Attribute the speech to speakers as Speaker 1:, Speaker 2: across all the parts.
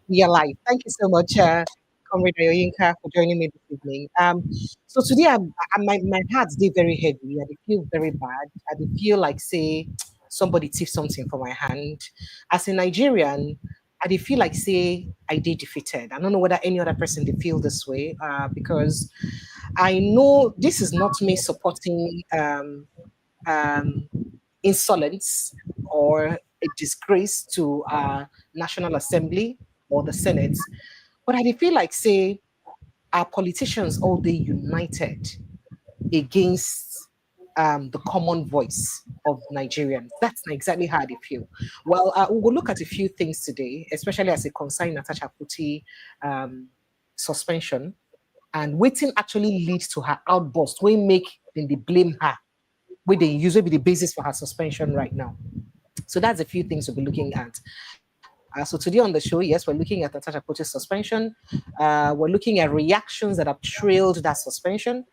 Speaker 1: We are live. Thank you so much, Comrade Ayoyinka, for joining me this evening. So today, my heart's day very heavy, and I feel very bad. I dey feel like say somebody took something from my hand. As a Nigerian, I dey feel like say I did defeated. I don't know whether any other person they feel this way, because I know this is not me supporting um, insolence or a disgrace to our National Assembly or the Senate. But I dey feel like say our politicians all day united against the common voice of Nigerians. That's exactly how they feel. Well, we will look at a few things today, especially as it concerns Natasha Akpoti um, suspension and waiting actually leads to her outburst. We make then they blame her. Where they usually be the basis for her suspension right now. So that's a few things we'll be looking at. So today on the show, yes, we're looking at Natasha Akpoti's suspension. We're looking at reactions that have trailed that suspension.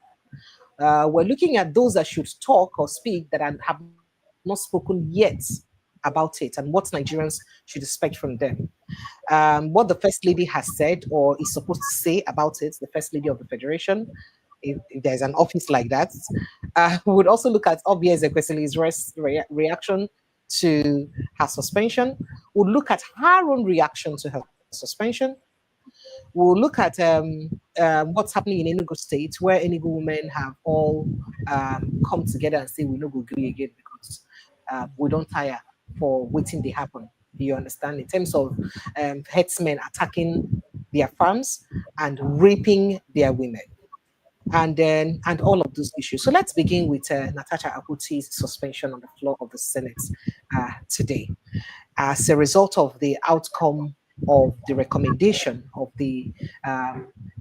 Speaker 1: We're looking at those that should talk or speak that have not spoken yet about it and what Nigerians should expect from them. What the First Lady has said or is supposed to say about it, the First Lady of the Federation, if there's an office like that. We would also look at obvious Ekwesili's reaction to her suspension. We'll look at her own reaction to her suspension. We'll look at what's happening in Enugu State, where Enugu women have all come together and say we no go agree again because we don't tire for waiting they happen. Do you understand? In terms of headsmen attacking their farms and raping their women and all of those issues. So let's begin with Natasha Akpoti's suspension on the floor of the Senate today as a result of the outcome of the recommendation of the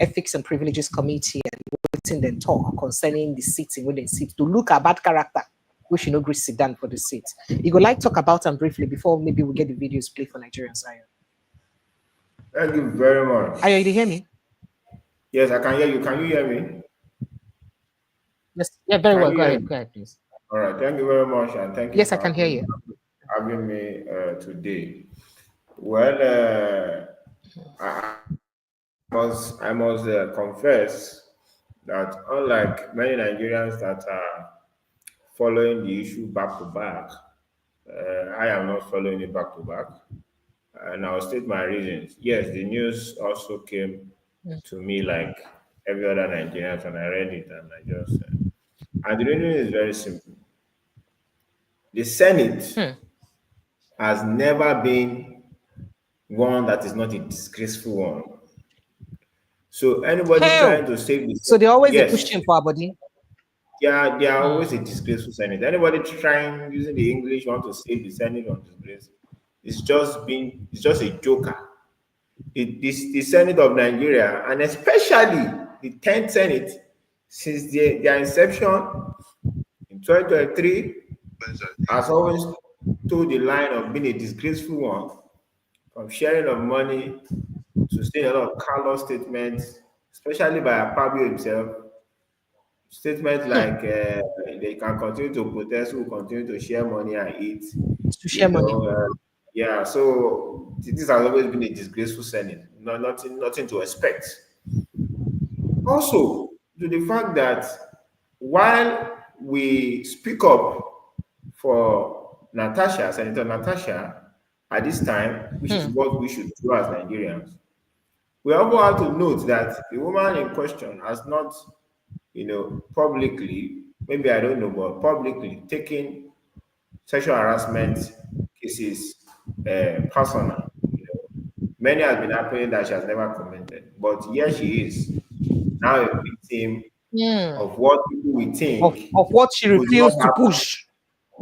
Speaker 1: Ethics and Privileges Committee and waiting then talk concerning the seating when they sit to look at bad character. We should not agree sit down for the seat. You go like talk about them briefly before maybe we get the videos play for Nigerians. Ayo.
Speaker 2: Thank you very much.
Speaker 1: Ayo, you hear me?
Speaker 2: Yes, I can hear you. Can you hear me?
Speaker 1: Yes. Yeah, very
Speaker 2: Can
Speaker 1: well.
Speaker 2: you
Speaker 1: Go
Speaker 2: hear
Speaker 1: ahead.
Speaker 2: me?
Speaker 1: Go ahead, please.
Speaker 2: All right. Thank you very much, and thank you
Speaker 1: Yes, I
Speaker 2: for
Speaker 1: can hear you.
Speaker 2: having me today. Well, I must confess that unlike many Nigerians that are following the issue back to back, I am not following it back to back, and I'll state my reasons. Yes, the news also came
Speaker 1: Mm.
Speaker 2: to me like every other Nigerian, and I read it, and I just and the reason is very simple. The Senate
Speaker 1: Hmm.
Speaker 2: has never been one that is not a disgraceful one. So anybody trying
Speaker 1: Hell.
Speaker 2: to save the
Speaker 1: So they always a
Speaker 2: yes,
Speaker 1: question for our body.
Speaker 2: they are always a
Speaker 1: Hmm.
Speaker 2: disgraceful Senate. Anybody trying using the English want to save the Senate on disgrace, it's just a joker. The Senate of Nigeria, and especially the 10th Senate, since their inception in 2023, has always toed the line of being a disgraceful one, from sharing of money to saying a lot of callous statements, especially by Fabio himself. Statements
Speaker 1: Hmm.
Speaker 2: like they can continue to protest, will continue to share money and eat,
Speaker 1: To share
Speaker 2: you
Speaker 1: money.
Speaker 2: know. Yeah, so this has always been a disgraceful Senate. Nothing to expect. Also, to the fact that while we speak up for Natasha, Senator Natasha, at this time, which is
Speaker 1: Hmm.
Speaker 2: what we should do as Nigerians, we also have to note that the woman in question has not, publicly, maybe I don't know, but publicly taken sexual harassment cases personal. Many has been happening that she has never commented, but here she is now a victim
Speaker 1: Hmm.
Speaker 2: of what people will think
Speaker 1: Of what she
Speaker 2: could not
Speaker 1: refused to
Speaker 2: happen.
Speaker 1: push.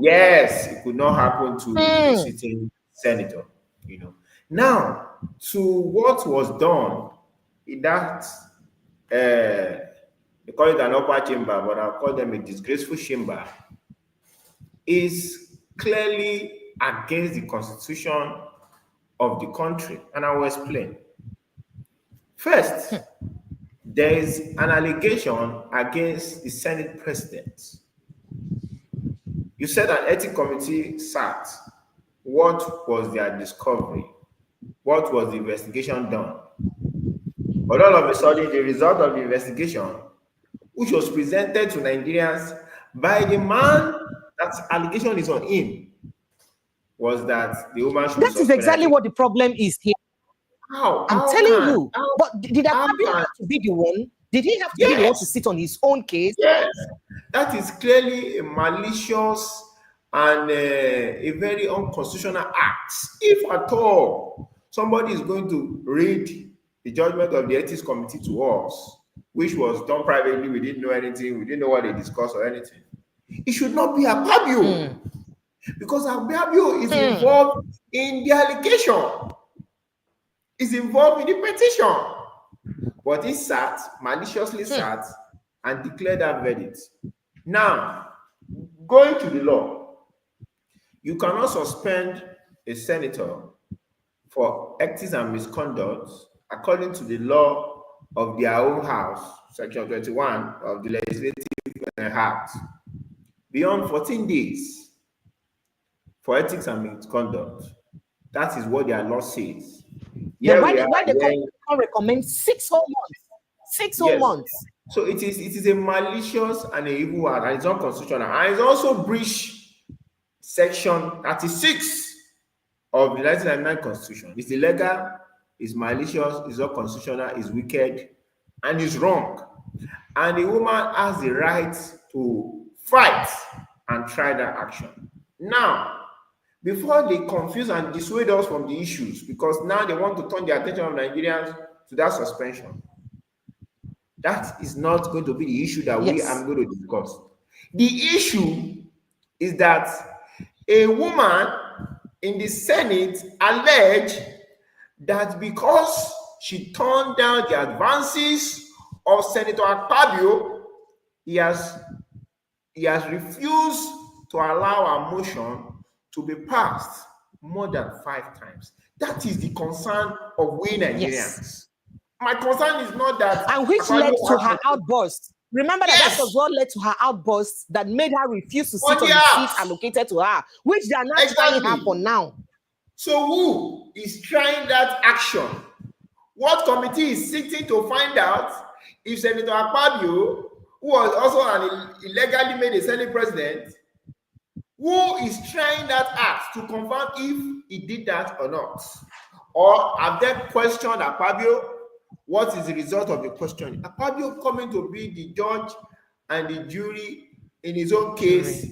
Speaker 2: Yes, it could not happen to a
Speaker 1: Hmm.
Speaker 2: sitting senator. Now, to what was done in that, they call it an upper chamber, but I'll call them a disgraceful chamber, is clearly against the constitution of the country. And I will explain. First, there is an allegation against the Senate president. You said an ethics committee sat. What was their discovery? what was the investigation done? But all of a sudden, the result of the investigation, which was presented to Nigerians by the man that allegation is on him, was that the woman should be
Speaker 1: That is exactly what the problem is here. I'm telling you. But did Akpabio have to be the one? Did he have to be the one to sit on his own case?
Speaker 2: Yes. That is clearly a malicious and a very unconstitutional act. If at all somebody is going to read the judgment of the ethics committee to us, which was done privately, we didn't know anything, we didn't know what they discussed or anything, it should not be Akpabio. Because Akpabio is involved in the allegation, is involved in the petition. But he sat, maliciously sat, and declared that verdict. Now, going to the law, you cannot suspend a senator for ethics and misconduct according to the law of their own house, Section 21 of the Legislative Act, beyond 14 days for ethics and misconduct. That is what their law says.
Speaker 1: Yeah, why the commission recommend 6 whole months? 6 whole months.
Speaker 2: So it is a malicious and a evil act, and it's unconstitutional. And it's also breached Section 36 of the 1999 Constitution. It's illegal, it's malicious, it's unconstitutional, it's wicked, and it's wrong. And the woman has the right to fight and try that action. Now, before they confuse and dissuade us from the issues, because now they want to turn the attention of Nigerians to that suspension. That is not going to be the issue that we are going to discuss. The issue is that a woman in the Senate alleged that because she turned down the advances of Senator Akpabio, he has refused to allow a motion to be passed more than 5 times. That is the concern of we Nigerians. Yes. My concern is not that...
Speaker 1: And which led to her outburst. Remember that that was what led to her outburst that made her refuse to sit on the seat allocated to her, which they are not trying her for now.
Speaker 2: So who is trying that action? What committee is sitting to find out if Senator Akpabio, who was also illegally made a Senate president, who is trying that act to confirm if he did that or not? Or have they questioned Akpabio? What is the result of the question? Akpabio coming to be the judge and the jury in his own case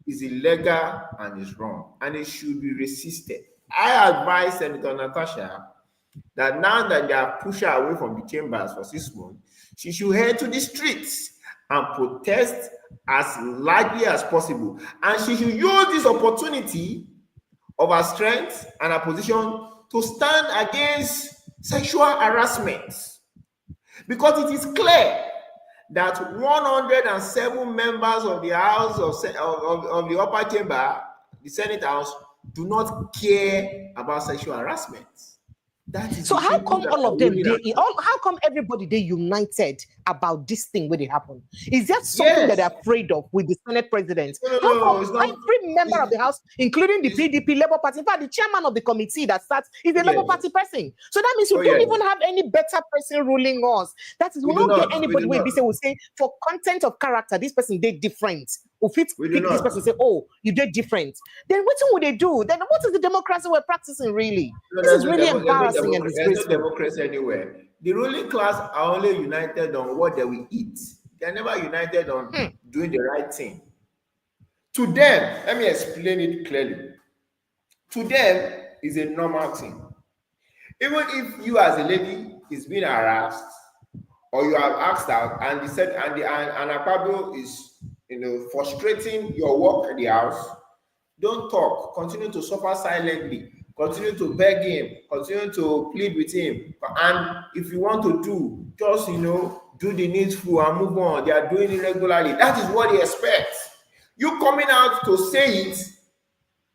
Speaker 2: is illegal and is wrong, and it should be resisted. I advise Senator Natasha that now that they have pushed her away from the chambers for 6 months, she should head to the streets and protest as largely as possible. And she should use this opportunity of her strength and her position to stand against sexual harassment, because it is clear that 107 members of the House of the upper chamber, the Senate House, do not care about sexual harassment. That is
Speaker 1: so how come all of them, how come everybody, they united about this thing when it happened? Is that something that they're afraid of with the Senate president? How come every member of the House, including the PDP, Labour Party, in fact, the chairman of the committee that starts is a Labour Party person. So that means we don't even have any better person ruling us. That is, we don't get anybody where they will say, for content of character, this person did different. If it's this person say, oh, you did different, then what would they do? Then what is the democracy we're practicing really? This is really embarrassing and disgraceful.
Speaker 2: There's no democracy anywhere. The ruling class are only united on what they will eat. They're never united on doing the right thing. To them, let me explain it clearly. To them, is a normal thing. Even if you as a lady is being harassed, or you have asked out, and they said, and Akpabio is frustrating your work at the house, don't talk. Continue to suffer silently. Continue to beg him. Continue to plead with him. And if you want to do, just do the needful and move on. They are doing it regularly. That is what he expects. You coming out to say it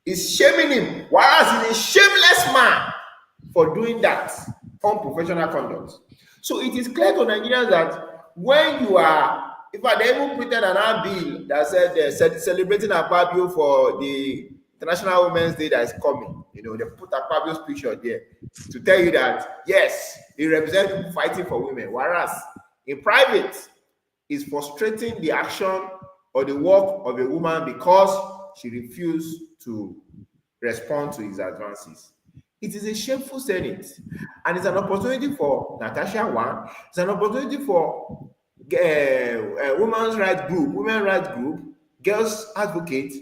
Speaker 2: is shaming him, whereas he's a shameless man for doing that unprofessional conduct. So it is clear to Nigerians that when you are, in fact, they even printed an bill that said celebrating Akpabio for the International Women's Day that is coming. You know, they put Akpabio's picture there to tell you that, yes, he represents people fighting for women. Whereas in private, he's frustrating the action or the work of a woman because she refused to respond to his advances. It is a shameful Senate, and it's an opportunity for Natasha one. It's an opportunity for women's rights group, girls advocate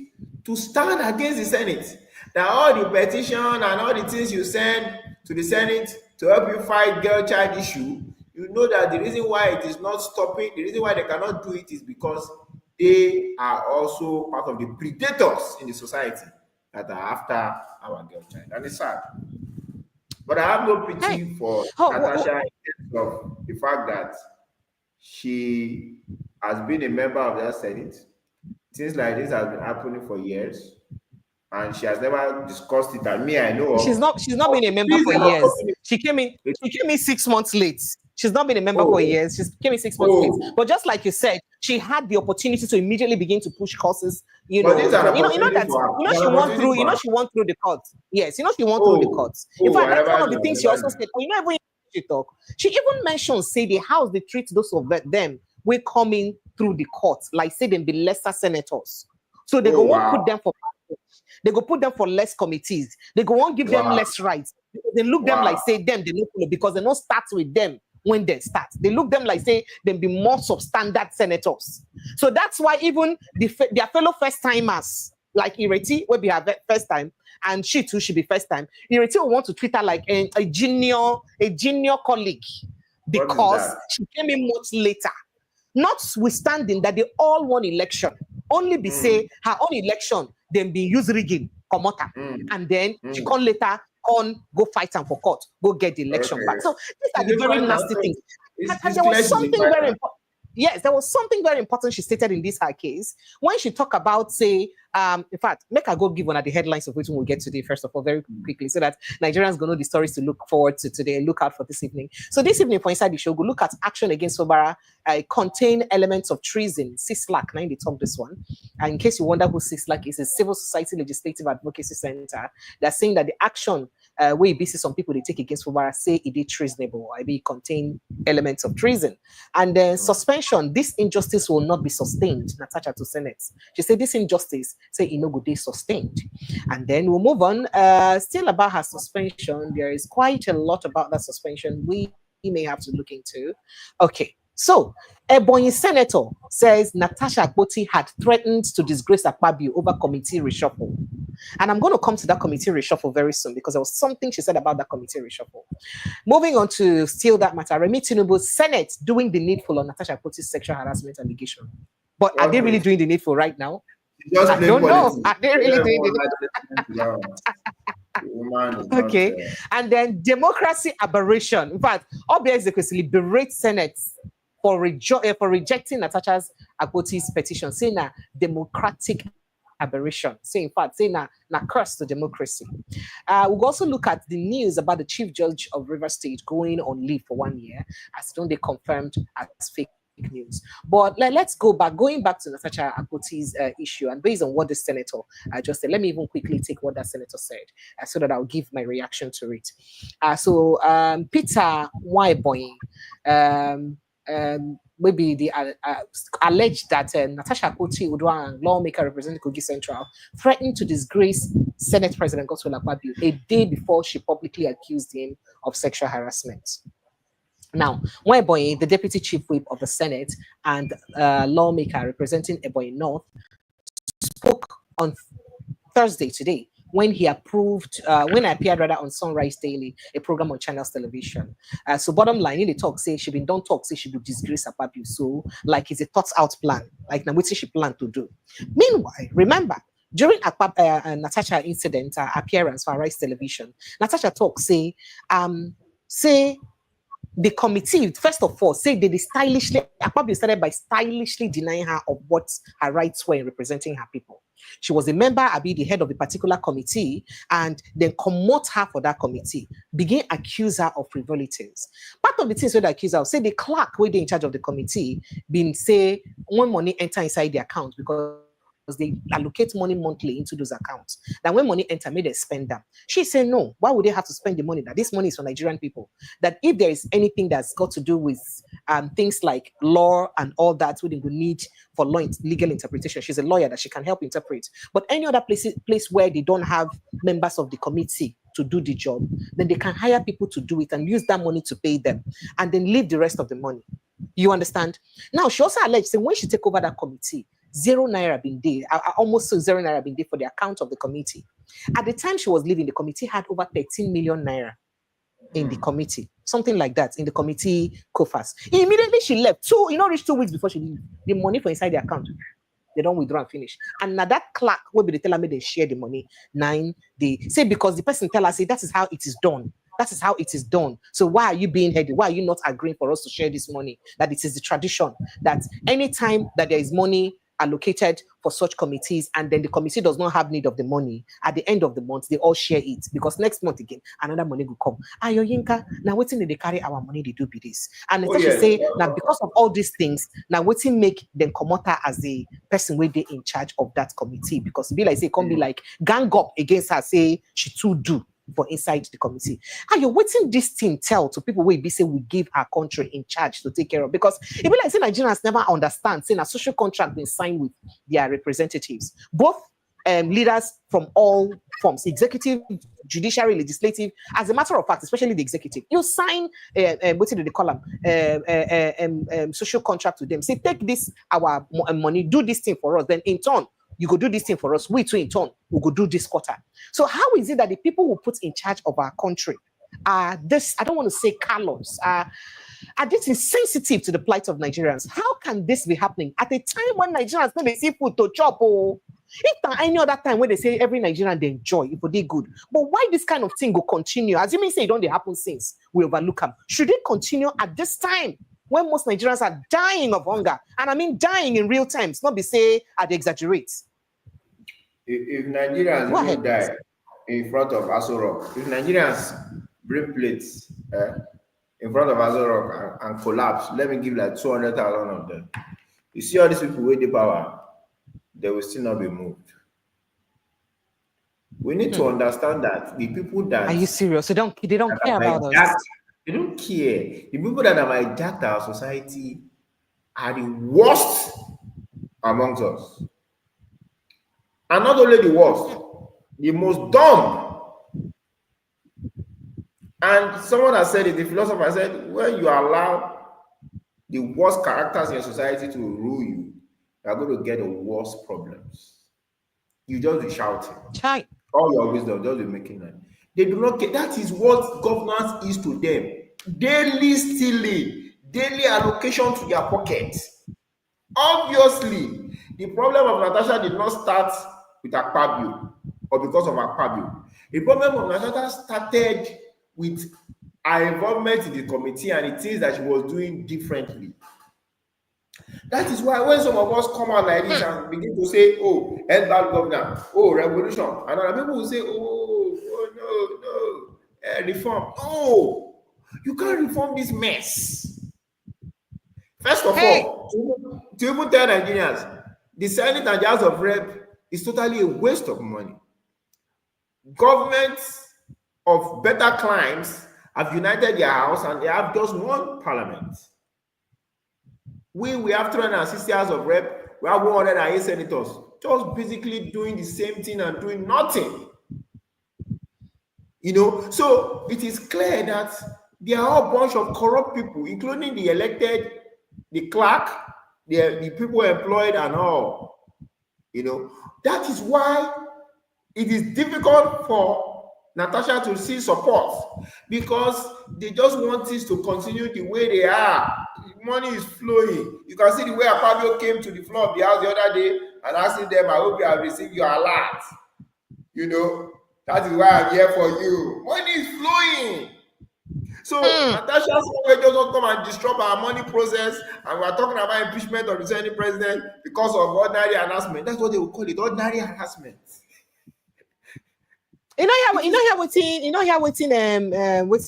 Speaker 2: to stand against the Senate. That all the petition and all the things you send to the Senate to help you fight girl child issue, you know that the reason why it is not stopping, the reason why they cannot do it is because they are also part of the predators in the society that are after our girl child. And it's sad. But I have no pity for Natasha in terms of the fact that she has been a member of that Senate. Things like this has been happening for years, and she has never discussed it. And me, I know
Speaker 1: she's not been a member for years. She came in 6 months late. She's not been a member for years. She came in 6 months late. But just like you said, she had the opportunity to immediately begin to push courses. You know she went through the courts. Yes, she went through the courts. In fact, that's one of the things she also said. She even mentioned, say, the house they treat those of them will coming through the courts, like say them be lesser senators. So they won't put them for they go put them for less committees. They go won't give them less rights. They look them like say them they don't follow because they don't start with them when they start. They look them like say them be more substandard senators. So that's why even their fellow first timers like Ireti will be her first time, and she too should be first time. Ireti will want to treat her like a junior colleague because she came in much later. Notwithstanding that they all won election, only be say her own election then be use rigging comota, and then she come later on go fight and for court, go get the election back. So these are the very nasty things. And there was something very important. Yes, there was something very important she stated in this her case when she talked about, say, in fact, make I go give one of the headlines of which we'll get today, first of all, very quickly, so that Nigerians gonna know the stories to look forward to today and look out for this evening. So this evening for Inside the Show, we'll look at action against Fubara, contain elements of treason. CISLAC, now they talk this one. And in case you wonder who CISLAC is, a Civil Society Legislative Advocacy Center. They're saying that the action where you see some people they take against Fubara say it is treasonable, it contain elements of treason. And then suspension, this injustice will not be sustained, Natasha to Senate. She said this injustice, say Enugu they sustained. And then we'll move on. Still about her suspension, there is quite a lot about that suspension we may have to look into. Okay. So, Ebonyi Senator says Natasha Akpoti had threatened to disgrace Akpabio over committee reshuffle. And I'm going to come to that committee reshuffle very soon because there was something she said about that committee reshuffle. Moving on to still that matter, Remi Tinubu's Senate doing the needful on Natasha Akpoti's sexual harassment allegation. But are they really doing the needful right now? I don't know. Are they really doing the needful? Okay. And then democracy aberration. In fact, obviously berates Senate for rejecting Natasha Akpoti's petition, saying a democratic aberration. Say in fact, saying na curse to democracy. We'll also look at the news about the Chief Judge of Rivers State going on leave for 1 year, as don't they confirmed as fake news. But let's go back, going back to Natasha Akpoti's issue, and based on what the senator just said, let me even quickly take what that senator said so that I'll give my reaction to it. Peter Waiboy, maybe the alleged that Natasha Akpoti-Uduaghan, lawmaker representing Kogi Central, threatened to disgrace Senate President Godswill Akpabio a day before she publicly accused him of sexual harassment. Now, Waiboy, the deputy chief whip of the Senate and lawmaker representing Ebonyi North, spoke on Thursday today when he appeared on Sunrise Daily, a program on Channels Television. So bottom line, in the talk, say she been don't talk, say she would disgrace Akpabio. So like it's a thought out plan, like now what she planned to do. Meanwhile, remember, during Natasha incident appearance for Sunrise Television, Natasha talk say the committee, first of all, say they stylishly, Akpabio started by stylishly denying her of what her rights were in representing her people. She was a member, the head of a particular committee, and then commote her for that committee, begin accuse her of frivolities. Part of the things they accuse her of, say the clerk who they in charge of the committee, been say when money enter inside the account because they allocate money monthly into those accounts. That when money enter, may they spend them. She said, no, why would they have to spend the money? That this money is for Nigerian people. That if there is anything that's got to do with things like law and all that, we need for legal interpretation, she's a lawyer that she can help interpret. But any other place where they don't have members of the committee to do the job, then they can hire people to do it and use that money to pay them and then leave the rest of the money. You understand? Now, she also alleged that when she take over that committee, 0 naira been there, almost 0 naira been there for the account of the committee. At the time she was leaving, the committee had over 13 million naira in the committee, something like that, in the committee coffers. Immediately she left. So, reached 2 weeks before she leave, the money for inside the account, they don't withdraw and finish. And now that clerk will be the teller me they share the money. They say because the person tell us, say that is how it is done. That is how it is done. So why are you being heady? Why are you not agreeing for us to share this money? That it is the tradition that anytime that there is money allocated for such committees and then the committee does not have need of the money, at the end of the month, they all share it because next month again, another money will come. Ayo Yinka, now waiting they carry our money, they do be this. And Natasha say, now because of all these things, now waiting make them come out as the person where they in charge of that committee because be like, say, come be like gang up against her, say she too do for inside the committee. Are you waiting this thing tell to people where be say we give our country in charge to take care of? Because it be like say Nigerians never understand saying a social contract been signed with their representatives, both leaders from all forms, executive, judiciary, legislative. As a matter of fact, especially the executive, you sign what do they call them? Social contract with them. Say take this our money, do this thing for us. Then in turn, you go do this thing for us. We too, in turn, we go do this quarter. So how is it that the people who put in charge of our country are this? I don't want to say callous. Are this insensitive to the plight of Nigerians? How can this be happening at a time when Nigerians know they see food to chop? Oh, if any other time when they say every Nigerian they enjoy, if they good. But why this kind of thing will continue? As you may say, it don't happen since we overlook them. Should it continue at this time? When most Nigerians are dying of hunger, and I mean dying in real times, not be say I exaggerate.
Speaker 2: If Nigerians will die in front of Aso Rock, if Nigerians bring plates in front of Aso Rock and collapse, let me give like 200,000 of them. You see all these people with the power, they will still not be moved. We need to understand that the people that
Speaker 1: are you serious? They don't care about us.
Speaker 2: They don't care. The people that have hijacked our society are the worst amongst us. And not only the worst, the most dumb. And someone has said it, the philosopher said, when you allow the worst characters in your society to rule you, you are going to get the worst problems. You just be shouting.
Speaker 1: Chai.
Speaker 2: All your wisdom, just be making that. They do not care. That is what governance is to them. Daily stealing, daily allocation to their pocket. Obviously, the problem of Natasha did not start with Akpabio or because of Akpabio. The problem of Natasha started with her involvement in the committee and the things that she was doing differently. That is why when some of us come out like this and begin to say, oh, end bad governance, oh, revolution, and other people will say, no, reform. No, you can't reform this mess. First of all, to even tell Nigerians, the Senate and the House of Rep is totally a waste of money. Governments of better climes have united their house and they have just one parliament. We have 360 House of Rep, we have 108 senators, just basically doing the same thing and doing nothing. So it is clear that there are a bunch of corrupt people, including the elected, the clerk, the people employed and all. That is why it is difficult for Natasha to see support, because they just want this to continue the way they are. Money is flowing. You can see the way Akpabio came to the floor of the house the other day and asking them, I hope you have received your alert. That is why I'm here for you. Money is flowing. So Natasha just don't come and disrupt our money process, and we're talking about impeachment of the Senate president because of ordinary harassment. That's what they will call it, ordinary harassment.
Speaker 1: Waiting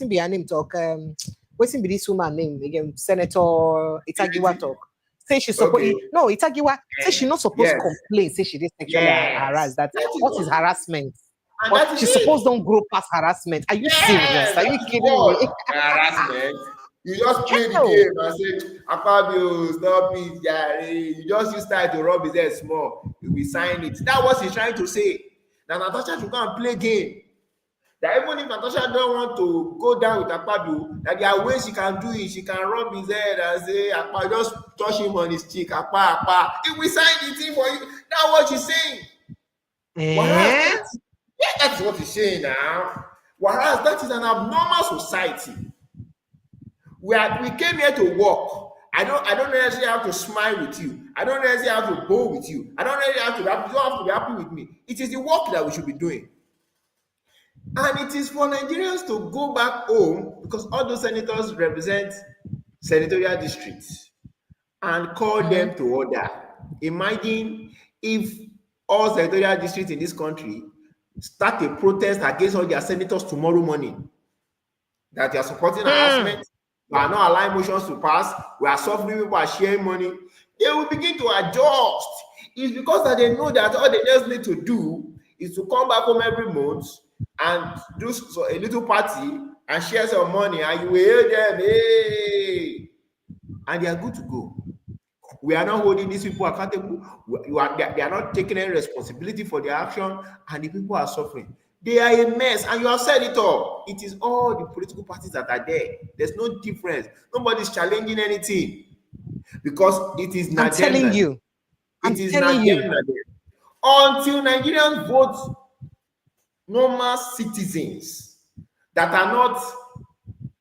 Speaker 1: be her name talk. Waiting be this woman name again, Senator Itagiwa talk. say she's supposed.
Speaker 2: Okay.
Speaker 1: No, Itagiwa say she's not supposed to
Speaker 2: Yes.
Speaker 1: complain. Say she did sexually
Speaker 2: Yes.
Speaker 1: harassed. That
Speaker 2: That is
Speaker 1: what is harassment?
Speaker 2: And
Speaker 1: But
Speaker 2: that is
Speaker 1: she
Speaker 2: it.
Speaker 1: supposed don't grow past harassment. Are you serious? Are you kidding me?
Speaker 2: Harassment. You just play the
Speaker 1: Hell.
Speaker 2: game and say, Akpabio, stop it, Jare. You just use style to rub his head small. You will sign it. That's what he's trying to say. Now Natasha should go and play game. That even if Natasha don't want to go down with Akpabio, that there are ways she can do it. She can rub his head and say, Akpa, just touch him on his cheek. Akpa. If we sign the thing for you, that's what she's saying. Whereas that's what he's saying now. Whereas that is an abnormal society. We came here to work. I don't necessarily have to smile with you. I don't necessarily have to bow with you. I don't necessarily have to be happy. You don't have to be happy with me. It is the work that we should be doing. And it is for Nigerians to go back home, because all those senators represent senatorial districts, and call them to order. Imagine if all senatorial districts in this country start a protest against all their senators tomorrow morning, that they are supporting harassment, we are not allowing motions to pass, we are suffering, people are sharing money. They will begin to adjust. It's because that they know that all they just need to do is to come back home every month and do a little party and share some money, and you will hear them, hey, and they are good to go. We are not holding these people accountable. They are not taking any responsibility for their action, and the people are suffering. They are a mess, and you have said it all. It is all the political parties that are there. There's no difference. Nobody's challenging anything, because it is
Speaker 1: I'm telling you.
Speaker 2: It is Nigerian. Until Nigerians vote normal citizens that are not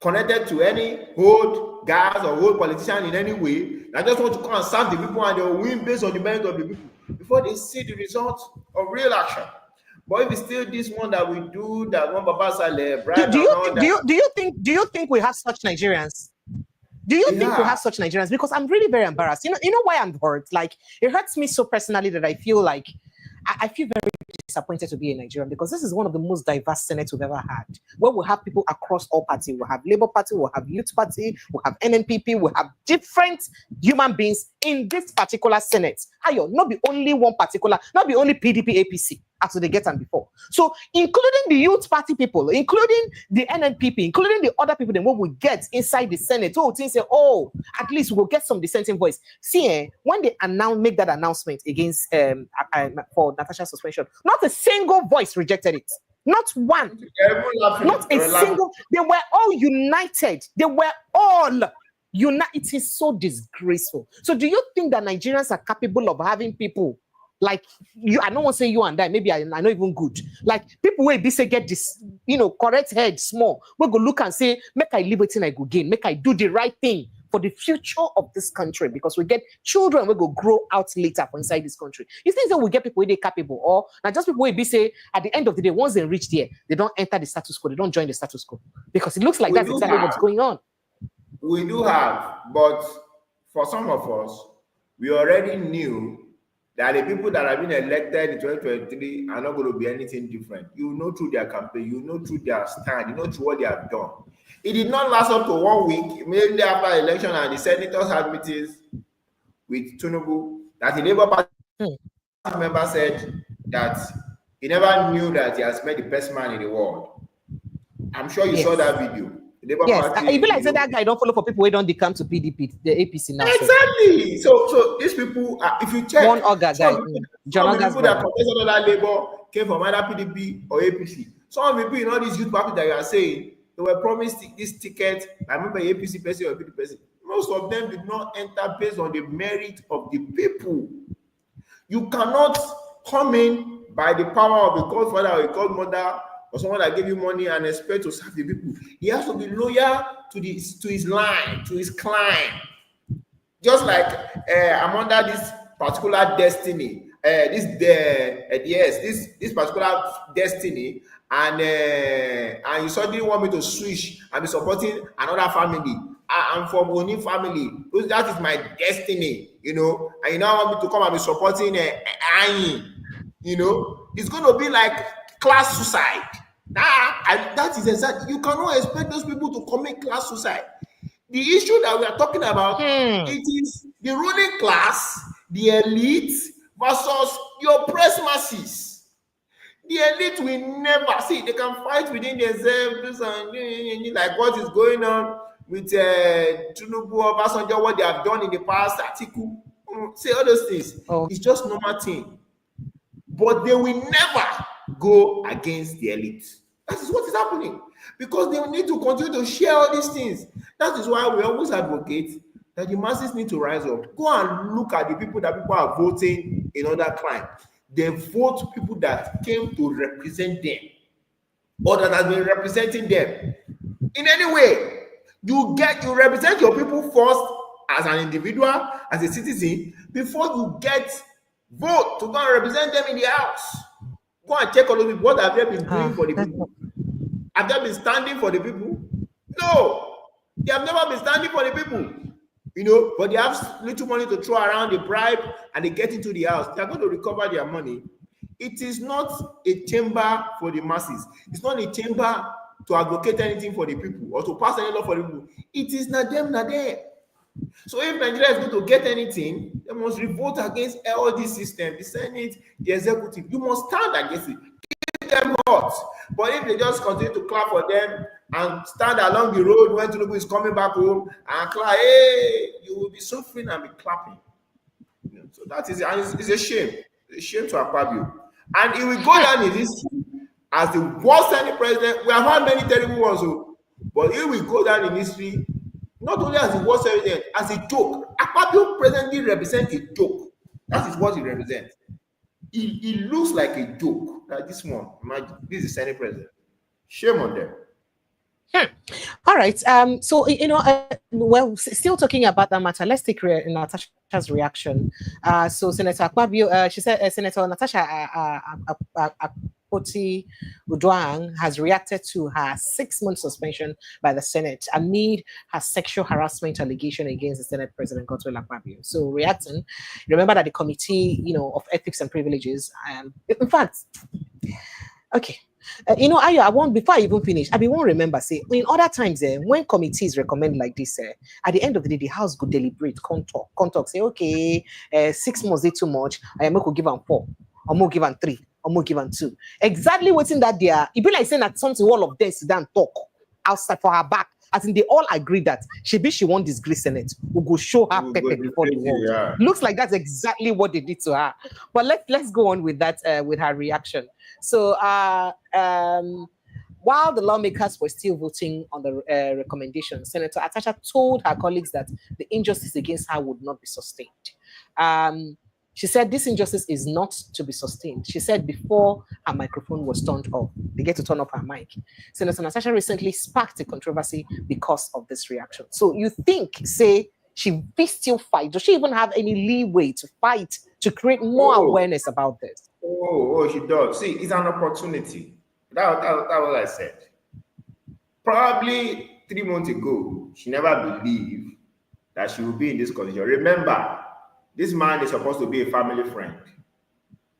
Speaker 2: connected to any old guys or old politician in any way, I just want to come and serve the people, and they will win based on the merit of the people before they see the results of real action. But if it's still this one that we do, that one Baba Saleh,
Speaker 1: do you think we have such Nigerians? Do you think we have such Nigerians? Because I'm really very embarrassed. You know why I'm hurt? Like, it hurts me so personally that I feel like I feel very disappointed to be a Nigerian, because this is one of the most diverse senates we've ever had, where we have people across all parties. We have Labour Party, we have Youth Party, we have NNPP, we have different human beings in this particular Senate. Ayo, not the only one particular, not the only PDP, APC, after they get them before. So, including the Youth Party people, including the NNPP, including the other people, then what we get inside the Senate, say, oh, at least we'll get some dissenting voice. See, when they make that announcement against for Natasha's suspension, not a single voice rejected it. Not one. Not a single. They were all united. They were all united. It is so disgraceful. So do you think that Nigerians are capable of having people like you? I don't want to say you and I. Maybe I'm not even good. Like people will be say get this, correct head small. We go look and say, make I live it and I go gain. Make I do the right thing for the future of this country, because we get children will go grow out later for inside this country. You think that we get people where they capable, or not just people will be say at the end of the day, once they reach there, they don't enter the status quo, they don't join the status quo, because it looks like that's exactly what's going on.
Speaker 2: We do have, but for some of us, we already knew that the people that have been elected in 2023 are not going to be anything different. You know through their campaign, you know through their stand, you know through what they have done. It did not last up to 1 week, immediately after election, and the senators had meetings with Tinubu, that the Labour Party member said that he never knew that he has met the best man in the world. I'm sure you saw that video.
Speaker 1: Party, even like that guy don't follow for people who don't come to PDP, the APC now.
Speaker 2: Exactly. So these people, if you check,
Speaker 1: one other guy,
Speaker 2: some of the people that contested other Labour came from either PDP or APC. Some of the people in all these youth parties that you are saying, they were promised this ticket. I remember APC person or PDP person. Most of them did not enter based on the merit of the people. You cannot come in by the power of a godfather or a godmother or someone that gave you money and expect to serve the people. He has to be loyal to his line, to his client. Just like I'm under this particular destiny, this particular destiny, and you suddenly want me to switch and be supporting another family. I'm from Oni family. That is my destiny, and you now want me to come and be supporting Ayin. It's going to be like class suicide. That is exactly. You cannot expect those people to commit class suicide. The issue that we are talking about, it is The ruling class, the elite versus the oppressed masses. The elite will never see. They can fight within themselves, like what is going on with Tinubu or Obasanjo, what they have done in the past. Article, say all those things.
Speaker 1: Oh.
Speaker 2: It's just normal thing. But they will never go against the elite. That is what is happening, because they need to continue to share all these things. That is why we always advocate that the masses need to rise up. Go and look at the people that people are voting in other climes. They vote people that came to represent them, or that has been representing them in any way. You represent your people first as an individual, as a citizen, before you get vote to go and represent them in the house. Go and check all of it. What have they been doing for the people? Have they been standing for the people? No, they have never been standing for the people. But they have little money to throw around, they bribe, and they get into the house. They are going to recover their money. It is not a chamber for the masses. It's not a chamber to advocate anything for the people or to pass any law for the people. It is not them, not them. So if Nigeria is going to get anything, they must revolt against all this system, the Senate, the executive. You must stand against it. Keep them hot. But if they just continue to clap for them and stand along the road when Tinubu is coming back home and clap, hey, you will be suffering and be clapping. So that is, and it's a shame. It's a shame to Akpabio. And it will go down in history as the worst Senate president. We have had many terrible ones, but it will go down in history not only as the worst president, as a joke. Akpabio presently represents a joke. That is what he represents. He looks like a joke. Like this one, imagine, this is Senate president. Shame on them.
Speaker 1: All right. So well, still talking about that matter. Let's take Natasha's reaction. So Senator Akpabio, she said, Senator Natasha Akpoti-Uduaghan has reacted to her 6-month suspension by the Senate amid her sexual harassment allegation against the Senate President Godswill Akpabio. So reacting, remember that the Committee, of Ethics and Privileges, in fact, okay. I won't, before I even finish, I won't remember, say, in other times, when committees recommend like this, at the end of the day, the House could deliberate, talk, say, okay, 6 months is too much, I am going to give them 4, or more give them 3, or more give them 2. Exactly what's in that there, it be like saying that something all of them sit down talk outside for her back. I think they all agree that she won't disgrace Senate. We'll go show her pepper before the world. Yeah. Looks like that's exactly what they did to her. But let's go on with that, with her reaction. So while the lawmakers were still voting on the recommendation, Senator Natasha told her colleagues that the injustice against her would not be sustained. She said this injustice is not to be sustained. She said before her microphone was turned off. They get to turn off her mic. Senator Natasha recently sparked a controversy because of this reaction. So you think, say, she will still fight? Does she even have any leeway to fight to create more awareness about this?
Speaker 2: She does. See, it's an opportunity. That's what I said. Probably 3 months ago, she never believed that she would be in this condition. Remember, this man is supposed to be a family friend.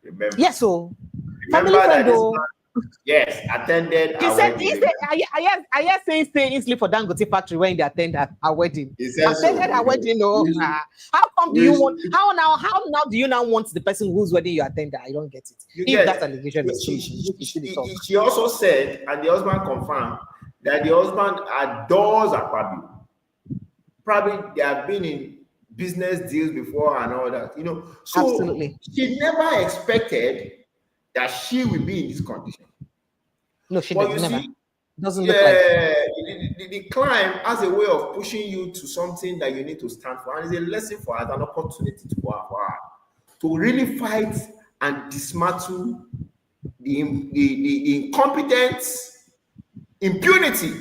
Speaker 2: Remember?
Speaker 1: Yes, so
Speaker 2: family friend, yes, attended.
Speaker 1: He said, I hear saying he sleep for Dangote factory when they attended her wedding. Attended her wedding. How come do you want? How now do you now want the person whose wedding you attended? I don't get it. If that allegation is true,
Speaker 2: she also said, and the husband confirmed that the husband adores Akpabio. Probably they have been in business deals before and all that, So absolutely. She never expected that she will be in this condition.
Speaker 1: No, she never. Doesn't look like
Speaker 2: the climb has a way of pushing you to something that you need to stand for, and it's a lesson for her, an opportunity for her to really fight and dismantle the incompetence, impunity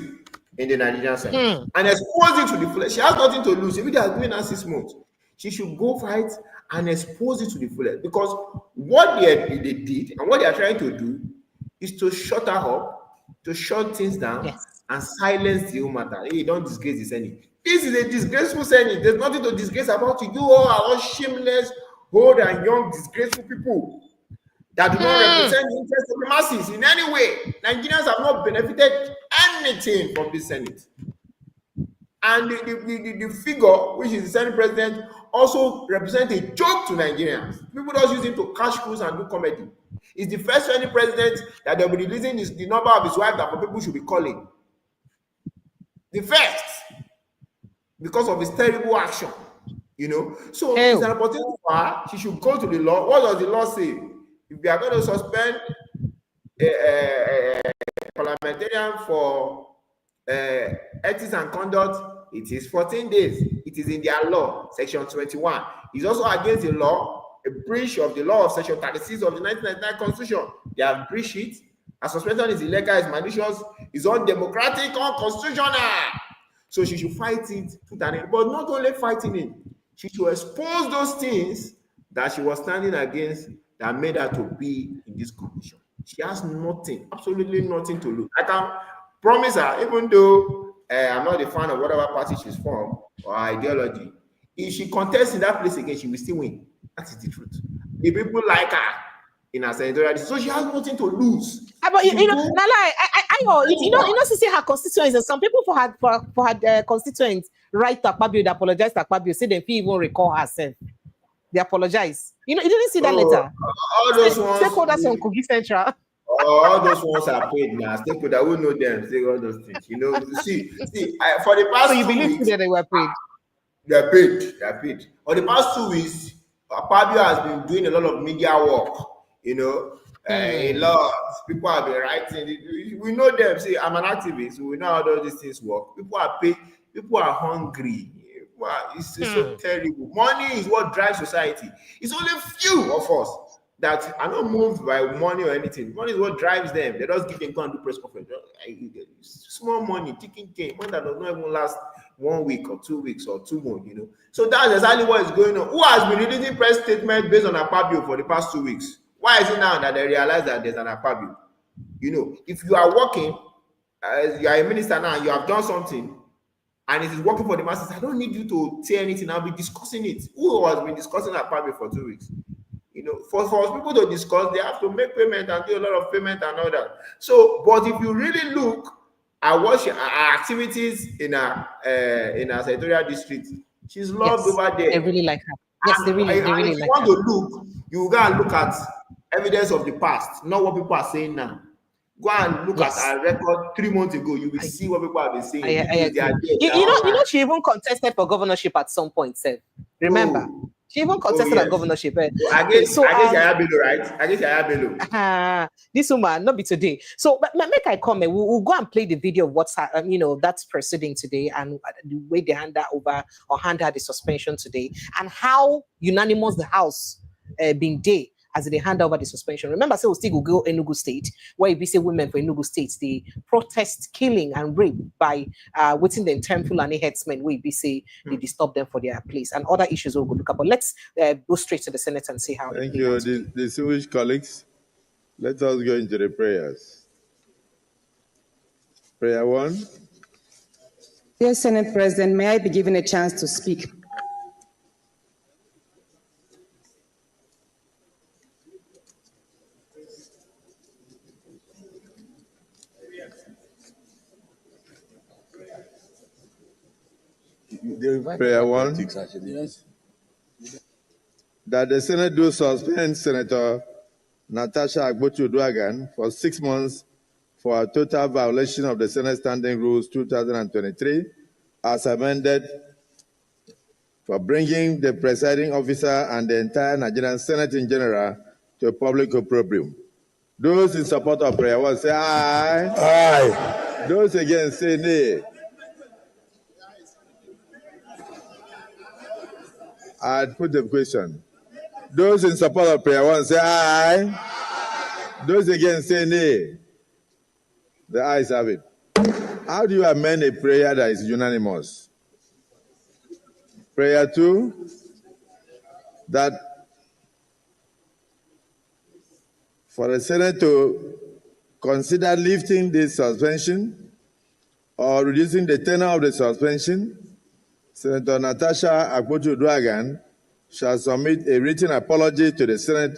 Speaker 2: in the Nigerian Senate and expose it to the fullest. She has nothing to lose. If they are doing her 6 months, she should go fight and expose it to the fullest, because what they did and what they are trying to do is to shut her up, to shut things down, and silence the whole matter. Hey, don't disgrace the Senate. This is a disgraceful Senate. There's nothing to disgrace about it. You all are all shameless, old and young, disgraceful people that do not represent the interests of the masses in any way. Nigerians have not benefited anything from this Senate. And the figure, which is the Senate president, also represents a joke to Nigerians. People just use him to cash cruise and do comedy. He's the first Senate president that they'll be releasing the number of his wife that people should be calling. The first, because of his terrible action, you know. So it's an opportunity for her. She should go to the law. What does the law say? If we are going to suspend a parliamentarian for ethics and conduct, it is 14 days. It is in their law, section 21. It's also against the law, a breach of the law of section 36 of the 1999 Constitution. They have breached it. A suspension is illegal, is malicious, is undemocratic, unconstitutional. So she should fight it, but not only fighting it, she should expose those things that she was standing against that made her to be in this condition. She has nothing, absolutely nothing to lose. I can promise her, even though I'm not a fan of whatever party she's from or ideology, if she contests in that place again, she will still win. That is the truth. The people like her in her senatorial, so she has nothing to lose.
Speaker 1: But you know, Nala, you know, see her constituents, and some people for her constituents write to Akpabio, they apologize to Akpabio, say they feel even recall herself. They apologize. You know, you didn't see that letter.
Speaker 2: All those ones.
Speaker 1: Stakeholders on Kogi Central.
Speaker 2: All those ones are paid now. Stakeholders, I will know them. Say all those things. You know, see, for the past. So
Speaker 1: you believe that they were paid?
Speaker 2: They're paid. They're paid. For the past 2 weeks, Akpabio has been doing a lot of media work. You know, a lot. People have been writing. We know them. See, I'm an activist. We know how all these things work. People are paid. People are hungry. It's so terrible. Money is what drives society. It's only few of us that are not moved by money or anything. Money is what drives them. They just give them go and do press conference. Small money, ticking game, money that does not even last 1 week or 2 weeks or 2 months, you know. So that's exactly what is going on. Who has been releasing press statement based on Akpabio for the past 2 weeks? Why is it now that they realize that there's an Akpabio? You know, if you are working, as you are a minister now, you have done something, and it is working for the masses, I don't need you to say anything. I'll be discussing it. Who has been discussing Akpabio for 2 weeks? You know, for people to discuss, they have to make payment and do a lot of payment and all that. So, but if you really look at what our activities in our senatorial district, she's loved over there.
Speaker 1: They really like her. Yes, they really like her. If
Speaker 2: you want to look, you go and look at evidence of the past, not what people are saying now. Go and look at our record 3 months ago. You will see what people have been saying.
Speaker 1: You know, she even contested for governorship at some point. Remember, she even contested at governorship.
Speaker 2: Against Yaya Bello, right? Against Yaya Bello.
Speaker 1: This woman, not be today. So, but make I comment. We'll go and play the video of what's that's proceeding today, and the way they hand her the suspension today, and how unanimous the House been day as they hand over the suspension. Remember, we still go Enugu State, where we say women for Enugu State, they protest killing and rape by within the temple and headsmen, where we say they disturb them for their place, and other issues we'll go look up. But let's go straight to the Senate and see how.
Speaker 3: Thank you, distinguished colleagues. Let us go into the prayers. Prayer 1.
Speaker 4: Dear Senate President, may I be given a chance to speak?
Speaker 3: Prayer 1. Yes. That the Senate do suspend Senator Natasha Akpoti-Uduaghan for 6 months for a total violation of the Senate Standing Rules 2023 as amended for bringing the presiding officer and the entire Nigerian Senate in general to a public opprobrium. Those in support of prayer 1 say aye.
Speaker 5: Aye.
Speaker 3: Those against say nay. I'd put the question. Those in support of prayer 1 say aye. Aye. Those against say nay. The ayes have it. How do you amend a prayer that is unanimous? Prayer 2, that for the Senate to consider lifting this suspension or reducing the tenor of the suspension, Senator Natasha Akpoti-Uduaghan shall submit a written apology to the Senate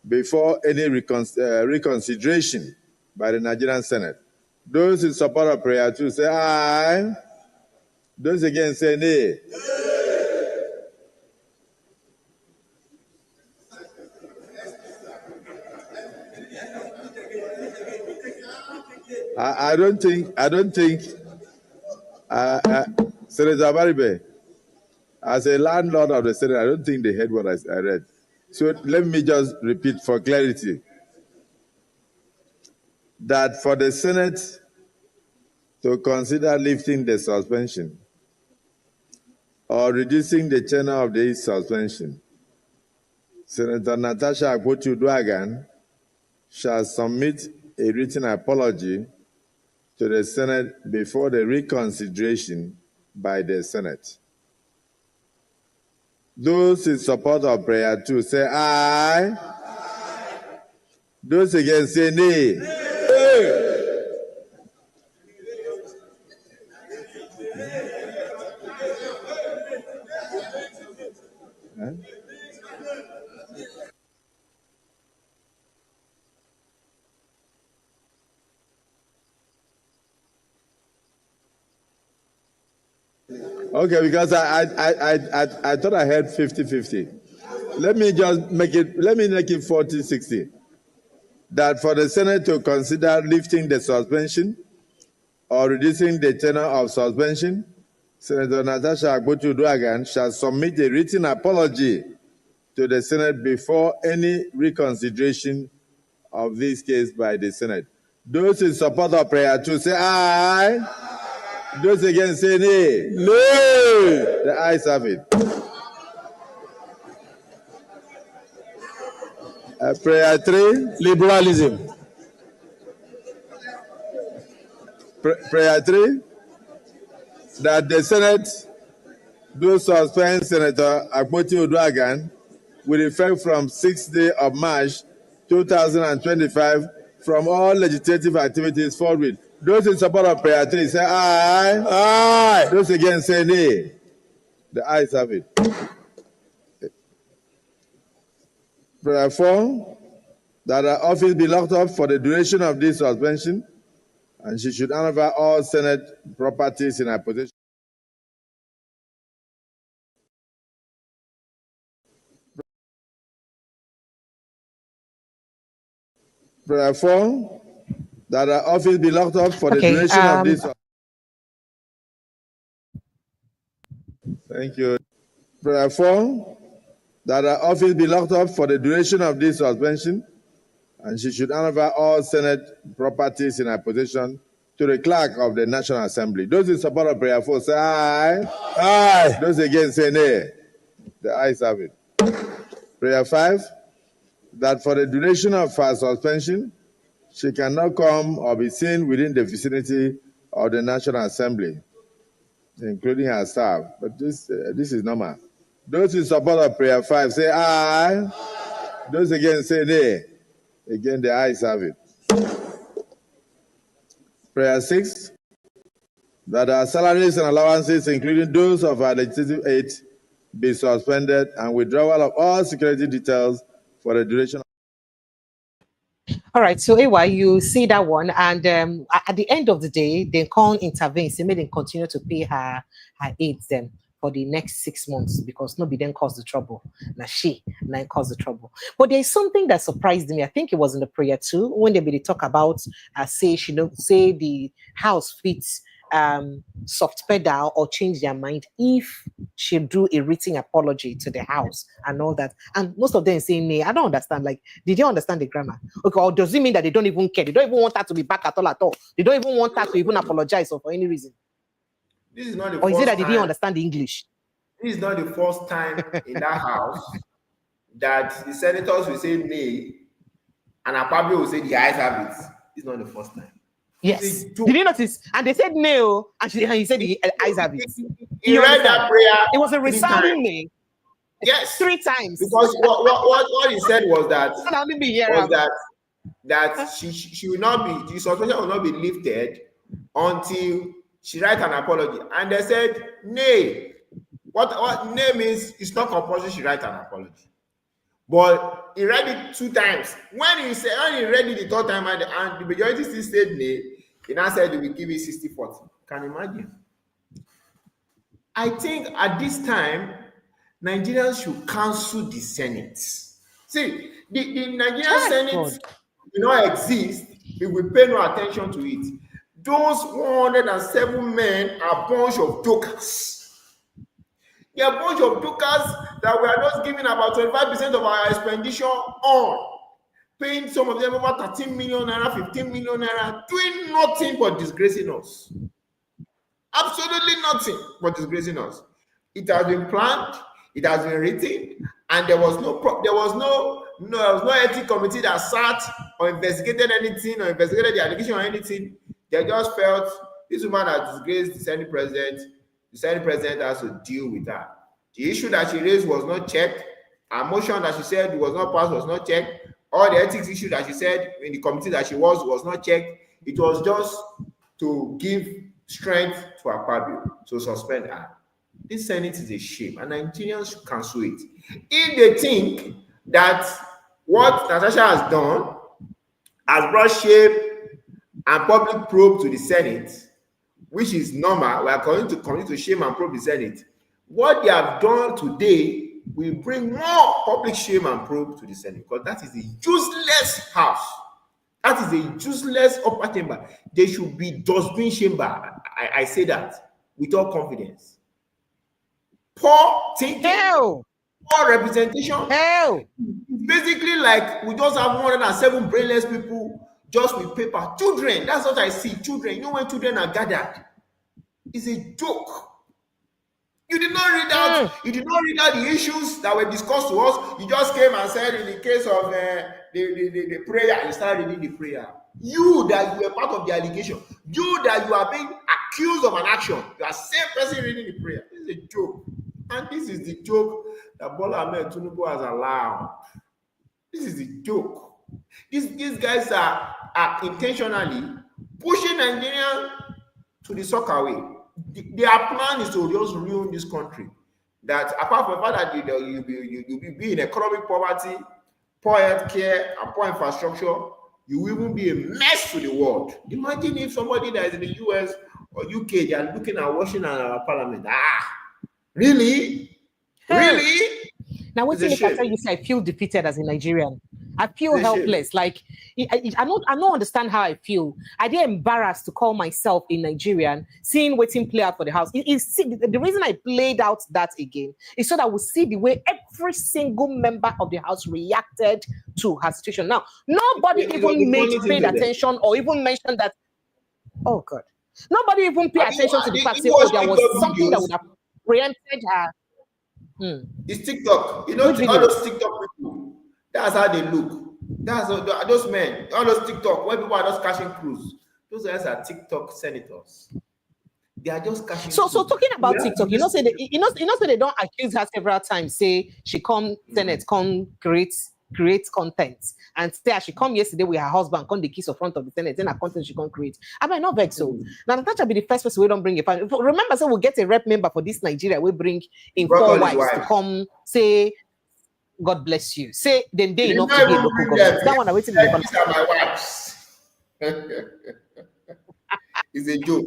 Speaker 3: before any reconsideration by the Nigerian Senate. Those in support of prayer 2 say aye. Those against say nay. I don't think, Senator Baribe, as a landlord of the Senate, I don't think they heard what I read. So let me just repeat for clarity that for the Senate to consider lifting the suspension or reducing the tenure of the suspension, Senator Natasha Akpoti-Uduaghan shall submit a written apology to the Senate before the reconsideration by the Senate. Those in support of prayer 2 say aye. Those against say nay. Okay, because I thought I heard 50-50. Let me make it 40-60. That for the Senate to consider lifting the suspension or reducing the tenure of suspension, Senator Natasha Akpoti-Uduaghan shall submit a written apology to the Senate before any reconsideration of this case by the Senate. Those in support of prayer 2 say aye. Those against say nay. Nay. The ayes have it. Prayer 3.
Speaker 5: Liberalism.
Speaker 3: Prayer 3. That the Senate do suspend Senator Akpoti-Uduaghan with effect from 6th day of March 2025 from all legislative activities forward. Those in support of prayer 3 say aye.
Speaker 5: Aye.
Speaker 3: Those against say nay. The ayes have it. Prayer 4, that her office be locked up for the duration of this suspension, and she should hand over all Senate properties in her possession. Prayer 4, that her office be locked up for the duration of this. Thank you. Prayer 4, that her office be locked up for the duration of this suspension, and she should hand over all Senate properties in her possession to the clerk of the National Assembly. Those in support of prayer 4 say aye.
Speaker 5: Aye.
Speaker 3: Those against say nay. The ayes have it. Prayer 5, that for the duration of her suspension, she cannot come or be seen within the vicinity of the National Assembly, including her staff. But this is normal. Those in support of prayer 5 say aye. Those against say nay. Again, the ayes have it. Prayer 6, that our salaries and allowances, including those of our legislative aides, be suspended and withdrawal of all security details for the duration.
Speaker 1: All right, so AY, you see that one, and at the end of the day, they can't intervene. They made them continue to pay her aides then for the next 6 months because nobody then caused the trouble. Now she then caused the trouble. But there's something that surprised me. I think it was in the prayer too when they talk about say the house fits soft pedal or change their mind if she do a written apology to the house and all that. And most of them saying, "Nee, I don't understand. Like, did you understand the grammar? Okay, or does it mean that they don't even care? They don't even want her to be back at all? They don't even want her to even apologize or for any reason?
Speaker 2: This is not the
Speaker 1: Or is
Speaker 2: first
Speaker 1: it that they didn't
Speaker 2: time.
Speaker 1: understand the English?
Speaker 2: This is not the first time in that house that the senators will say nay, and Akpabio will say the ayes have it. It's not the first time.
Speaker 1: Yes. Did you notice? And they said no, and he said the eyes have it.
Speaker 2: He read that prayer.
Speaker 1: It was a resounding nay.
Speaker 2: Yes.
Speaker 1: 3 times.
Speaker 2: Because what he said was that she will not be, the suspension will not be lifted until she writes an apology. And they said nay. What nay means? It's not compulsory she write an apology. But he read it 2 times. When he read it the 3rd time and the majority still said nay, he now said he will give it 60-40. Can you imagine? I think at this time, Nigerians should cancel the Senate. See, the Nigerian Senate
Speaker 1: God.
Speaker 2: will not exist if we pay no attention to it. Those 107 men are a bunch of jokers. They are a bunch of jokers that we are just giving about 25% of our expenditure on, paying some of them over 13 million naira, 15 million naira, doing nothing but disgracing us. Absolutely nothing but disgracing us. It has been planned, it has been written, and there was no ethics committee that sat or investigated anything or investigated the allegation or anything. They just felt this woman has disgraced the Senate president. The Senate president has to deal with her. The issue that she raised was not checked. Her motion that she said was not passed was not checked. All the ethics issue that she said in the committee that she was not checked. It was just to give strength to Akpabio, to suspend her. This Senate is a shame, and Nigerians should cancel it. If they think that what Natasha has done has brought shame and public probe to the Senate, which is normal, we are going to continue to shame and probe the Senate. What they have done today will bring more public shame and probe to the Senate, because that is a useless house. That is a useless upper chamber. They should be dustbin chamber. I say that with all confidence. Poor thinking, poor representation.
Speaker 1: Hell.
Speaker 2: Basically, like we just have 107 brainless people just with paper. Children, that's what I see. Children, you know when children are gathered, it's a joke. You did not read out. You did not read out the issues that were discussed to us. You just came and said, in the case of the prayer, you started reading the prayer. You that you were part of the allegation. You that you are being accused of an action. You are same person reading the prayer. This is a joke, and this is the joke that Bola Ahmed Tinubu has allowed. This is the joke. These guys are intentionally pushing Nigerians to the soccer way. Their plan is to just ruin this country. That apart from the fact that you'll be in economic poverty, poor healthcare, and poor infrastructure, you will even be a mess to the world. Imagine if somebody that is in the US or UK, they are looking at watching our parliament. Really? Really?
Speaker 1: Now, what thing I tell you, I feel defeated as a Nigerian. I feel helpless. Like I don't understand how I feel. I get embarrassed to call myself a Nigerian, seeing waiting play out for the house. The reason I played out that again is so that we see the way every single member of the house reacted to her situation. Now, nobody even paid attention or even mentioned that. Oh God! Nobody even paid attention to the fact that there was something that would have preempted her.
Speaker 2: It's TikTok. You know, all those TikTok people. That's how they look. That's those men. All those TikTok where people are just cashing crews. Those guys are TikTok senators. They are just cashing.
Speaker 1: So talking about TikTok, you know, say they don't accuse her several times. Say she come Senate, come create content, and say she come yesterday with her husband, come the kiss in front of the Senate, then her content she come create. I might not vex so. Now Natasha be the first person we don't bring a fan. Remember, so we'll get a rep member for this Nigeria. We bring in 4 wives to come say, God bless you. Say then they enough to be a local government. That one I waiting.
Speaker 2: These are my wives. It's a joke.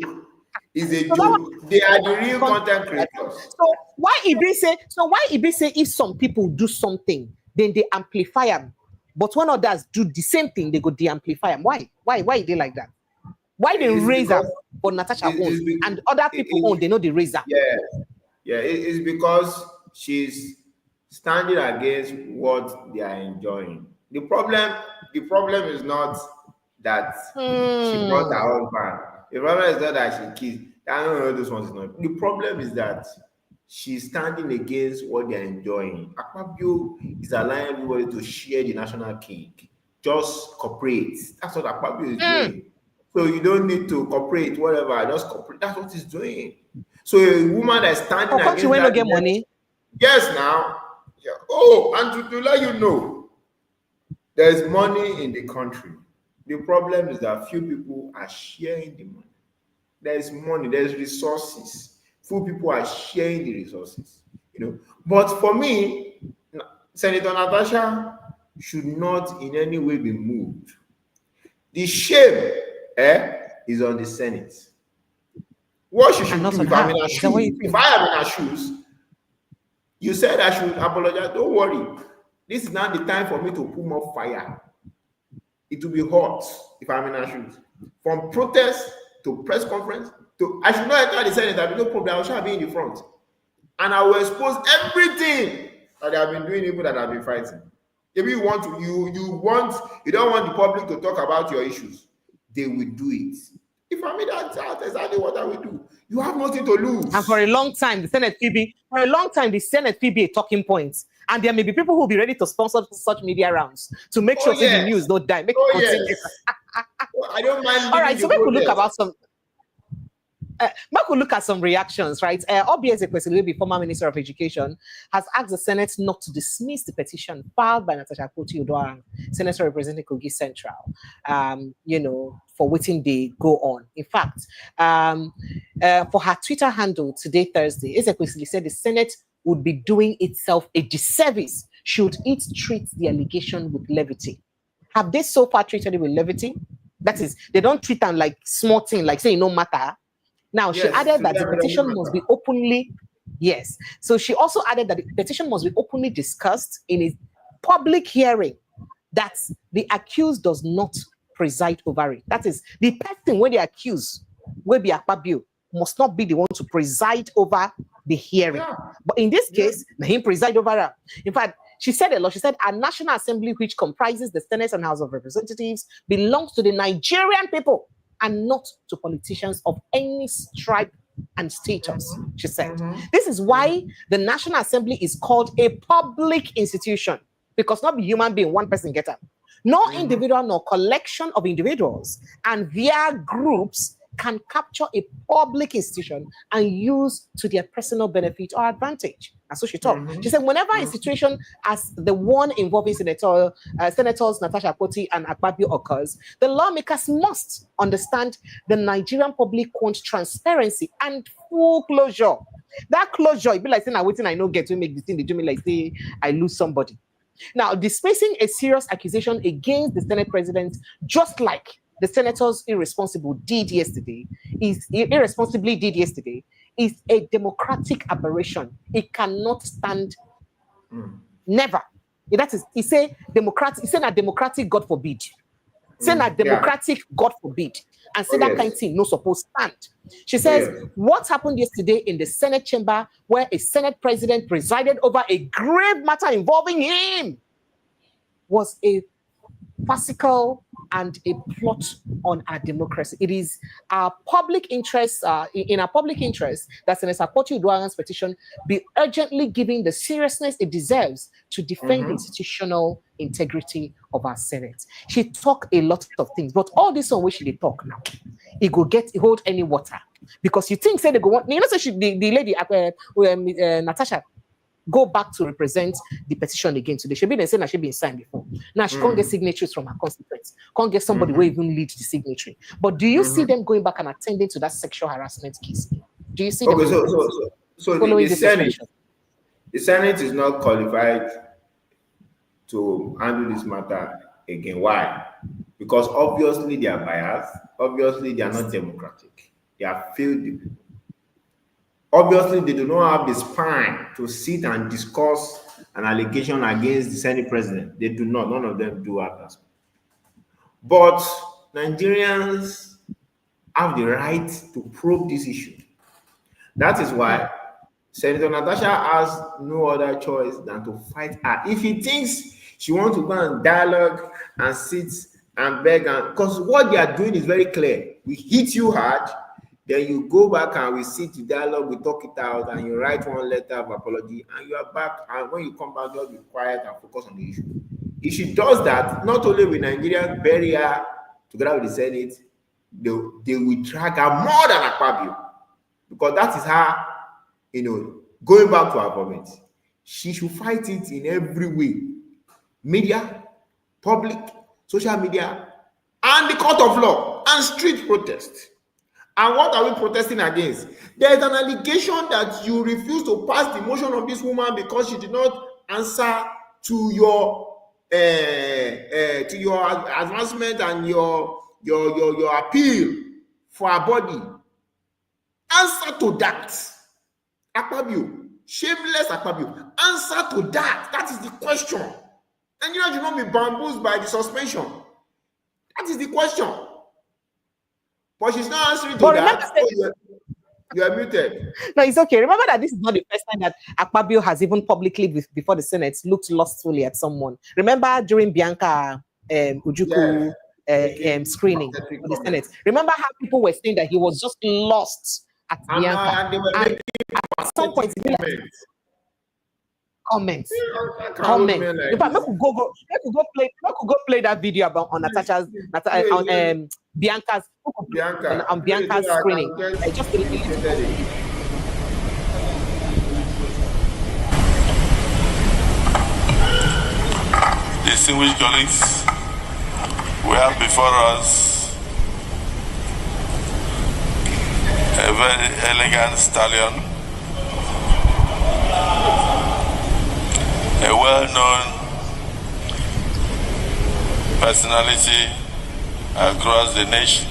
Speaker 2: It's a joke. They are the real content creators.
Speaker 1: So why it be say if some people do something, then they amplify them, but when others do the same thing, they go de-amplify them. Why they like that? Why they raise them for Natasha own and other people own they know they raise them?
Speaker 2: It's because she's standing against what they are enjoying. The problem is not that she brought her husband. The problem is not that she kissed. I don't know this one is not. The problem is that she's standing against what they're enjoying. Akpabio is allowing everybody to share the national cake. Just cooperate. That's what Akpabio is doing. So you don't need to cooperate, whatever. Just cooperate. That's what he's doing. So a woman that's standing against
Speaker 1: you that, get money.
Speaker 2: Yes, now. Yeah. Oh, and to let you know, there's money in the country. The problem is that few people are sharing the money. There's money, there's resources. Few people are sharing the resources, you know. But for me, Senator Natasha should not in any way be moved. The shame is on the Senate. What she should
Speaker 1: And not
Speaker 2: do
Speaker 1: on
Speaker 2: if I'm
Speaker 1: her.
Speaker 2: in her
Speaker 1: Is that what you
Speaker 2: shoes,
Speaker 1: think?
Speaker 2: if I am in her shoes, you said I should apologize. Don't worry. This is not the time for me to put more fire. It will be hot if I'm in her shoes. From protest to press conference to I should not enter the Senate. There'll be no problem. I shall be in the front. And I will expose everything that they have been doing, people that have been fighting. If you want to, you don't want the public to talk about your issues, they will do it. If I mean that's exactly what I will do. You have nothing to lose.
Speaker 1: And for a long time, the Senate will be a talking point. And there may be people who will be ready to sponsor such media rounds to make sure the news don't die. Make it continue.
Speaker 2: Yes. I don't mind.
Speaker 1: All right, so we could look about some. Could look at some reactions, right? Obviously, the former Minister of Education, has asked the Senate not to dismiss the petition filed by Natasha Akpoti-Uduaghan, Senator representing Kogi Central, for waiting they go on. In fact, for her Twitter handle today, Thursday, Ezekwesili said the Senate would be doing itself a disservice should it treat the allegation with levity. Have they so far treated it with levity? That is, they don't treat them like small thing, like saying no matter. Now, she added that the petition must be openly, So she also added that the petition must be openly discussed in a public hearing, that the accused does not preside over it. That is, the person when they accuse, will be Akpabio, must not be the one to preside over the hearing. Yeah. But in this case, him preside over her. In fact, she said a lot. She said, our National Assembly, which comprises the Senate and House of Representatives, belongs to the Nigerian people and not to politicians of any stripe and status, she said. This is why the National Assembly is called a public institution, because not be human being, one person get up. No individual, nor collection of individuals and their groups can capture a public institution and use to their personal benefit or advantage. That's what she talked. She said, whenever a situation as the one involving Senators Natasha Akpoti and Akpabio occurs, the lawmakers must understand the Nigerian public wants transparency and full closure. That closure, it be like saying, I know get to make this thing, they do me like say I lose somebody. Now, dismissing a serious accusation against the Senate president, just like the senators irresponsibly did yesterday, is a democratic aberration. It cannot stand. Never. That is, he say democratic. He say not democratic, God forbid. Say not democratic, God forbid. And say that kind of thing no supposed stand. She says, what happened yesterday in the Senate chamber, where a Senate president presided over a grave matter involving him, was a farcical and a plot on our democracy. It is our public interest, in our public interest, that Senator Akpoti-Uduaghan's petition be urgently given the seriousness it deserves to defend the institutional integrity of our Senate. She talked a lot of things, but all this on which they talk now, it go hold any water. Because you think, say they go want, say the lady, Natasha, go back to represent the petition again today. She been saying that she been signed before. Now she can't get signatures from her constituents. Can't get somebody who even leads the signatory. But do you see them going back and attending to that sexual harassment case? Do you see them?
Speaker 2: So the Senate is not qualified to handle this matter again. Why? Because obviously they are biased. Obviously they are not democratic. They are failed people. Obviously, they do not have the spine to sit and discuss an allegation against the Senate president. They do not. None of them do have that. But Nigerians have the right to probe this issue. That is why Senator Natasha has no other choice than to fight her. If he thinks she wants to go and dialogue and sit and beg, and because what they are doing is very clear. We hit you hard. Then you go back and we sit to dialogue, we talk it out, and you write one letter of apology, and you are back. And when you come back, just be quiet and focus on the issue. If she does that, not only will Nigeria bury her together with the Senate, they will drag her more than Akpabio, because that is her, going back to her comment. She should fight it in every way: media, public, social media, and the court of law, and street protest. And what are we protesting against? There is an allegation that you refuse to pass the motion of this woman because she did not answer to your advancement and your appeal for her body. Answer to that. Akpabio, shameless Akpabio. Answer to that. That is the question. And you will not be bamboozled by the suspension. That is the question. But she's not answering to that. Oh, you are muted.
Speaker 1: No, it's okay. Remember that this is not the first time that Akpabio has even publicly, before the Senate, looked lustfully at someone. Remember during Bianca Ojukwu screening for the Senate. Remember how people were saying that he was just lost at Bianca. And at some point, comments. In fact, we could go play that video about on Natasha's on Bianca's screening. Just a little.
Speaker 6: Distinguished colleagues, we have before us a very elegant stallion, a well-known personality across the nation,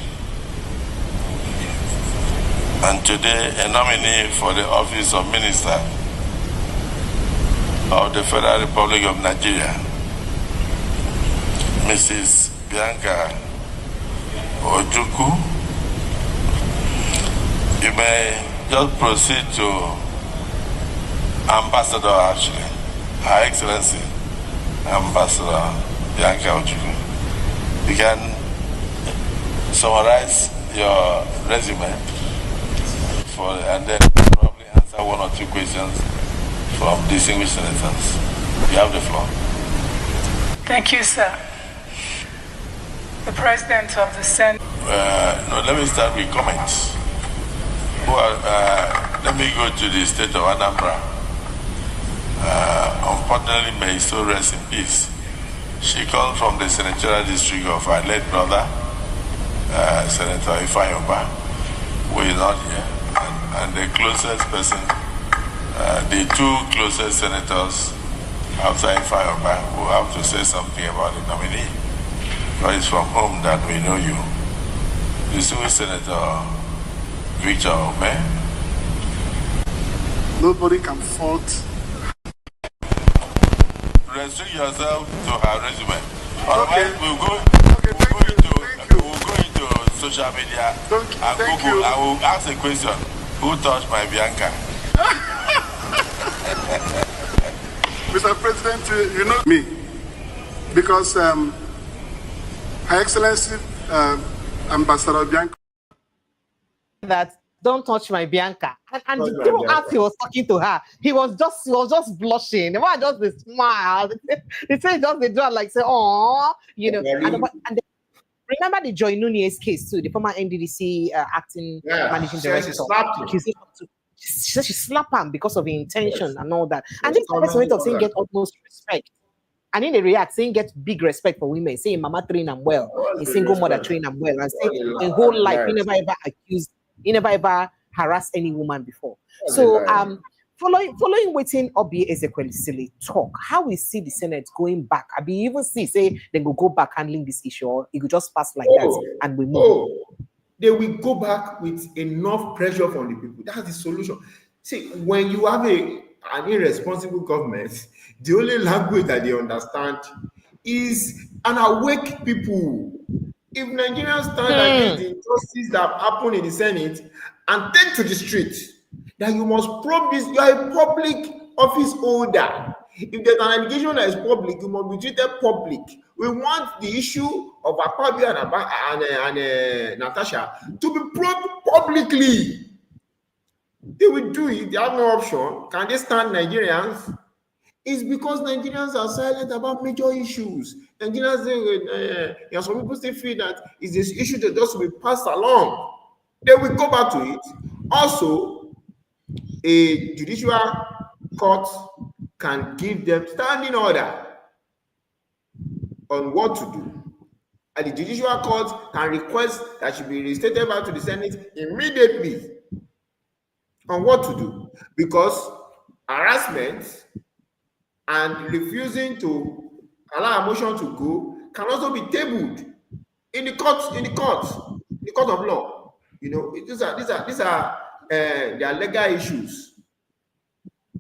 Speaker 6: and today a nominee for the office of Minister of the Federal Republic of Nigeria, Mrs. Bianca Ojukwu. You may just proceed to Ambassador, actually, Her Excellency, Ambassador Bianca Ojukwu. You can summarize your resume and then probably answer one or two questions from distinguished senators. You have the floor.
Speaker 7: Thank you, sir. The President of the Senate.
Speaker 6: No, let me start with comments. Let me go to the state of Anambra. Unfortunately, may so rest in peace. She comes from the senatorial district of our late brother, Senator Ifeanyi, who is not here. And the closest person, the two closest senators after Ifeanyi will have to say something about the nominee. Because it's from whom that we know you. Distinguished Senator Victor Ome.
Speaker 8: Nobody can fault.
Speaker 6: Restrict yourself to her resume. Otherwise, we'll go into social media and Google. I will ask a question. Who touched my Bianca?
Speaker 8: Mr. President, you know me. Because Her Excellency Ambassador Bianca.
Speaker 1: That don't touch my Bianca. And throughout he was talking to her, he was just blushing. The man just smiled. He said just the draw like say, oh, you know. And remember the Joy Nunez case too, the former NDDC acting managing director. She said she slapped him because of the intention and all that. And this person of saying get utmost respect. And in the react, saying get big respect for women, saying mama train them well, a single mother train them well, and saying in whole life he never ever accused, he never ever harassed any woman before. So following waiting Obi Ezekwesili talk, how we see the Senate going back. I be even see say they will go back handling this issue, or it could just pass like that and we move.
Speaker 2: They will go back with enough pressure from the people. That's the solution. See, when you have an irresponsible government, the only language that they understand is an awake people. If Nigerians stand against the injustices that happen in the Senate and take to the street, that you must probe this, you are a public office holder. If there's an allegation that is public, you must be treated public. We want the issue of Akpabio and Natasha to be probed publicly. They will do it. They have no option. Can they stand Nigerians? It's because Nigerians are silent about major issues. Nigerians, some people still feel that it's this issue that just will be passed along. They will go back to it. Also, a judicial court can give them standing order on what to do. And the judicial court can request that should be restated back to the Senate immediately on what to do. Because harassment and refusing to allow a motion to go can also be tabled in the court of law. You know, these are their legal issues.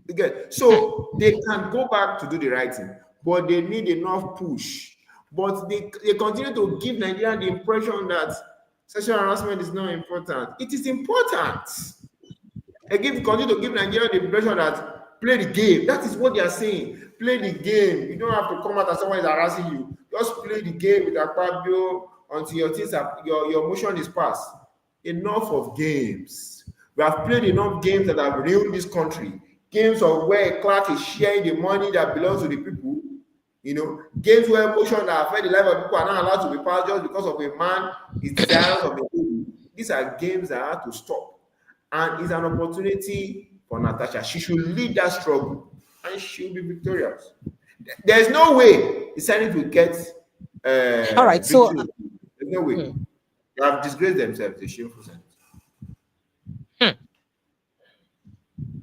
Speaker 2: Again, so they can go back to do the right thing, but they need enough push. But they continue to give Nigeria the impression that sexual harassment is not important. It is important. They continue to give Nigeria the impression that play the game. That is what they are saying. Play the game. You don't have to come out as someone is harassing you. Just play the game with Akpabio until your motion is passed. Enough of games. We have played enough games that have ruined this country. Games of where a clerk is sharing the money that belongs to the people. Games where emotion that affect the life of people are not allowed to be passed just because of a man is desirous of a lady. These are games that have to stop. And it's an opportunity for Natasha. She should lead that struggle and she'll be victorious. There's no way the Senate will get
Speaker 1: all right, so
Speaker 2: there's no way. They have disgraced themselves, the shameful Senate.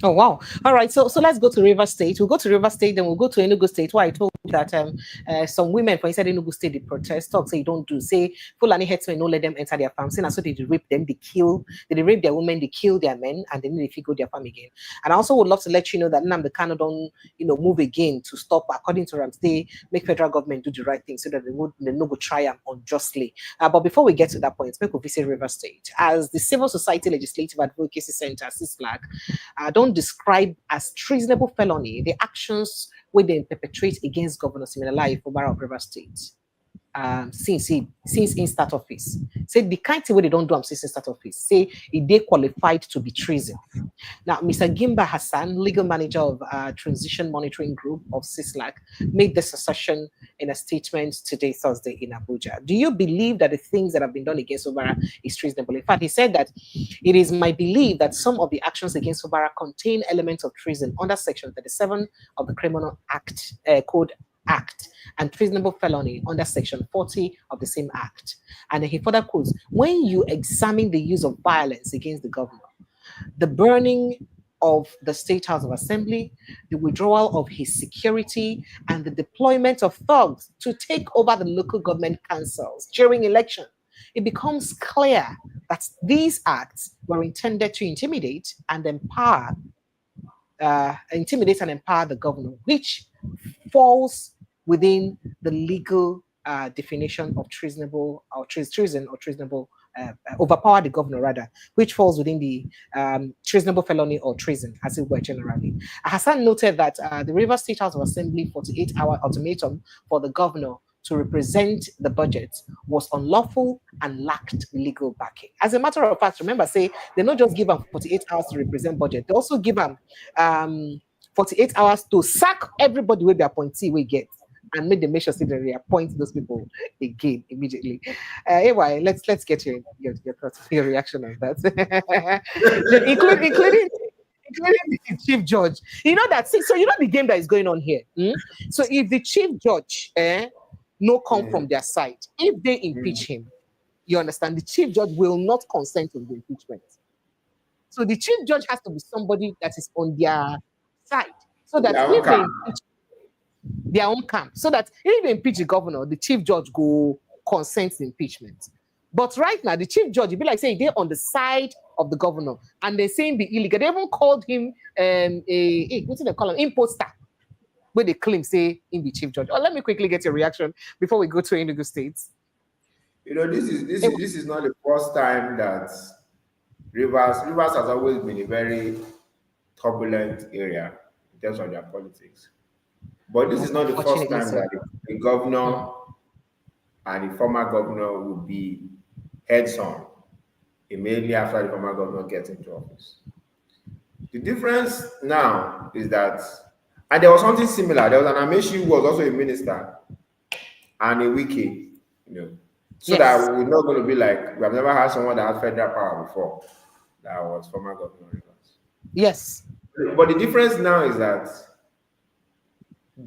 Speaker 1: Oh wow! All right, so let's go to River State. We'll go to River State, then we'll go to Enugu State, where I told you that some women from inside Enugu State, they protest, talk, say don't do, say Fulani headsmen don't let them enter their farm. Saying so they rape them, they rape their women, they kill their men, and then they go their farm again. And I also would love to let you know that Nnamdi Kanu don't move again to stop, according to Ramsey, make federal government do the right thing so that they no go triumph unjustly. But before we get to that point, let's visit River State as the Civil Society Legislative Advocacy Center, CISLAC, don't describe as treasonable felony the actions where they perpetrate against Governor Siminalayi Fubara of River State since in start office. Say the kind of way they don't do since in start office. Say they qualified to be treason. Now, Mr. Gimba Hassan, legal manager of Transition Monitoring Group of CISLAC, made this assertion in a statement today, Thursday, in Abuja. Do you believe that the things that have been done against Fubara is treasonable? In fact, he said that it is my belief that some of the actions against Fubara contain elements of treason under Section 37 of the Criminal Act Code Act and treasonable felony under Section 40 of the same Act. And he further quotes, when you examine the use of violence against the governor, the burning of the State House of Assembly, the withdrawal of his security, and the deployment of thugs to take over the local government councils during election, it becomes clear that these acts were intended to intimidate and empower the governor, which falls within the legal definition of treasonable or treason or treasonable overpower the governor rather, which falls within the treasonable felony or treason, as it were generally. Hassan noted that the River State House of Assembly 48-hour ultimatum for the governor to represent the budget was unlawful and lacked legal backing. As a matter of fact, remember, say they not just give them 48 hours to represent budget, they also give them 48 hours to sack everybody with their appointee we get and make the measure so that they appoint those people again immediately. Anyway, let's get your thoughts, your reaction on that, including the chief judge. You know that. So you know the game that is going on here. So if the chief judge no come from their side, if they impeach him, you understand, the chief judge will not consent to the impeachment. So the chief judge has to be somebody that is on their side, so that if they impeach their own camp, so that if they impeach the governor, the chief judge go consent to impeachment. But right now, the chief judge, it'd be like saying they're on the side of the governor and they're saying be illegal. They even called him what's it they call him? Imposter. Where they claim say in the chief judge. Oh, let me quickly get your reaction before we go to Enugu State.
Speaker 2: You know, this is not the first time that Rivers has always been a very turbulent area in terms of their politics. But this is not the first time that the governor and the former governor will be heads-on immediately after the former governor gets into office. The difference now is that, and there was something similar. There was an Amechi who was also a minister and a Wike, so that we're not going to be like, we have never had someone that had federal power before that was former governor Rivers.
Speaker 1: Yes.
Speaker 2: But the difference now is that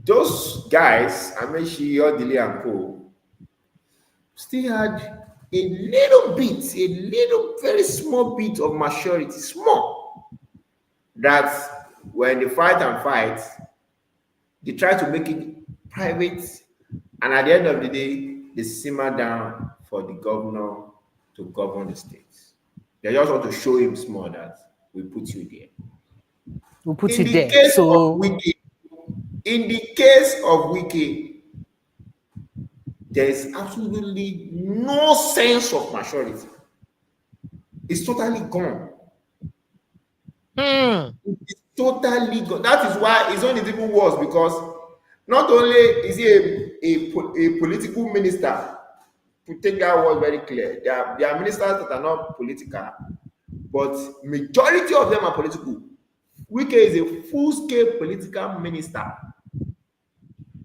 Speaker 2: those guys, Amechi, Odili, and Co, still had a little very small bit of maturity, small, that when they fight, they try to make it private, and at the end of the day, they simmer down for the governor to govern the state. They just want to show him small that we put you there.
Speaker 1: We'll put
Speaker 2: In
Speaker 1: you
Speaker 2: the
Speaker 1: there.
Speaker 2: case
Speaker 1: So
Speaker 2: of Wike, there is absolutely no sense of maturity. It's totally gone. It's totally gone. That is why it's only even worse, because not only is he a political minister, to take that word very clear, there are ministers that are not political, but majority of them are political. Wike is a full-scale political minister.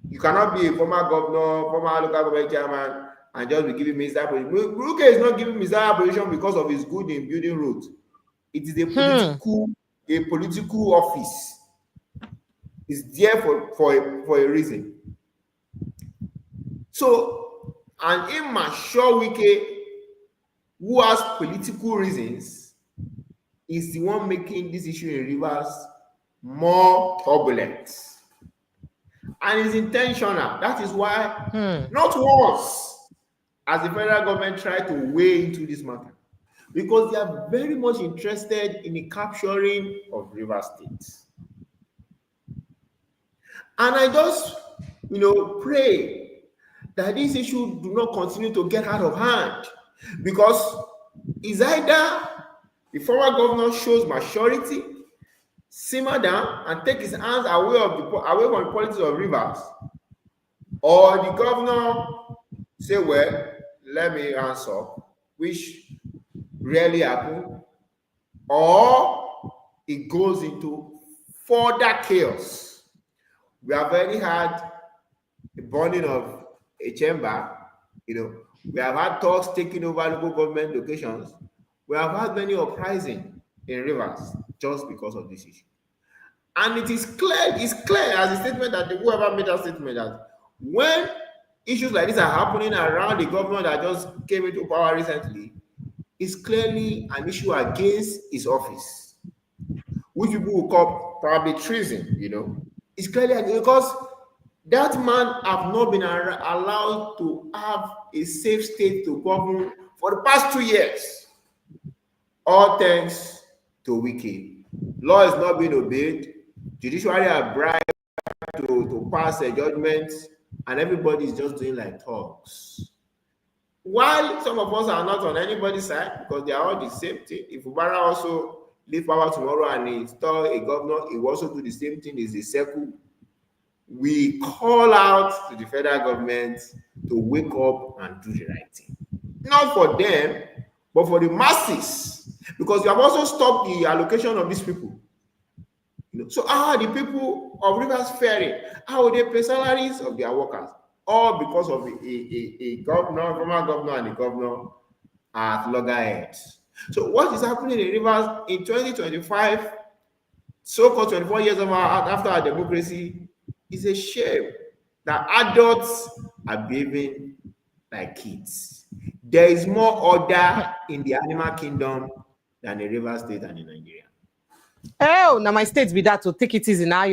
Speaker 2: You cannot be a former governor, former local government chairman, and just be giving minister position. Wike is not giving minister position because of his good in building roads. It is a political office. It's there for a reason. So, an immature Wike who has political reasons is the one making this issue in Rivers more turbulent. And it's intentional. That is why not once has the federal government tried to weigh into this matter, because they are very much interested in the capturing of Rivers State. And I just, pray that this issue do not continue to get out of hand, because it's either the former governor shows maturity, simmer down and take his hands away from the politics of Rivers, or the governor say, well, let me answer, which rarely happen, or it goes into further chaos. We have already had the burning of a chamber, we have had talks taking over local government locations. We have had many uprisings in Rivers just because of this issue. And it's clear as a statement that whoever made that statement, that when issues like this are happening around the government that just came into power recently, it's clearly an issue against his office, which people will call probably treason, It's clearly because that man have not been allowed to have a safe state to govern for the past 2 years. All thanks to Wike. Law is not being obeyed. Judiciary are bribed to pass a judgment, and everybody is just doing like talks. While some of us are not on anybody's side, because they are all the same thing. If Ubara also leave power tomorrow and install a governor, he will also do the same thing. It's a circle. We call out to the federal government to wake up and do the right thing. Not for them, but for the masses. Because you have also stopped the allocation of these people. So how are the people of Rivers faring? How will they pay salaries of their workers? All because of a governor, former governor, and the governor at loggerheads. So what is happening in Rivers in 2025, so-called 24 years after our democracy, is a shame that adults are behaving like kids. There is more order in the animal kingdom than in Rivers State and in Nigeria.
Speaker 1: Oh, now my state be that to take it easy now.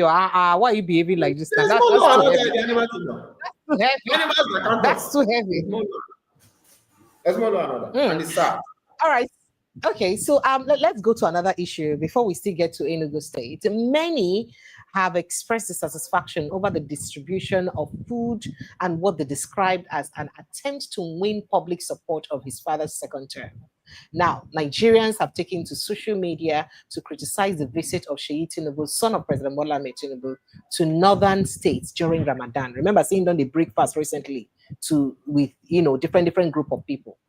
Speaker 1: Why are you behaving like this?
Speaker 2: There's more law in the animal kingdom.
Speaker 1: That's too heavy. That's too heavy.
Speaker 2: There's more law and it's sad.
Speaker 1: All right. Okay, so let's go to another issue before we still get to Enugu State. Many have expressed dissatisfaction over the distribution of food and what they described as an attempt to win public support of his father's second term. Now, Nigerians have taken to social media to criticize the visit of Seyi Tinubu, son of President Bola Ahmed Tinubu, to northern states during Ramadan. Remember seeing done the breakfast recently with different group of people.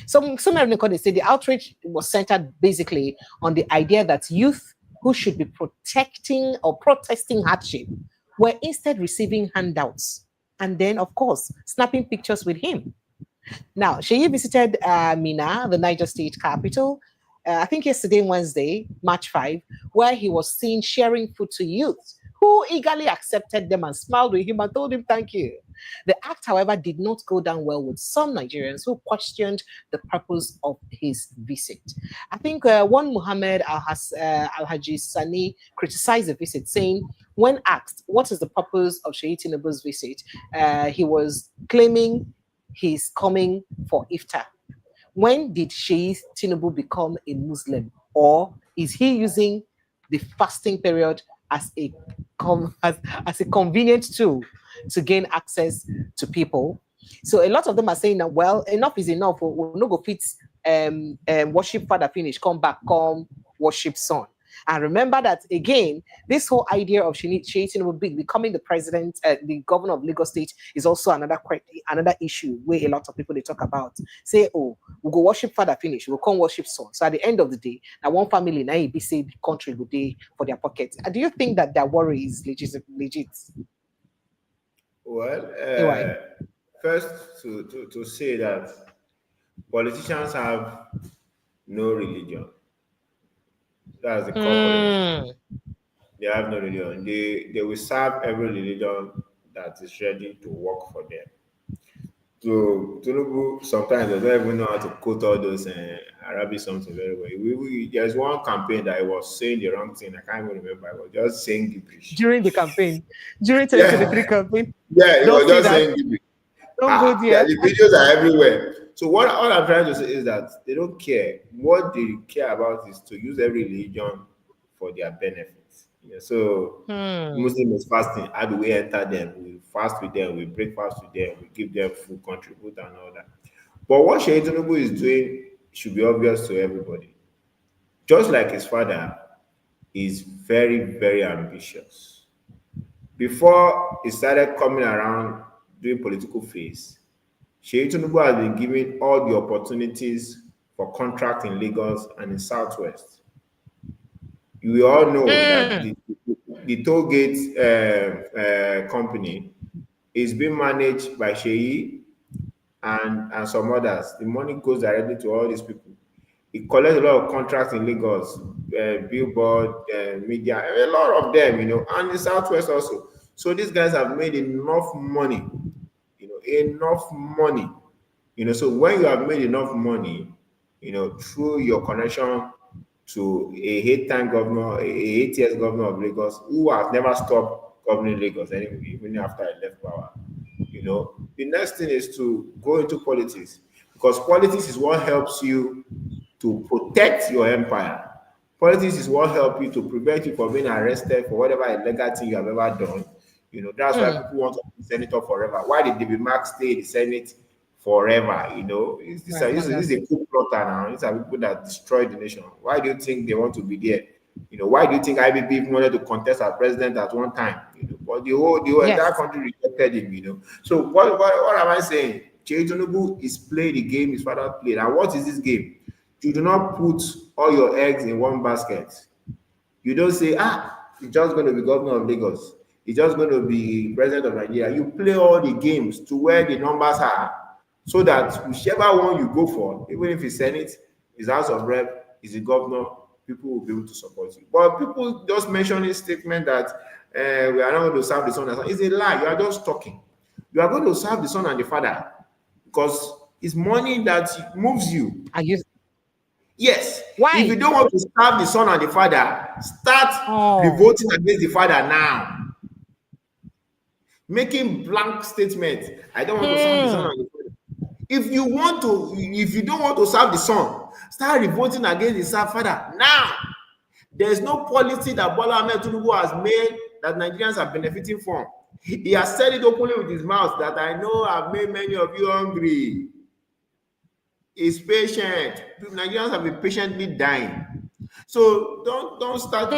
Speaker 1: Some they say the outrage was centered basically on the idea that youth who should be protecting or protesting hardship were instead receiving handouts and then, of course, snapping pictures with him. Now, Seyi visited Minna, the Niger State capital, I think yesterday, Wednesday, March 5, where he was seen sharing food to youth who eagerly accepted them and smiled with him and told him thank you. The act, however, did not go down well with some Nigerians who questioned the purpose of his visit. I think one Muhammad Al-Haji Sani criticized the visit, saying, when asked what is the purpose of Seyi Tinubu's visit, he was claiming he's coming for iftar. When did Seyi Tinubu become a Muslim or Is he using the fasting period as a convenient tool to gain access to people? So a lot of them are saying that, well, enough is enough. We'll not go fit worship father finish, come back, come worship son. And remember that again, this whole idea of Tinubu becoming the president, the governor of Lagos State is also another issue where a lot of people they talk about. Say, oh, we'll go worship father finish, we'll come worship son. So at the end of the day, now one family now be say the country will day for their pockets. And do you think that their worry is legit?
Speaker 2: Well, first to say that politicians have no religion. That's the corporate. They have no religion. They will serve every religion that is ready to work for them. So Tinubu sometimes doesn't even know how to quote all those Arabic something very well. There's one campaign that I was saying the wrong thing. I can't even remember. I was just saying gibberish.
Speaker 1: During the campaign? During 2023 campaign?
Speaker 2: Yeah, he was just saying gibberish.
Speaker 1: Don't go there.
Speaker 2: The videos are everywhere. So all I'm trying to say is that they don't care. What they care about is to use every religion for their benefits. Yeah, so Muslim is fasting. How do we enter them? We fast with them. We break fast with them. We give them food, contribute, and all that. But what Sheikh Tinubu is doing should be obvious to everybody. Just like his father, is very, very ambitious. Before he started coming around doing political phase, Sheikh Tinubu has been given all the opportunities for contract in Lagos and in Southwest. You all know that the toll gate company is being managed by Sheikh and some others. The money goes directly to all these people. He collects a lot of contracts in Lagos, billboard, media, a lot of them, and in Southwest also. So these guys have made enough money. So when you have made enough money, through your connection to a 8-time governor, a 8 years governor of Lagos, who has never stopped governing Lagos anyway, even after I left power. The next thing is to go into politics, because politics is what helps you to protect your empire. Politics is what helps you to prevent you from being arrested for whatever illegal thing you have ever done. That's why people want to be senator forever. Why did David Mark stay in the Senate forever? This is a coup plotter now. These are people that destroyed the nation. Why do you think they want to be there? Why do you think IBB wanted to contest as president at one time? But the whole entire country rejected him. So what am I saying? Sheikh Tinubu is playing the game his father played. And what is this game? You do not put all your eggs in one basket. You don't say, he's just going to be governor of Lagos. He's just going to be president of Nigeria. You play all the games to where the numbers are, so that whichever one you go for, even if it's Senate, it's House of Rep, is a governor, people will be able to support you. But people just mentioning statement that we are not going to serve the son and son. It's a lie. You are just talking. You are going to serve the son and the father because it's money that moves you. Yes.
Speaker 1: Why?
Speaker 2: If you don't want to serve the son and the father, start revolting against the father now. Making blank statements. I don't want to serve the son and the father. If you don't want to serve the son, start revolting against the father now. There's no policy that Bola Ahmed Tinubu has made that Nigerians are benefiting from. He has said it openly with his mouth that I know I've made many of you hungry. He's patient. Nigerians have been patiently dying. So don't start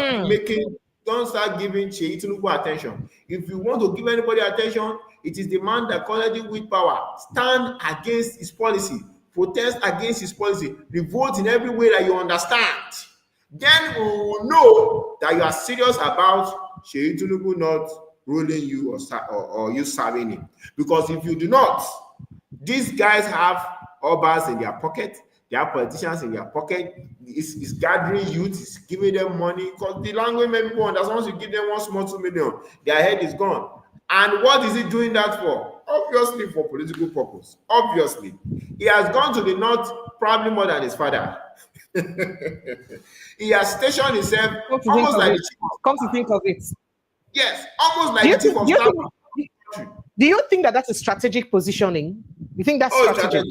Speaker 2: giving Sheikh Tinubu attention. If you want to give anybody attention, it is the man that currently with power. Stand against his policy. Protest against his policy. Revolt in every way that you understand. Then we will know that you are serious about Sheikh Tinubu not ruling you or you serving him. Because if you do not, these guys have obas in their pocket, they have politicians in their pocket. It's gathering youth, it's giving them money. Because the language many people understand, once you give them one small 2 million, their head is gone. And what is he doing that for? Obviously for political purpose. Obviously. He has gone to the north probably more than his father. He has stationed himself almost like the chief of staff.
Speaker 1: Come to think of it.
Speaker 2: Yes, almost like the chief of staff.
Speaker 1: Do you think that that's a strategic positioning? You think that's strategic?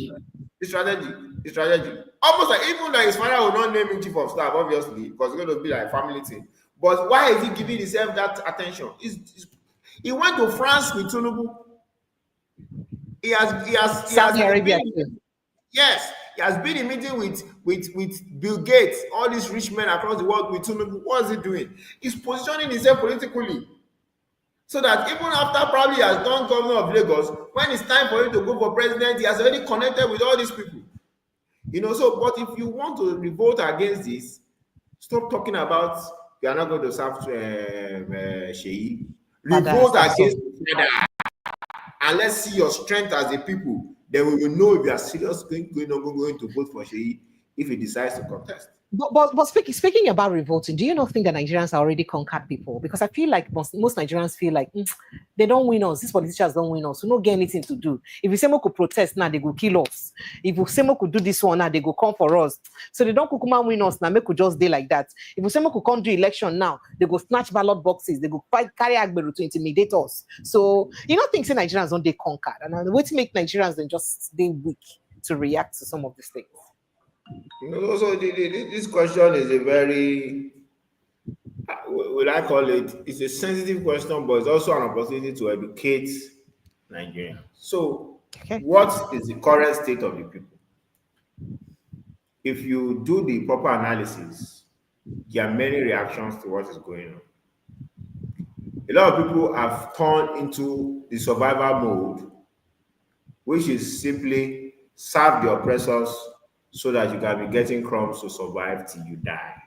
Speaker 2: It's strategic. His strategy. Almost like, even like his father will not name him chief of staff, obviously, because it's going to be like a family thing. But why is he giving himself that attention? He went to France with Tinubu. He has
Speaker 1: Arabia.
Speaker 2: Yes, he has been in meeting with Bill Gates, all these rich men across the world with Tinubu. What is he doing? He's positioning himself politically. So that even after probably he has done governor of Lagos, when it's time for him to go for president, he has already connected with all these people. You know, so, but if you want to revolt against this, stop talking about you are not going to serve Sheyi. Revolt against the and let's see your strength as a people. Then we will know if you are serious going to vote for Sheyi if he decides to contest.
Speaker 1: But speaking about revolting, do you not think that Nigerians are already conquered people? Because I feel like most Nigerians feel like they don't win us. These politicians don't win us. We don't get anything to do. If we say we could protest now, they go kill us. If we say we could do this one now, they go come for us. So they don't kukuma win us now. Make could just day like that. If we say we could come do election now, they go snatch ballot boxes. They go carry Agberu to intimidate us. So you don't think say Nigerians don't they conquered, and the way to make Nigerians then just stay weak to react to some of these things.
Speaker 2: Also, this question is a very, will I call it, it's a sensitive question, but it's also an opportunity to educate Nigerians. So, what is the current state of the people? If you do the proper analysis, there are many reactions to what is going on. A lot of people have turned into the survival mode, which is simply serve the oppressors so that you can be getting crumbs to survive till you die.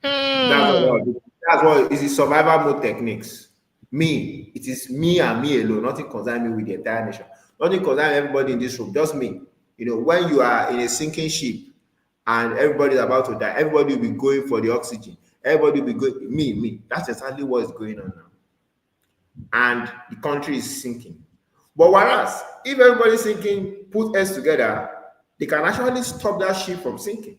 Speaker 2: That's what is the survival mode techniques. It is me and me alone. Nothing concerns me with the entire nation. Nothing concerns everybody in this room. Just me. You know, when you are in a sinking ship and everybody is about to die, everybody will be going for the oxygen. Everybody will be going. Me. That's exactly what is going on now. And the country is sinking. But whereas, if everybody is sinking, put us together, they can actually stop that ship from sinking.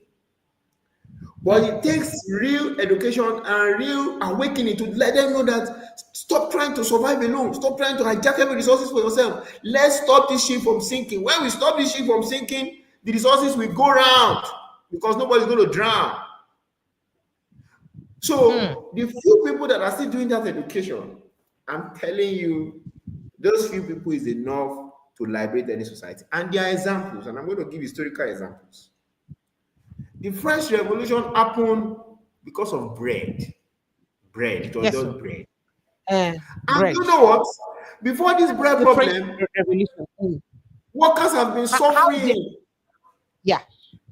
Speaker 2: But it takes real education and real awakening to let them know that stop trying to survive alone. Stop trying to hijack every resources for yourself. Let's stop this ship from sinking. When we stop this ship from sinking, the resources will go round because nobody's going to drown. So the few people that are still doing that education, I'm telling you, those few people is enough to liberate any society. And there are examples, and I'm going to give historical examples. The French Revolution happened because of bread. It was just bread. And bread. You know what? Before this bread problem, workers have been suffering.
Speaker 1: Yeah.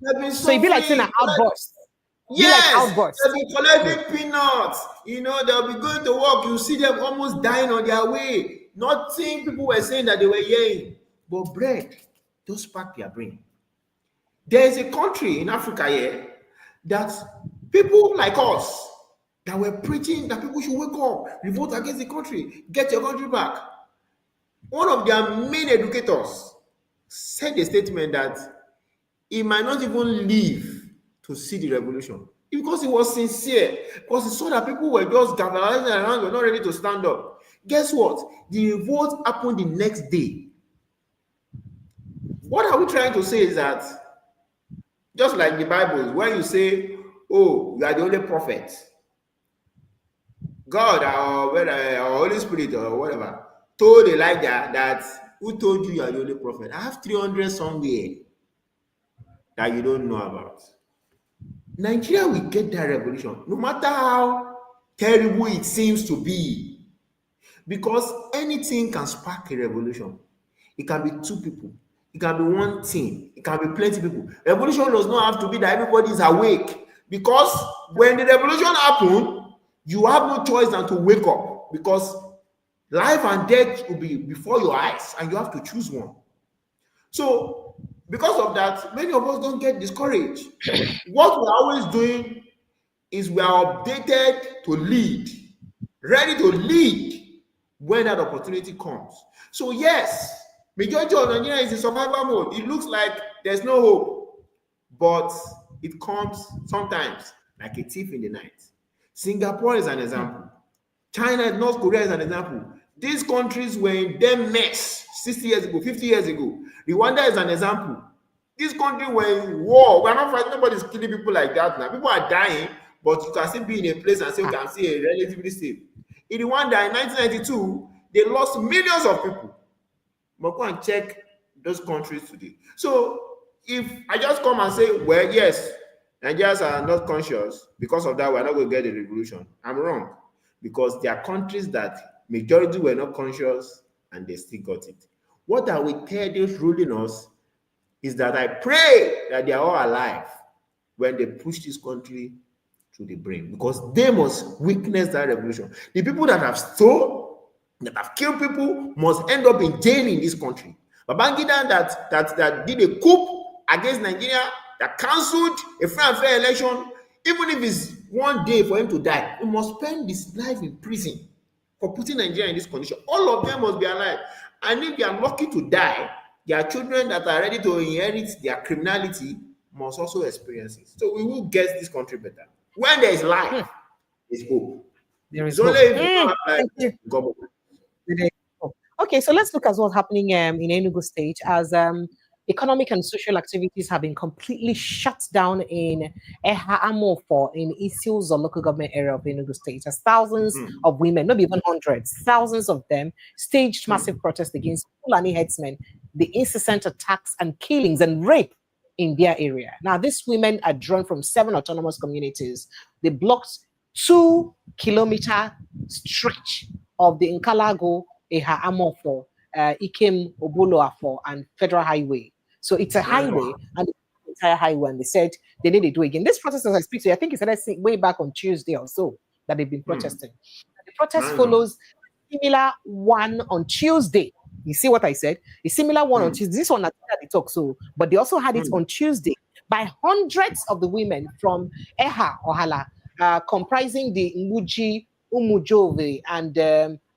Speaker 2: They've been
Speaker 1: so it'd be like saying an outburst.
Speaker 2: Yes, they'll be collecting peanuts. You know, they'll be going to work. You see them almost dying on their way. Nothing people were saying that they were hearing, but bread just spark their brain. There is a country in Africa here that people like us that were preaching that people should wake up, revolt against the country, get your country back. One of their main educators said a statement that he might not even live to see the revolution because he was sincere, because he saw that people were just gathering around, were not ready to stand up. Guess what? The revolt happened the next day. What are we trying to say is that, just like the Bible, when you say, oh, you are the only prophet, God or Holy Spirit or whatever told Elijah that, who told you are the only prophet? I have 300 somewhere that you don't know about. Nigeria will get that revolution, no matter how terrible it seems to be. Because anything can spark a revolution. It can be two people. It can be one team. It can be plenty of people. Revolution does not have to be that everybody is awake. Because when the revolution happens, you have no choice than to wake up. Because life and death will be before your eyes and you have to choose one. So, because of that, many of us don't get discouraged. What we're always doing is we are updated to lead, ready to lead when that opportunity comes. So yes, majority of Nigeria is in survival mode. It looks like there's no hope, but it comes sometimes like a thief in the night. Singapore is an example. China and North Korea is an example. These countries were in their mess 60 years ago, 50 years ago. Rwanda is an example. This country were in war. We're not fighting. Nobody's killing people like that now. People are dying, but you can still be in a place and say, okay, I'm still relatively safe. In Rwanda in 1992, they lost millions of people. But go and check those countries today. So if I just come and say, well, yes, Nigerians are not conscious, because of that, we're not going to get a revolution, I'm wrong. Because there are countries that majority were not conscious and they still got it. What I will tell those ruling us is that I pray that they are all alive when they push this country to the brain, because they must witness that revolution. The people that have stolen, that have killed people, must end up in jail in this country. Babangida that did a coup against Nigeria, that cancelled a free and fair election, even if it's one day for him to die, he must spend his life in prison for putting Nigeria in this condition. All of them must be alive. And if they are lucky to die, their children that are ready to inherit their criminality must also experience it. So we will get this country better. When there is life, there's hope.
Speaker 1: There is
Speaker 2: It's only if you have
Speaker 1: Thank you.
Speaker 2: government.
Speaker 1: Okay, so let's look at what's happening in Enugu State as economic and social activities have been completely shut down in Eha-Amofo in Isil's local government area of Enugu State. As thousands of women, not even hundreds, thousands of them staged massive protests against Fulani headsmen, the incessant attacks and killings and rape in their area. Now, these women are drawn from 7 autonomous communities. They blocked 2-kilometer stretch of the Nkalago, Eha-Amofo, Ikem Oboloafo, and Federal Highway. So it's a highway and the entire highway, and they said they need to do again. This protest, as I speak to you, I think it's way back on Tuesday or so that they've been protesting. The protest follows a similar one on Tuesday. You see what I said? A similar one on Tuesday. This one, I think they talk so, but they also had it on Tuesday by hundreds of the women from Eha Ohala, comprising the Nguji, Umujove, and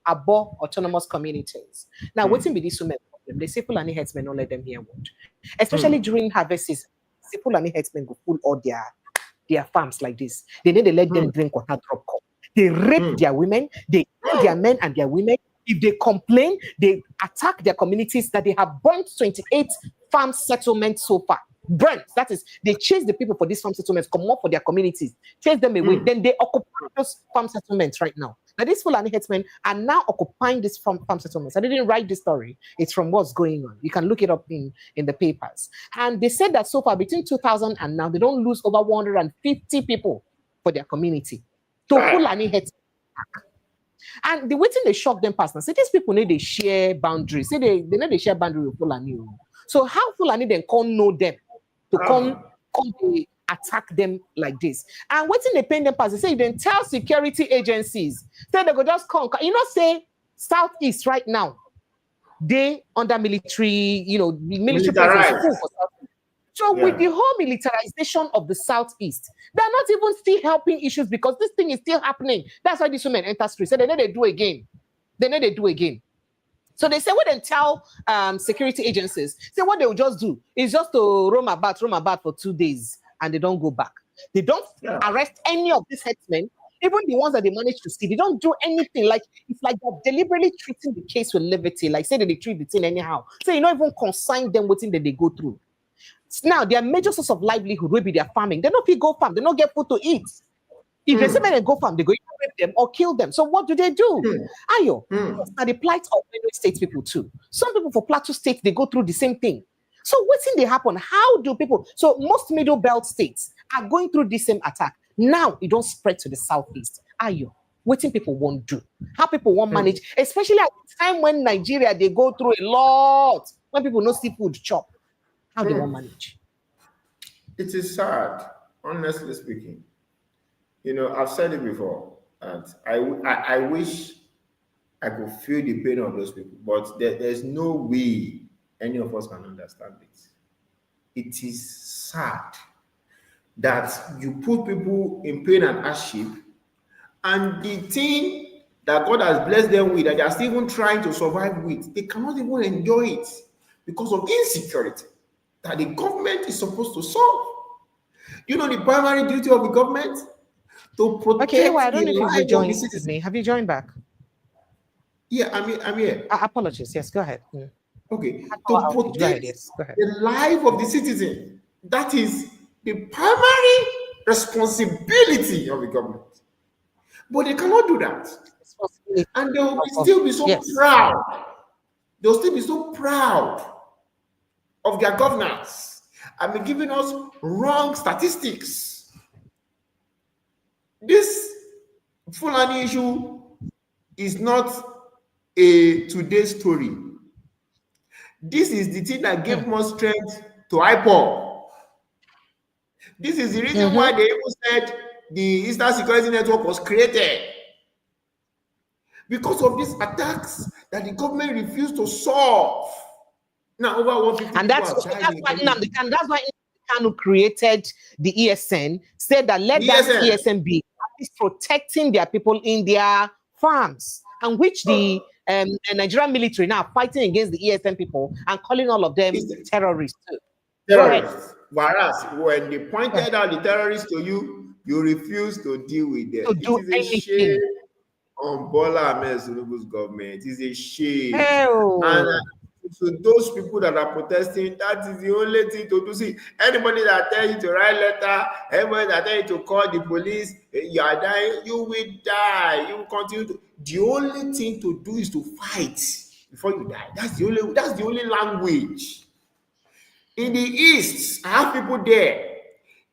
Speaker 1: Abo autonomous communities. Now, what's in be these women? They say Fulani headsmen don't let them hear word, especially during harvest season. Say Fulani headsmen go full all their farms like this. They need to let them drink water drop cup. They rape their women. They kill their men and their women. If they complain, they attack their communities. That they have burnt 28 farm settlements so far. Burnt. That is, they chase the people for these farm settlements, come up for their communities, chase them away. Then they occupy those farm settlements right now. Now, these Fulani headsmen are now occupying these farm settlements. I didn't write this story. It's from what's going on. You can look it up in the papers. And they said that so far, between 2000 and now, they don't lose over 150 people for their community. So Fulani headsmen. And the way they shock them past now, say these people need to share boundaries. Say they need to share boundaries with Fulani. So how Fulani then come know them to come attack them like this? And what's in the pain them pass? They say then tell security agencies, say they go just come. You know, say Southeast right now, they under military, military presence. So with the whole militarization of the Southeast, they're not even still helping issues because this thing is still happening. That's why these women enter streets. So they need to do again. So they say, what they tell security agencies, say what they will just do is just to roam about for 2 days and they don't go back. They don't arrest any of these headsmen, even the ones that they manage to see. They don't do anything. Like it's like they're deliberately treating the case with levity. Like say that they treat the thing anyhow. So you don't even consign them what thing that they go through. Now, their major source of livelihood will be their farming. They don't go farm. They don't get food to eat. If they say they go farm, they go rape them or kill them. So what do? Ayo, now the plight of Benue State people too. Some people for Plateau State, they go through the same thing. So what's in they happen? How do people? So most middle belt states are going through the same attack. Now it don't spread to the Southeast. Ayo, what people won't do? How people won't manage, especially at the time when Nigeria, they go through a lot. When people no see food chop. How they won't manage?
Speaker 2: It is sad, honestly speaking. I've said it before, and I wish I could feel the pain of those people, but there's no way any of us can understand it. It is sad that you put people in pain and hardship, and the thing that God has blessed them with, that they are still even trying to survive with, they cannot even enjoy it because of insecurity that the government is supposed to solve. The primary duty of the government to protect.
Speaker 1: Okay, I don't know if you've rejoined me. Have you joined back?
Speaker 2: Yeah, I'm here.
Speaker 1: Apologies. Yes, go ahead.
Speaker 2: Okay,
Speaker 1: Power
Speaker 2: to
Speaker 1: outage, right,
Speaker 2: protect
Speaker 1: yes. Go ahead.
Speaker 2: the life of the citizen. That is the primary responsibility of the government. But they cannot do that.
Speaker 1: Responsibility
Speaker 2: And they will
Speaker 1: of-
Speaker 2: still be so
Speaker 1: yes.
Speaker 2: proud. They'll still be so proud of their governance and be giving us wrong statistics. This Fulani issue is not a today story. This is the thing that gave more strength to IPOB. This is the reason why they even said the Eastern Security Network was created. Because of these attacks that the government refused to solve. Now, over 150
Speaker 1: And that's
Speaker 2: people have died.
Speaker 1: that's why Kanu created the ESN, said that let that ESN be at least protecting their people in their farms, and which the Nigerian military now fighting against the ESN people and calling all of them terrorists.
Speaker 2: Terrorists. Whereas when they pointed out the terrorists to you, you refuse to deal with them. It is a shame on Bola Ahmed Tinubu's government. It is a shame. And to those people that are protesting, that is the only thing to do. See, anybody that tells you to write letter, anybody that tells you to call the police, you are dying, you will die. You will continue to. The only thing to do is to fight before you die. That's the only language. In the East, I have people there.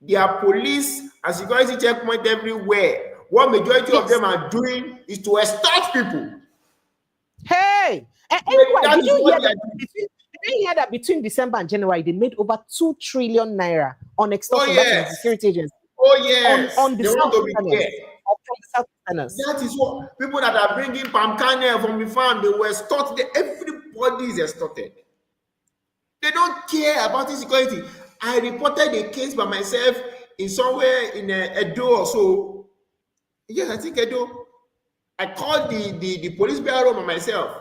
Speaker 2: There are police and security checkpoint everywhere. What majority of them are doing is to extort people.
Speaker 1: Hey! Did you hear that between December and January, they made over 2 trillion naira on extortion from the security agency?
Speaker 2: Oh, yes.
Speaker 1: On the
Speaker 2: they want to be there.
Speaker 1: That
Speaker 2: is what people that are bringing palm kernel from the farm, they were extorted. Everybody is extorted. They don't care about insecurity. I reported a case by myself in somewhere in Edo or so. Yes, I think Edo. I called the police bureau by myself.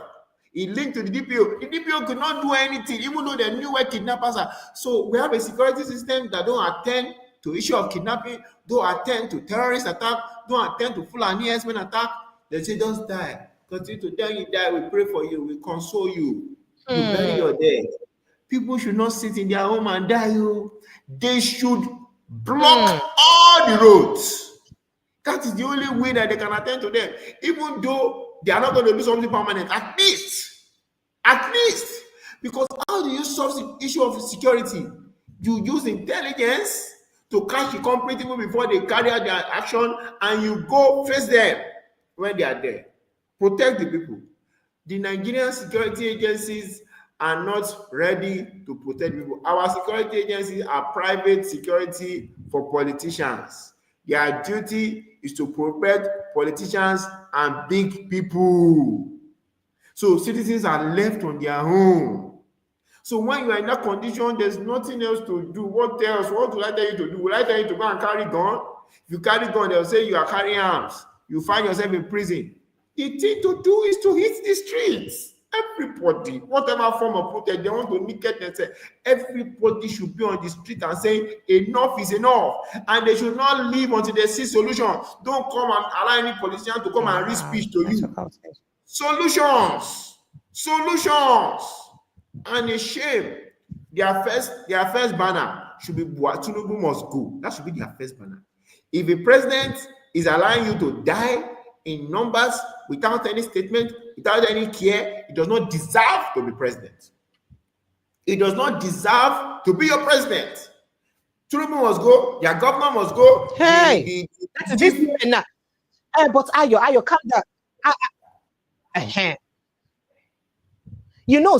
Speaker 2: He linked to the DPO. The DPO could not do anything, even though they knew where kidnappers are. So we have a security system that don't attend to issue of kidnapping, don't attend to terrorist attack, don't attend to Fulani Headsmen attack. They say, just die. Continue to die, you die. We pray for you. We console you. You bury your dead. People should not sit in their home and die. They should block all the roads. That is the only way that they can attend to them. Even though they are not going to do something permanent, at least. Because how do you solve the issue of security? You use intelligence to catch the culprit even before they carry out their action, and you go face them when they are there. Protect the people. The Nigerian security agencies are not ready to protect people. Our security agencies are private security for politicians. Their duty is to protect politicians and big people. So citizens are left on their own. So when you are in that condition, there's nothing else to do. What else? What will I tell you to do? Will I tell you to go and carry gun? If you carry gun, they'll say you are carrying arms. You find yourself in prison. The thing to do is to hit the streets. Everybody, whatever form of protest, they want to naked themselves. Everybody should be on the street and saying enough is enough, and they should not leave until they see solutions. Don't come and allow any politician to come and read speech to you. Solutions, and a shame. Their first banner should be Tinubu must go. That should be their first banner. If a president is allowing you to die in numbers without any statement, without any care, it does not deserve to be president. It does not deserve to be your president. Tinubu must go. Their governor must go.
Speaker 1: Hey, that's this now. But Ayo, calm down.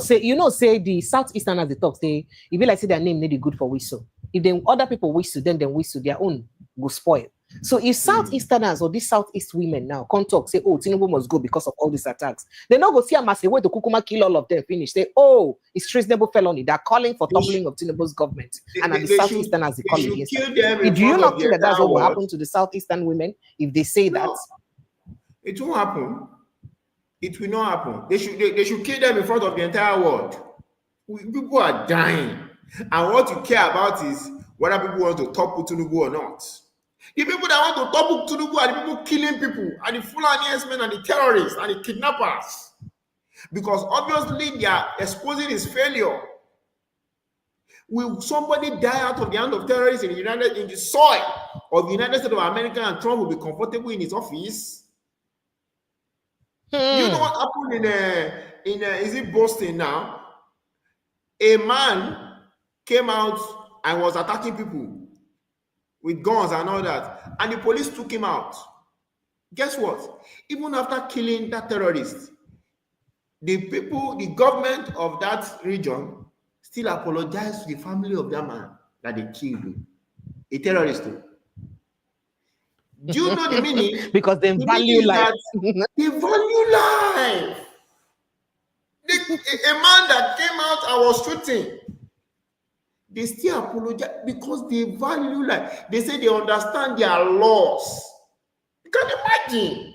Speaker 1: Say the Southeasterners they talk say if you like say their name need good for whistle. If then other people whistle, then whistle their own go spoil. So if Southeasterners or these Southeast women now come talk, say, oh, Tinubu must go because of all these attacks, they not go see a massive way to Kukuma kill all of them, finish. Say, oh, it's treasonable felony. They're calling for toppling of Tinubu's government. And the Southeasterners, they call against them. Do you not think that that's what will happen to the Southeastern women if they say that?
Speaker 2: It won't happen. It will not happen. They should kill them in front of the entire world. People are dying. And what you care about is whether people want to topple Tinubu or not. The people that want to topple Tinubu are the people killing people, and the Fulani Headsmen and the terrorists and the kidnappers. because obviously they are exposing his failure. Will somebody die out of the hand of terrorists in the soil of the United States of America, and Trump will be comfortable in his office? Do you know what happened in is it Boston now? A man came out and was attacking people with guns and all that, and the police took him out. Guess what? Even after killing that terrorist, the government of that region still apologized to the family of that man that they killed, a terrorist. Do you know the meaning?
Speaker 1: Because they value life.
Speaker 2: They value life. A man that came out and was shooting, they still apologize because they value life. They say they understand their laws. You can imagine.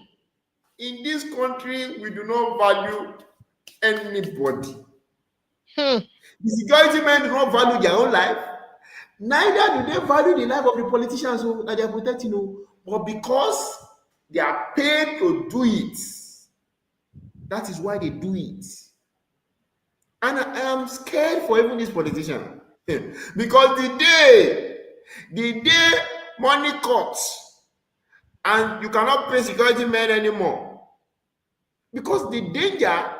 Speaker 2: In this country, we do not value anybody. The security men do not value their own life. Neither do they value the life of the politicians that they are protecting. But because they are paid to do it, that is why they do it. And I am scared for even this politician. Because the day money cuts and you cannot pay security men anymore, because the danger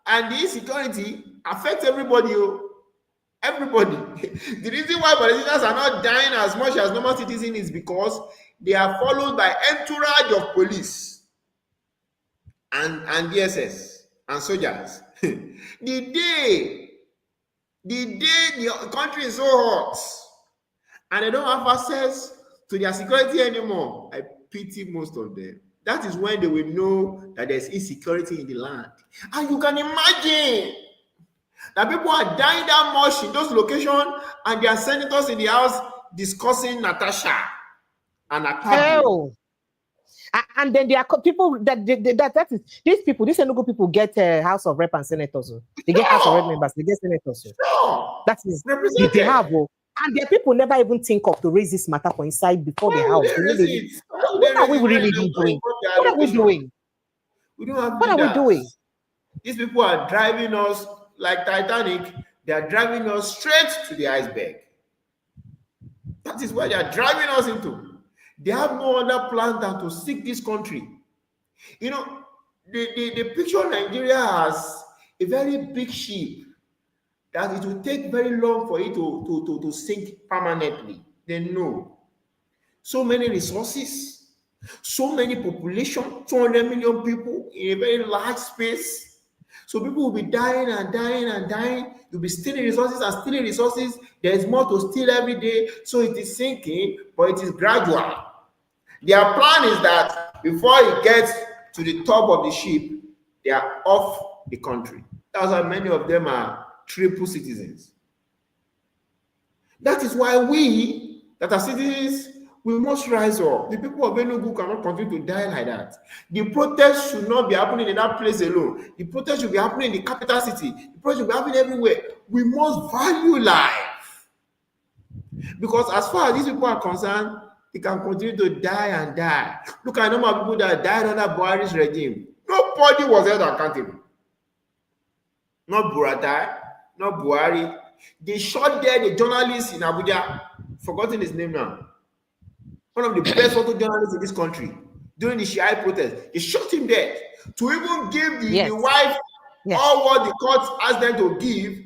Speaker 2: and the insecurity affects everybody. Everybody. The reason why politicians are not dying as much as normal citizens is because they are followed by entourage of police and DSS and soldiers. The day the country is so hot and they don't have access to their security anymore, I pity most of them. That is when they will know that there's insecurity in the land. And you can imagine that people are dying that much in those locations, and there are senators in the house discussing Natasha and Akpoti.
Speaker 1: And then there are people that is these people, these Enugu people get House of Rep and senators. They get House of Rep members, they get senators. That is they have. And their people never even think of to raise this matter for inside before the house. What are we really doing? What are we doing? What are we doing?
Speaker 2: These people are driving us like Titanic. They are driving us straight to the iceberg. That is what they are driving us into. They have no other plan than to seek this country. You know, the picture of Nigeria as a very big ship that it will take very long for it to sink permanently. They know. So many resources, so many population, 200 million people in a very large space. So people will be dying and dying and dying. You'll be stealing resources and stealing resources. There is more to steal every day. So it is sinking, but it is gradual. Their plan is that before it gets to the top of the ship, they are off the country. That's why many of them are triple citizens. That is why we that are citizens, we must rise up. The people of Enugu cannot continue to die like that. The protest should not be happening in that place alone. The protest should be happening in the capital city. The protest should be happening everywhere. We must value life. Because as far as these people are concerned, they can continue to die and die. Look at the number of people that died under Buhari's regime. Nobody was held accountable. Not Buratai, not Buhari. They shot dead a journalist in Abuja. Forgotten his name now. One of the best photojournalists in this country during the Shia protest. They shot him dead. To even give the wife all what the court asked them to give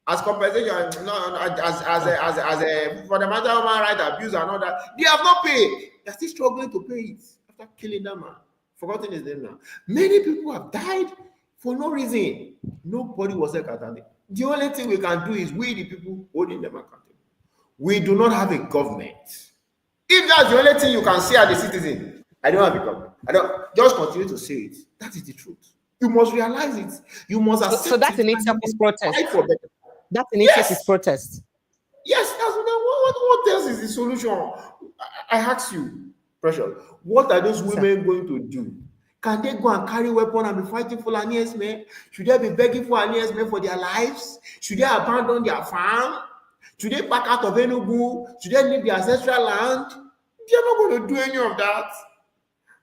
Speaker 2: as compensation, as a fundamental human right abuse and all that, they have not paid. They're still struggling to pay it after killing that man. Forgotten his name now. Many people have died for no reason. Nobody was accountable. The only thing we can do is we, the people, holding them accountable. We do not have a government. If that's the only thing you can say as a citizen, I don't have a government. I don't. Just continue to say it. That is the truth. You must realize it. You must accept it.
Speaker 1: So that's in itself is protest. That's in itself is protest.
Speaker 2: Yes, that's what else is the solution? I ask you, Precious, what are those women going to do? Can they go and carry weapon and be fighting for Headsmen? Should they be begging for Headsmen for their lives? Should they abandon their farm? Should they back out of Enugu? Should they leave their ancestral land? They are not going to do any of that.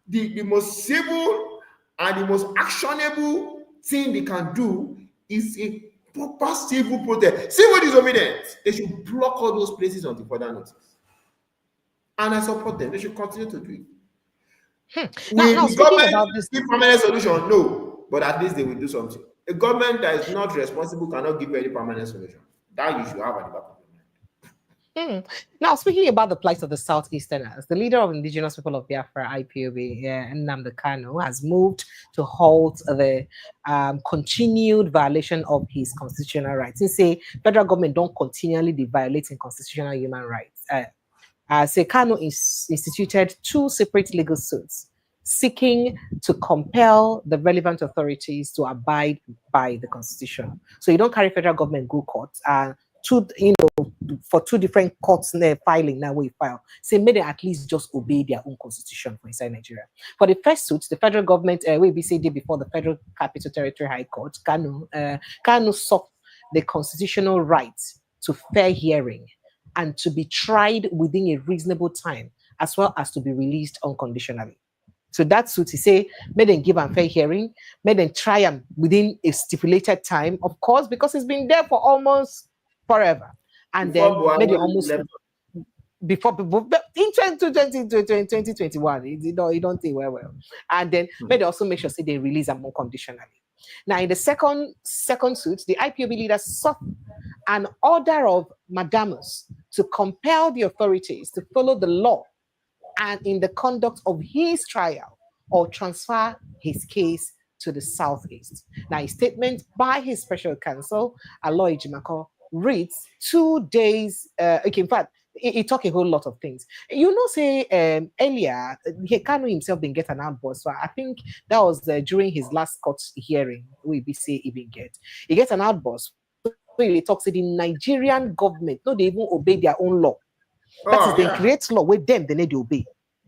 Speaker 2: The most civil and the most actionable thing they can do is a proper civil protest. Civil disobedience. They should block all those places until further notice. And I support them. They should continue to do it.
Speaker 1: Now
Speaker 2: Will the
Speaker 1: speaking
Speaker 2: government
Speaker 1: about this,
Speaker 2: give permanent solution? No. But at least they will do something. A government that is not responsible cannot give you any permanent solution. That you should have at the back of your mind.
Speaker 1: Now, speaking about the plight of the Southeasterners, the leader of indigenous people of Biafra, IPOB, Nnamdi Kanu, has moved to halt the continued violation of his constitutional rights. He say federal government don't continually be violating constitutional human rights. Say Kanu instituted 2 separate legal suits seeking to compel the relevant authorities to abide by the constitution. So you don't carry federal government go court. For 2 different courts filing now we file. Say may they at least just obey their own constitution for inside Nigeria. For the first suit, the federal government will be said before the Federal Capital Territory High Court, Kanu sought the constitutional right to fair hearing and to be tried within a reasonable time, as well as to be released unconditionally. So that suit, he say, may them give a fair hearing, may them try him then stipulated time, of course, because he's been there for almost forever. And
Speaker 2: Before
Speaker 1: then maybe
Speaker 2: Buhari
Speaker 1: almost
Speaker 2: left.
Speaker 1: before people in 2021, you don't think well. And then maybe also make sure say they release them unconditionally. Now, in the second suit, the IPOB leaders sought an order of mandamus to compel the authorities to follow the law and in the conduct of his trial or transfer his case to the Southeast. Now, a statement by his special counsel, Aloy Jimako, reads 2 days. In fact, he talked a whole lot of things. Say earlier, Kanu himself didn't get an outburst. So I think that was during his last court hearing. He gets an outburst. So he talks to the Nigerian government. No, they even obey their own law. That is, they create law with them, they need to obey.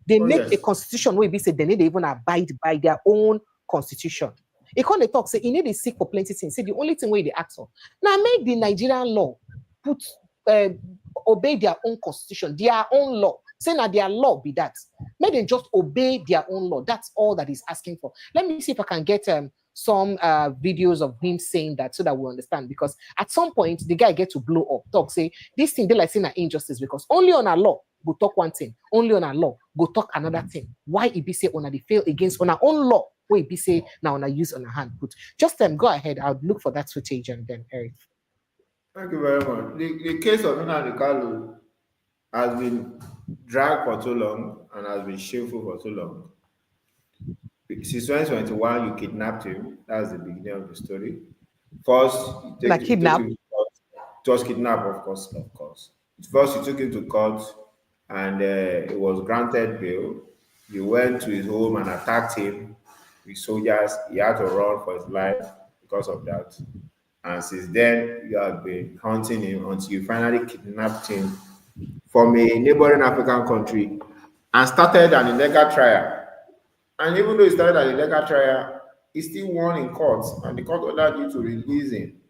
Speaker 1: They make a constitution where they say they need to even abide by their own constitution. He can't talk, say, he need to seek for plenty things. Say the only thing where they ask for. Now make the Nigerian law obey their own constitution, their own law. Say now their law be that. Make them just obey their own law. That's all that he's asking for. Let me see if I can get some videos of him saying that so that we understand. Because at some point, the guy get to blow up, talk, say, this thing, they like saying an injustice because only on our law, go talk one thing. Only on our law, go talk another thing. Why it be say on they fail against on our own law? Why it be say now on use on a hand put? Just go ahead. I'll look for that footage and then Eric.
Speaker 2: Thank you very much. The case of Nnamdi Kanu has been dragged for too long and has been shameful for too long. Since 2021, you kidnapped him. That's the beginning of the story. First, it was kidnapped, of course. First, you took him to court, and it was granted bail. You went to his home and attacked him with soldiers. He had to run for his life because of that. And since then, you have been hunting him until you finally kidnapped him from a neighboring African country and started an illegal trial. And even though he started an illegal trial, he still won in court, and the court ordered you to release him.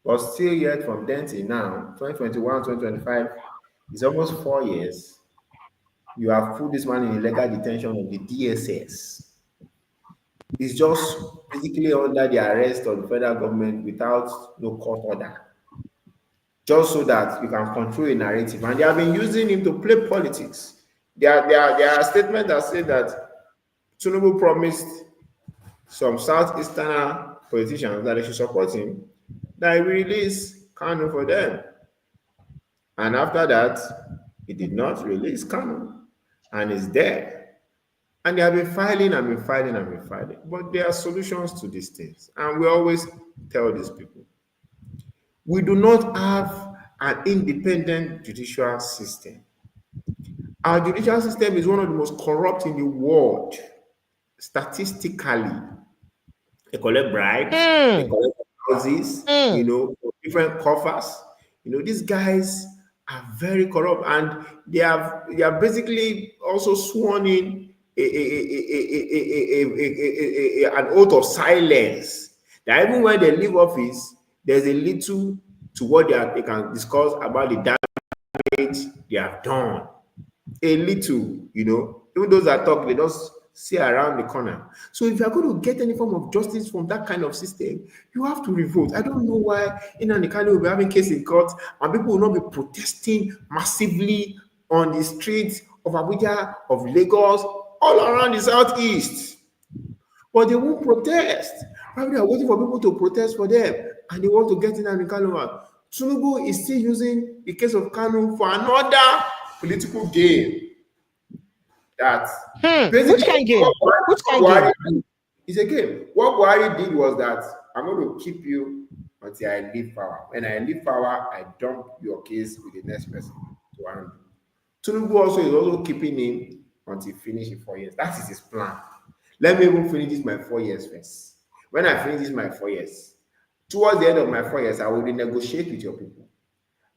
Speaker 2: But still yet, from then till now, 2021, 2025, it's almost 4 years. You have put this man in illegal detention of the DSS. He's just basically under the arrest of the federal government without no court order. Just so that you can control a narrative. And they have been using him to play politics. There are statements that say that Tinubu promised some Southeastern politicians that they should support him, that he will release Kanu for them. And after that, he did not release Kanu. And he's there. And they have been filing. But there are solutions to these things. And we always tell these people, we do not have an independent judicial system. Our judicial system is one of the most corrupt in the world. Statistically, they collect bribes, they collect houses, different coffers. These guys are very corrupt, and they are basically also sworn in an oath of silence. That even when they leave office, there's a little to what they can discuss about the damage they have done. A little, even those that talk, they just see around the corner. So if you're going to get any form of justice from that kind of system, you have to revolt. I don't know why Nnamdi Kanu will be having case in court and people will not be protesting massively on the streets of Abuja, of Lagos, all around the southeast. But they won't protest. Probably they are waiting for people to protest for them and they want to get Nnamdi Kanu out. Tinubu is still using the case of Kanu for another political game. That
Speaker 1: which kind of game? Which kind of game?
Speaker 2: It's a game. What Buhari did was that I'm going to keep you until I leave power. When I leave power, I dump your case with the next person to handle. Tinubu also is also keeping him until he finishes 4 years. That is his plan. Let me even finish this my 4 years first. When I finish this my 4 years, towards the end of my 4 years, I will renegotiate with your people,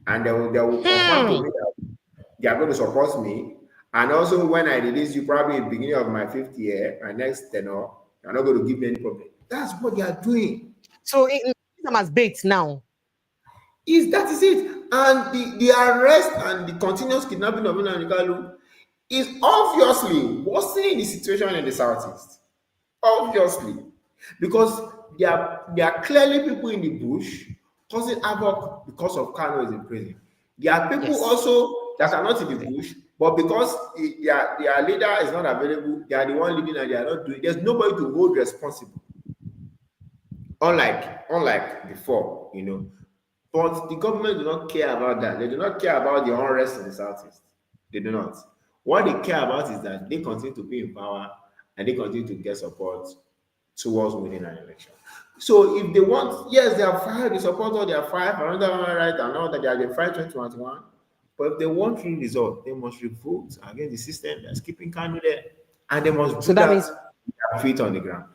Speaker 2: and they will confirm to me that they are going to support me. And also, when I release you, probably at the beginning of my 5th year, my next tenure, you're not going to give me any problem. That's what they are doing.
Speaker 1: So them as bait now.
Speaker 2: That is it. And the arrest and the continuous kidnapping of Nnamdi Kanu is obviously worsening the situation in the southeast. Obviously. Because there are clearly people in the bush causing havoc because of Kanu is in prison. There are people also that are not in the bush, but because their leader is not available, they are the one leading and they are not doing. There's nobody to hold responsible. Unlike before, you know. But the government do not care about that. They do not care about the unrest in the southeast. They do not. What they care about is that they continue to be in power and they continue to get support towards winning an election. So if they want, yes, they are fired, they support all their five, another one right, and all that they are the fight 2021. But if they want real result, they must revolt against the system that's keeping Kanu there, and they must do that with their feet on the ground.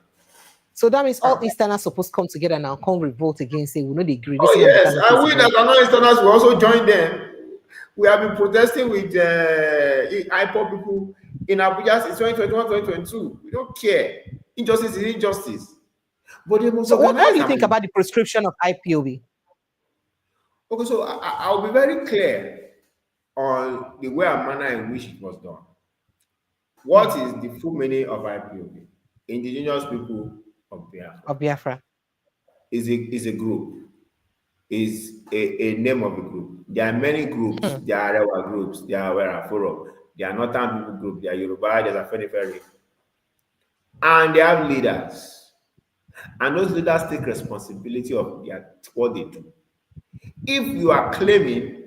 Speaker 1: So that means all Easterners supposed to come together now, come revolt against, say, we know they agree.
Speaker 2: Oh yes, and we that are not Easterners will also join them. We have been protesting with IPOP people in Abuja since 2021, 2022. We don't care. Injustice is injustice. But they must.
Speaker 1: So what do you think about the prescription of IPOB?
Speaker 2: Okay, so I'll be very clear on the way and manner in which it was done. What is the full meaning of IPOB? Indigenous people of Biafra.
Speaker 1: Of Biafra.
Speaker 2: Is a group. Is a name of a group. There are many groups. There are Arewa groups. There are Wera Forum. There are Northern people groups. There are Yoruba. There's a Fenifere. And they have leaders. And those leaders take responsibility of what they do. If you are claiming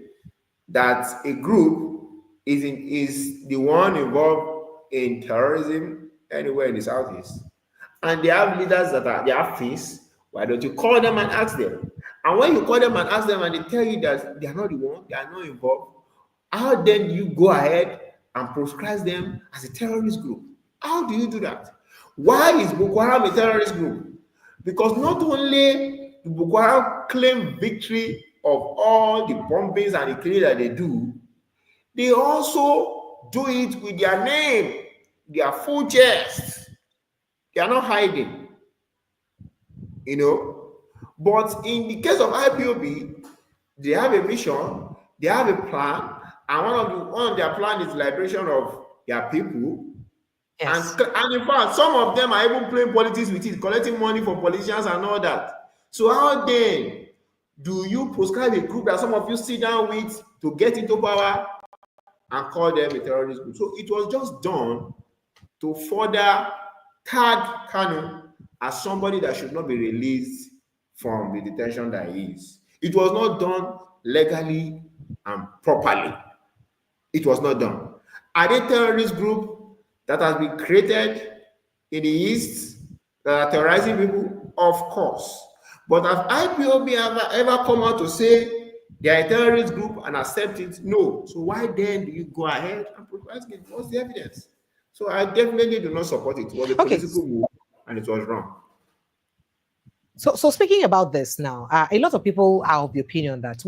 Speaker 2: that a group is the one involved in terrorism anywhere in the southeast, and they have leaders that are their face, why don't you call them and ask them? And when you call them and ask them and they tell you that they are not the one, they are not involved, how then do you go ahead and proscribe them as a terrorist group? How do you do that? Why is Boko Haram a terrorist group? Because not only do Boko Haram claim victory of all the bombings and the killing that they do, they also do it with their name, their full chest. They are not hiding, you know. But in the case of IPOB, they have a mission, they have a plan, and one of their plan is liberation of their people. Yes. And in fact, some of them are even playing politics with it, collecting money from politicians and all that. So how then do you prescribe a group that some of you sit down with to get into power and call them a terrorist group? So it was just done to further tag Kanu as somebody that should not be released from the detention that he is. It was not done legally and properly. It was not done. Are they terrorist group that has been created in the East that are terrorizing people? Of course. But has IPOB ever come out to say they are a terrorist group and accept it? No. So why then do you go ahead and provide it? What's the evidence? So I definitely do not support it. It was a political move and it was wrong.
Speaker 1: So speaking about this now, a lot of people are of the opinion that,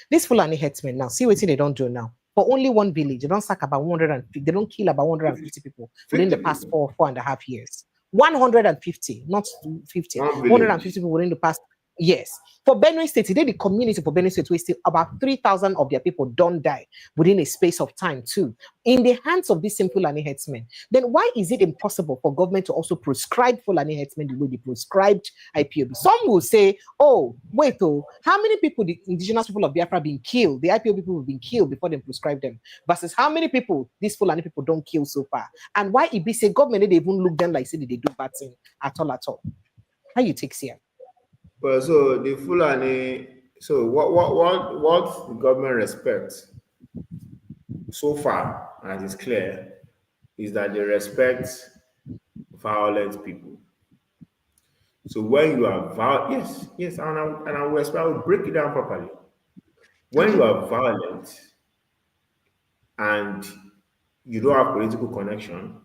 Speaker 1: this Fulani headsmen now, see what they don't do now. For only one village, they don't sack about 150, they don't kill about 150 people within the past 4.5 years. 150, not 50. 150 people within the past Yes. For Benue State, today the community for Benue State, we see about 3,000 of their people don't die within a space of time too, in the hands of these same Fulani headsmen. Then why is it impossible for government to also prescribe Fulani headsmen the way they prescribed IPOB? Some will say, oh, wait, how many people, the indigenous people of Biafra, been killed? The IPOB people have been killed before they prescribe them, versus how many people these Fulani people don't kill so far? And why it be say government, they even look them like say they do bad thing at all? How you take here?
Speaker 2: Well, so the Fulani, so what the government respects so far, as is clear, is that they respect violent people. So when you are violent, yes, and I will break it down properly. When you are violent and you don't have political connection,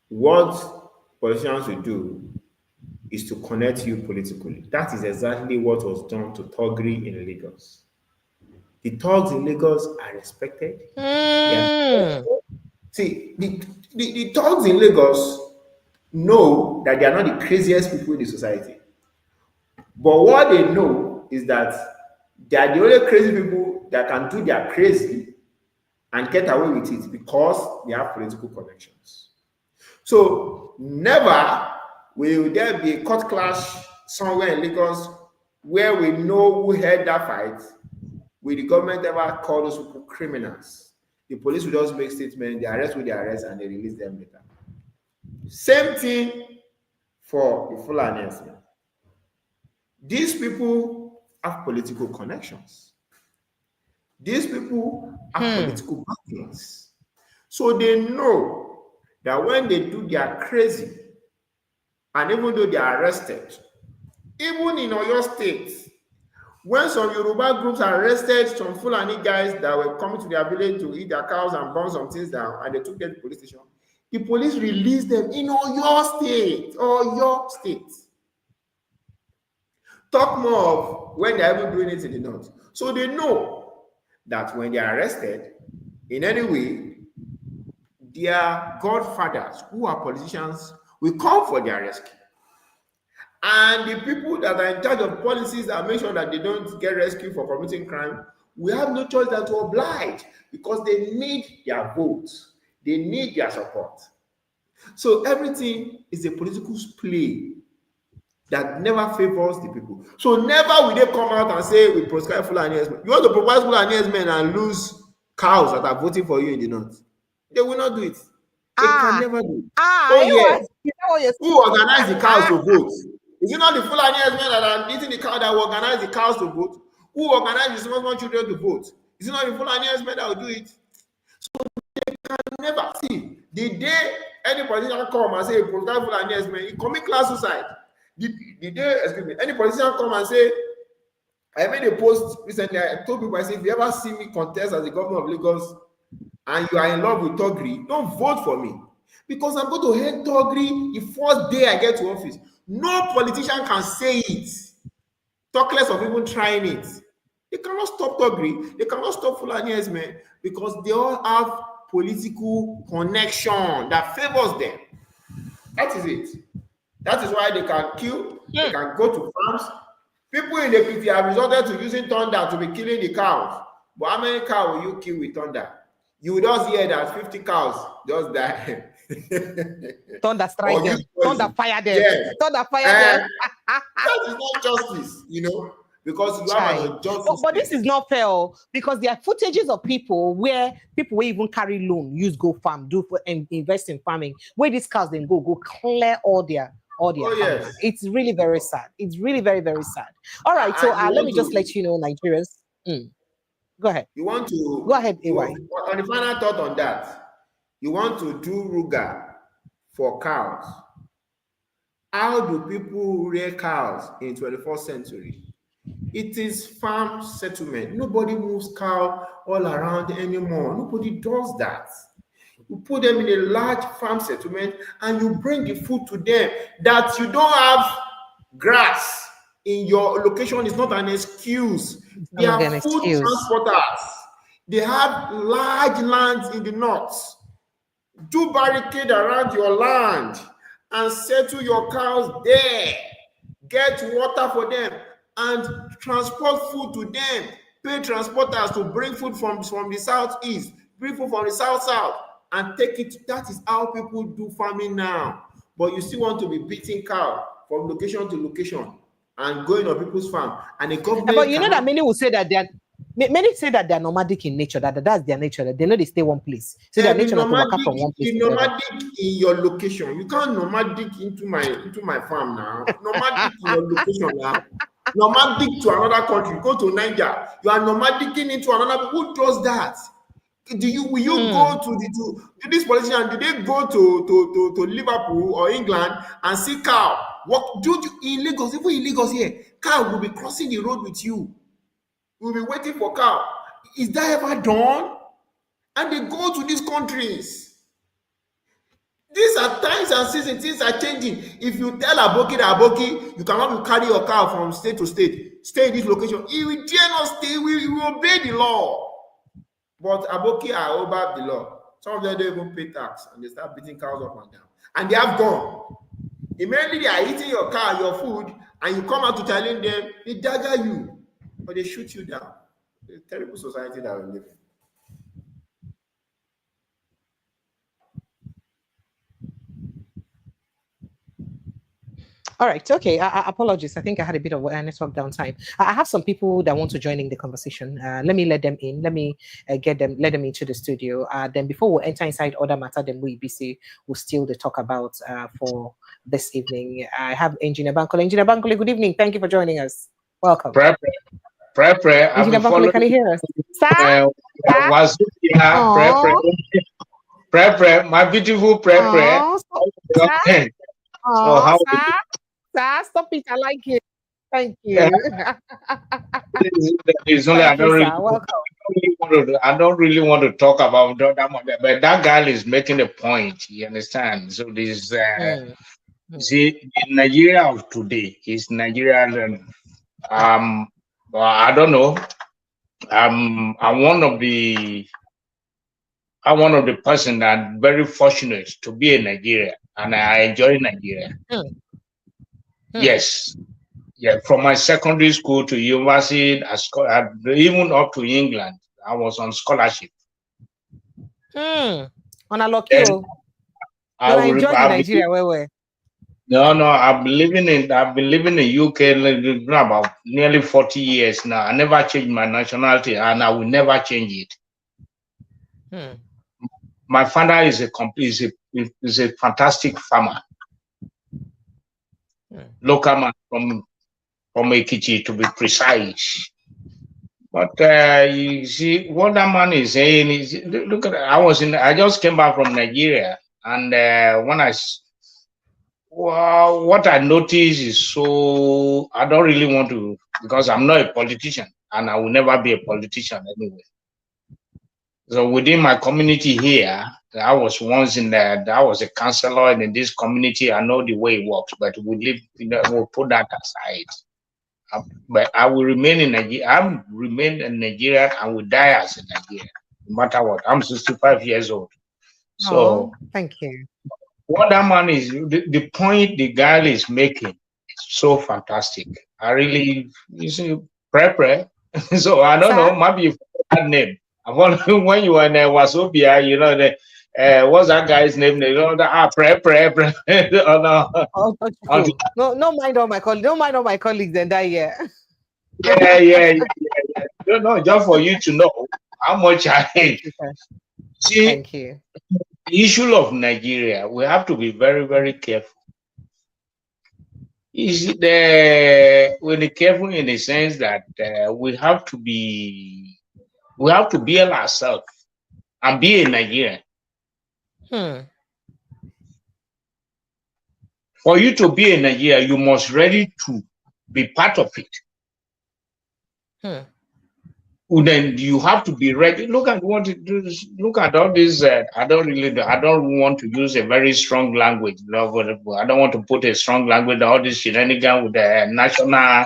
Speaker 2: what politicians will do is to connect you politically. That is exactly what was done to Togri in Lagos. The thugs in Lagos are respected. See, the thugs in Lagos know that they are not the craziest people in the society. But what they know is that they are the only crazy people that can do their crazy and get away with it because they have political connections. So never will there be a court clash somewhere in Lagos where we know who had that fight? Will the government ever call those people criminals? The police will just make statements, they arrest who they arrest, and they release them later. Same thing for the Fulanis. These people have political connections. These people have political backings. So they know that when they do their crazy, and even though they are arrested, even in Oyo State, when some Yoruba groups arrested some Fulani guys that were coming to their village to eat their cows and burn some things down, and they took them to the police station, the police released them in Oyo State. Oyo State. Talk more of when they're even doing it in the north. So they know that when they are arrested, in any way, their godfathers, who are politicians, will come for their rescue. And the people that are in charge of policies that make sure that they don't get rescued for committing crime, we have no choice than to oblige, because they need their votes. They need their support. So everything is a political play that never favors the people. So never will they come out and say, we prescribe Fulani headsmen. You want to propose Fulani headsmen and lose cows that are voting for you in the north? They will not do it. They can never do it. Oh, yes. Who organized the cows to vote? Is it not the Fulani headsmen that are eating the cow that will organize the cows to vote? Who organized the small children to vote? Is it not the Fulani headsmen that will do it? So they can never see. The day any politician come and say, prescribe Fulani headsmen, he commit class suicide. The day, excuse me, any politician come and say, I made a post recently, I told people, I said, if you ever see me contest as the governor of Lagos and you are in love with Togri, don't vote for me. Because I'm going to hate Togri the first day I get to office. No politician can say it. Talk less of even trying it. They cannot stop Togri. They cannot stop Fulani headsmen, because they all have political connection that favors them. That is it. That is why they can kill, they can go to farms. People in the Ekiti have resorted to using thunder to be killing the cows. But how many cows will you kill with thunder? You will just hear that 50 cows just die.
Speaker 1: Thunder strike them. Thunder fire them.
Speaker 2: Yes.
Speaker 1: Thunder fire them.
Speaker 2: That is not justice, because you have a justice.
Speaker 1: But this is not fair, because there are footages of people where people will even carry loan, use go farm, and invest in farming, where these cows then go clear all their
Speaker 2: yes.
Speaker 1: It's really very sad. It's really very, very sad. All right, so let me just let you know, Nigerians. Go ahead.
Speaker 2: You want to
Speaker 1: go ahead, AY.
Speaker 2: On the final thought on that, you want to do Ruga for cows. How do people rear cows in 21st century? It is farm settlement. Nobody moves cow all around anymore. Nobody does that. You put them in a large farm settlement and you bring the food to them. That you don't have grass in your location is not an excuse. They are food transporters. They have large lands in the north. Do barricade around your land and settle your cows there. Get water for them. and transport food to them, pay transporters to bring food from the southeast, bring food from the south, and take it. That is how people do farming now. But you still want to be beating cow from location to location and going on people's farm. And the government.
Speaker 1: But you know that many will say that many say that they're nomadic in nature, that's their nature, that they know they stay one place. So their nature not to walk from one place.
Speaker 2: You're nomadic in your location. You can't nomadic into my farm now. Nomadic in your location now. Nomadic to another country. Go to Niger. You are nomadicing into another. Who does that? Will you go to this politician? Did they go to Liverpool or England and see cow? What do you in Lagos? Even in Lagos here, cow will be crossing the road with you. We'll be waiting for cow. Is that ever done? And they go to these countries. These are times and seasons. Things are changing. If you tell Aboki that Aboki, you cannot carry your cow from state to state. Stay in this location. He will dare not stay. We will obey the law. But Aboki are over the law. Some of them don't even pay tax, and they start beating cows up and down. And they have gone. Immediately they are eating your cow, your food, and you come out to challenge them, they dagger you, or they shoot you down. It's a terrible society that we live in.
Speaker 1: All right. Okay. Apologies. I think I had a bit of network downtime. I have some people that want to join in the conversation. Let me let them in. Let me let them into the studio. Then before we enter inside other matter, then we BC will still talk about for this evening. I have Engineer Bankole. Engineer Bankole, good evening. Thank you for joining us. Welcome. Engineer Bankole, can you hear us? Sir?
Speaker 9: My beautiful Prepre.
Speaker 1: Oh, how sir, stop it. I like it. Thank you.
Speaker 9: I don't really want to talk about that, but that guy is making a point. You understand? So this, see, in Nigeria of today is Nigeria. I don't know. I'm one of the person that very fortunate to be in Nigeria, and I enjoy Nigeria. Yes, yeah. From my secondary school to university, even up to England, I was on scholarship.
Speaker 1: On a local. I enjoy Nigeria. Where?
Speaker 9: No. I've been living in UK about nearly 40 years now. I never changed my nationality, and I will never change it. My father is a fantastic farmer. Local man from Ekiti, to be precise. But you see, what that man is saying is, look at, I just came back from Nigeria, and what I noticed is, so I don't really want to, because I'm not a politician, and I will never be a politician anyway. So within my community here, I was once I was a councillor in this community. I know the way it works, but we'll put that aside. But I will remain in Nigeria. I remain in Nigeria and will die as a Nigerian, no matter what. I'm 65 years old. So
Speaker 1: thank you.
Speaker 9: What that man is, the point the guy is making is so fantastic. I really, you see, Prepre. So I don't know, maybe you forgot that name. When you were in Wasobia, you know, what's that guy's name? You know, Prepre.
Speaker 1: No mind on my colleagues. Don't mind on my colleagues and that, yeah.
Speaker 9: Yeah. No, just for you to know how much I hate. See,
Speaker 1: thank you.
Speaker 9: The issue of Nigeria, we have to be very, very careful. We're careful in the sense that we have to build ourselves and be a Nigerian. For you to be a Nigerian, you must ready to be part of it. Then you have to be ready. Look at what it does. Look at all this. I don't want to use a very strong language. I don't want to put a strong language. All this shenanigan with the national.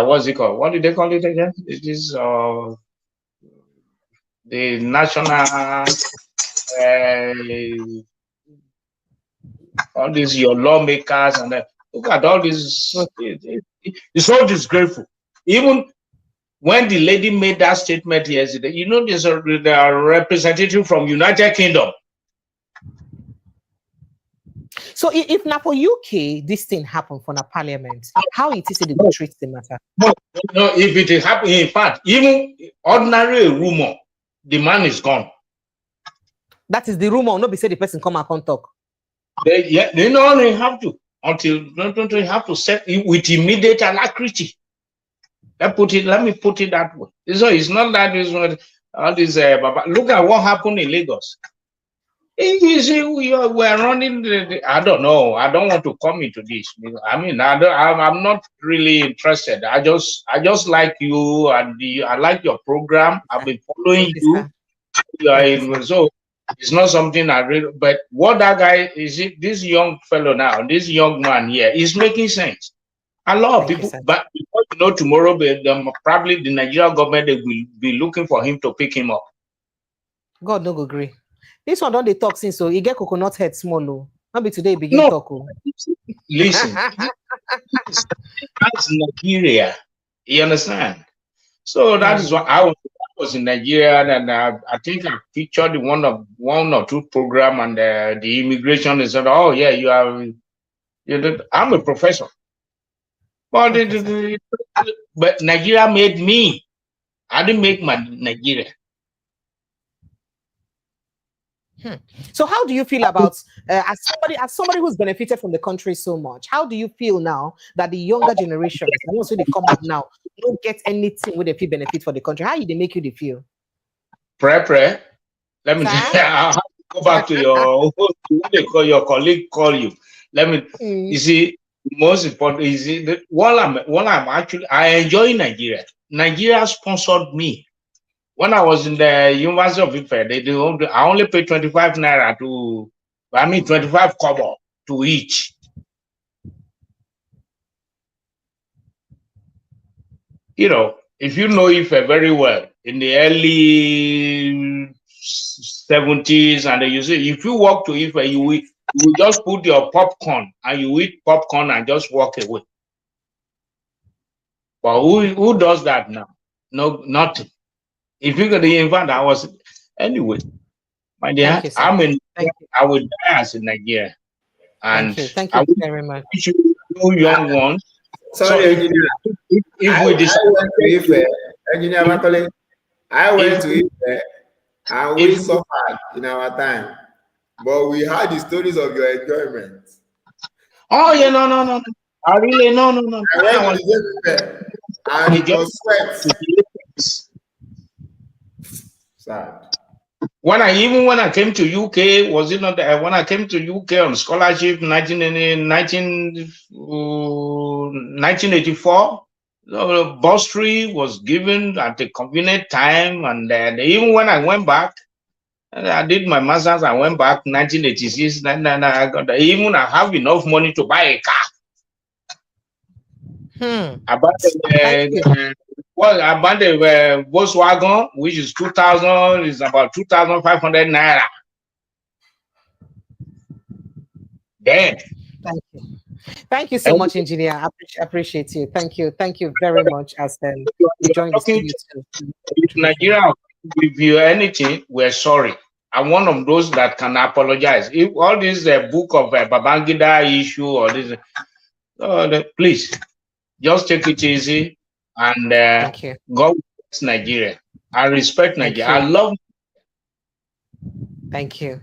Speaker 9: What's it called? What did they call it again? It is the national. All these your lawmakers and Look at all this. It's so disgraceful. Even when the lady made that statement yesterday, you know, there's a representative from United Kingdom.
Speaker 1: So if now for UK, this thing happened for the parliament, how it is that they will treat the matter?
Speaker 9: No, if it happened, in fact, even ordinary rumor, the man is gone.
Speaker 1: That is the rumor, not be say the person come and talk.
Speaker 9: They don't have to don't have to set it with immediate alacrity. Let me put it that way. So it's not that this one, all this. Look at what happened in Lagos. You see, we're running. I don't know. I don't want to come into this. I mean, I'm not really interested. I just like you, and I like your program. I've been following you. So it's not something I really. But what that guy is, this young fellow now, this young man here, is making sense. A lot of people, but because you know, tomorrow, probably the Nigerian government, they will be looking for him to pick him up.
Speaker 1: God no go agree. This one don't they talk since so he get coconut head small. Maybe today begin talk.
Speaker 9: Listen, that's Nigeria. You understand? So that is what I was in Nigeria, and I think I featured one or two program, and the immigration is said, "Oh yeah, I'm a professor." But but Nigeria made me. I didn't make my Nigeria.
Speaker 1: So how do you feel about as somebody who's benefited from the country so much? How do you feel now that the younger generations, and also they come up now, don't get anything with the feel benefit for the country? How do they make you feel?
Speaker 9: Pray. Let me I'll go back to your colleague call you. Let me you see. Most important is that while I'm actually I enjoy Nigeria. Nigeria sponsored me when I was in the University of Ife. I only paid 25 naira 25 kobo to each. You know, if you know Ife very well, in the early 70s, and you see, if you walk to Ife, you just put your popcorn and you eat popcorn and just walk away. But who does that now? No, nothing. If you could, in fact, I was anyway. My dear, I would die as in Nigeria. And
Speaker 1: thank you very much.
Speaker 9: You young ones.
Speaker 2: Sorry, engineer. I went to Ife and we suffered in our time. But we had the stories of your enjoyment.
Speaker 9: Oh yeah, no. I really no.
Speaker 2: I went to Ife and it was sweat. Sad.
Speaker 9: When I came to UK, was it not when I came to UK on scholarship 1984, bursary was given at a convenient time, and even when I went back, and I did my master's, I went back 1986, and I got even I have enough money to buy a car. I bought the Volkswagen, which is 2,000, is about 2,500 naira. Then.
Speaker 1: Thank you so much, engineer. I appreciate you. Thank you very much. As you joined the studio.
Speaker 9: If Nigeria give you anything, we're sorry. I'm one of those that can apologize. If all this book of Babangida issue or this, please just take it easy and go with Nigeria. I respect Nigeria. I love.
Speaker 1: Thank you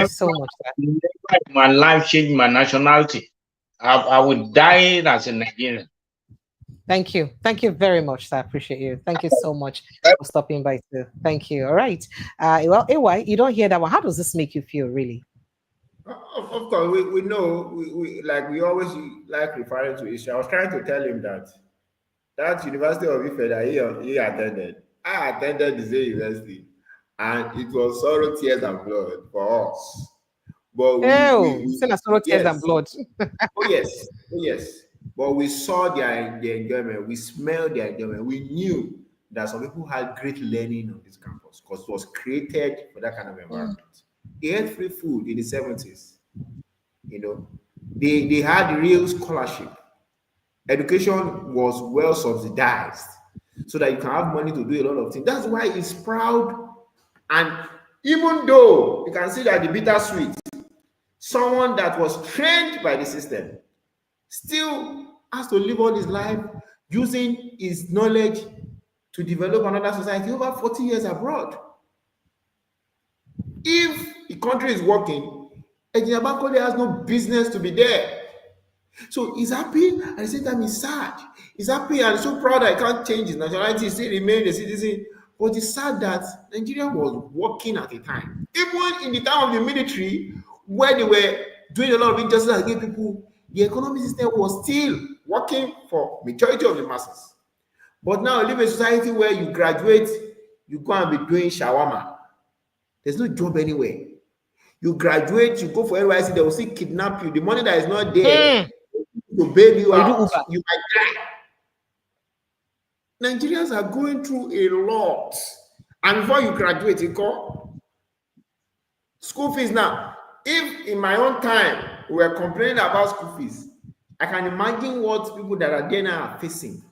Speaker 1: so much.
Speaker 9: Never in my life changed my nationality. I would die as a Nigerian.
Speaker 1: Thank you very much, sir. I appreciate you. Thank you so much for stopping by too. Thank you. All right. Well, AY, you don't hear that one. How does this make you feel, really?
Speaker 2: Of course, we know, we always like referring to issue. I was trying to tell him that University of Ife that he attended, I attended the same university, and it was sorrow, tears, and blood for us. But
Speaker 1: sorrow, tears, and blood.
Speaker 2: Oh yes. But we saw their enjoyment. We smelled their enjoyment. We knew that some people had great learning on this campus because it was created for that kind of environment. They had free food in the 70s, They had real scholarship. Education was well subsidized so that you can have money to do a lot of things. That's why it's proud. And even though you can see that the bittersweet, someone that was trained by the system still has to live all his life using his knowledge to develop another society over 40 years abroad. If the country is working, Engineer Bankole has no business to be there. So he's happy, at the same time he's sad. He's happy and so proud that he can't change his nationality, he still remain a citizen. But it's sad that Nigeria was working at the time. Even in the time of the military, where they were doing a lot of injustice against people, the economic system was still working for majority of the masses. But now we live in a society where you graduate, you go and be doing shawarma. There's no job anywhere. You graduate, you go for NYC, they will still kidnap you. The money that is not there to bail you out, you might die. Nigerians are going through a lot. And before you graduate, you call school fees now. If in my own time we were complaining about school fees, I can imagine what people that are there now are facing.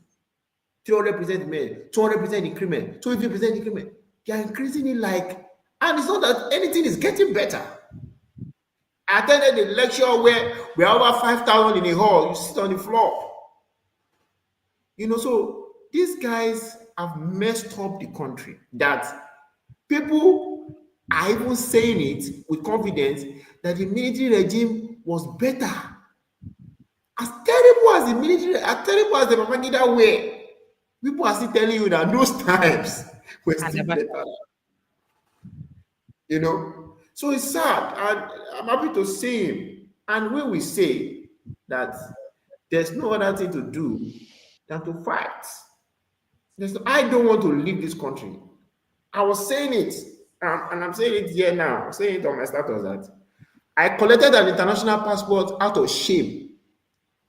Speaker 2: 300% men, 200% increment, 250% increment. They are increasing it like, and it's not that anything is getting better. I attended a lecture where we are over 5,000 in a hall. You sit on the floor. You know, so these guys have messed up the country. That people are even saying it with confidence that the military regime was better. As terrible as the military, as terrible as the Babangida were, people are still telling you that those times were still better. You know, so it's sad, and I'm happy to see him. And when we say that there's no other thing to do than to fight, I don't want to leave this country. I was saying it, and I'm saying it here now. I'm saying it on my status that I collected an international passport out of shame.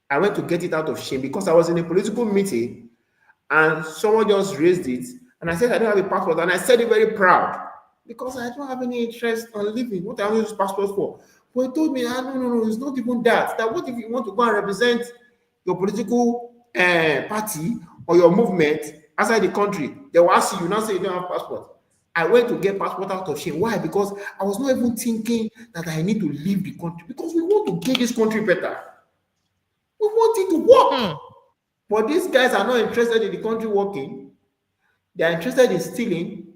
Speaker 2: I went to get it out of shame because I was in a political meeting and someone just raised it, and I said I don't have a passport, and I said it very proud. Because I don't have any interest on living. What I use passport for? But he told me, no, it's not even that. That what if you want to go and represent your political party or your movement outside the country? They will ask you now say you don't have passport. I went to get passport out of shame. Why? Because I was not even thinking that I need to leave the country. Because we want to get this country better. We want it to work. But these guys are not interested in the country working. They are interested in stealing,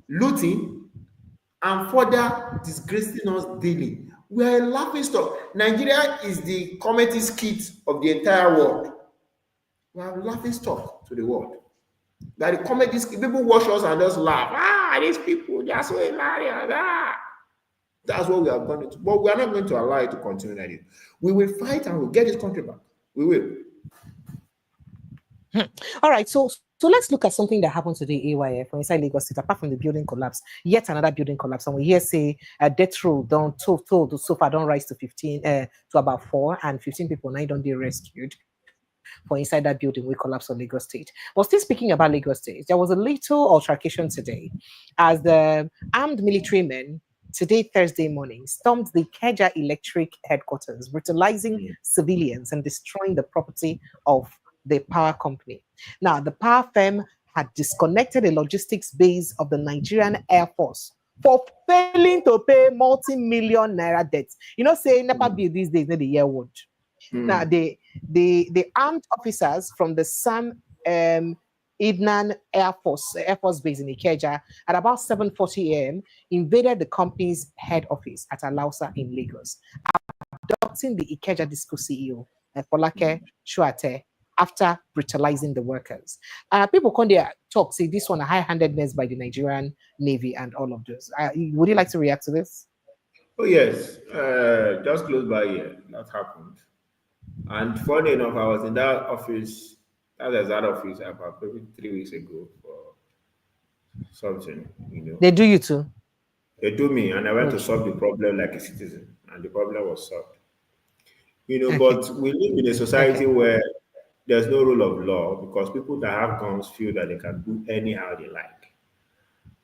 Speaker 2: looting, and further disgracing us daily. We are a laughing stock. Nigeria is the comedy skit of the entire world. We are a laughing stock to the world. That the comedy skit, people watch us and just laugh. These people, they are so hilarious. That's what we are going to do. But we are not going to allow it to continue like this. We will fight and we'll get this country back. We will.
Speaker 1: All right, so let's look at something that happened today, AYF, from inside Lagos State. Apart from the building collapse, yet another building collapse. And we hear say death row told so far don't rise to 15 to about 4, and 15 people now don't be rescued for inside that building we collapsed on Lagos State. But still speaking about Lagos State, there was a little altercation today as the armed military men today, Thursday morning, stormed the Ikeja Electric headquarters, brutalizing civilians and destroying the property of the power company. Now, the power firm had disconnected a logistics base of the Nigerian Air Force for failing to pay multi-million naira debts. You know, say never be these days, the year word. Now, the armed officers from the Sam Idnan Air Force Base in Ikeja at about 7:40 a.m. invaded the company's head office at Alausa in Lagos, abducting the Ikeja Disco CEO, Folake Shuate, after brutalizing the workers. People come there talk, say this one a high-handedness by the Nigerian Navy and all of those. Would you like to react to this?
Speaker 2: Oh yes, just close by here, that happened. And funny enough, I was in that office, that office about maybe 3 weeks ago for something, you know.
Speaker 1: They do you too?
Speaker 2: They do me, and I went to solve the problem like a citizen, and the problem was solved. You know, but we live in a society where there's no rule of law because people that have guns feel that they can do anyhow they like.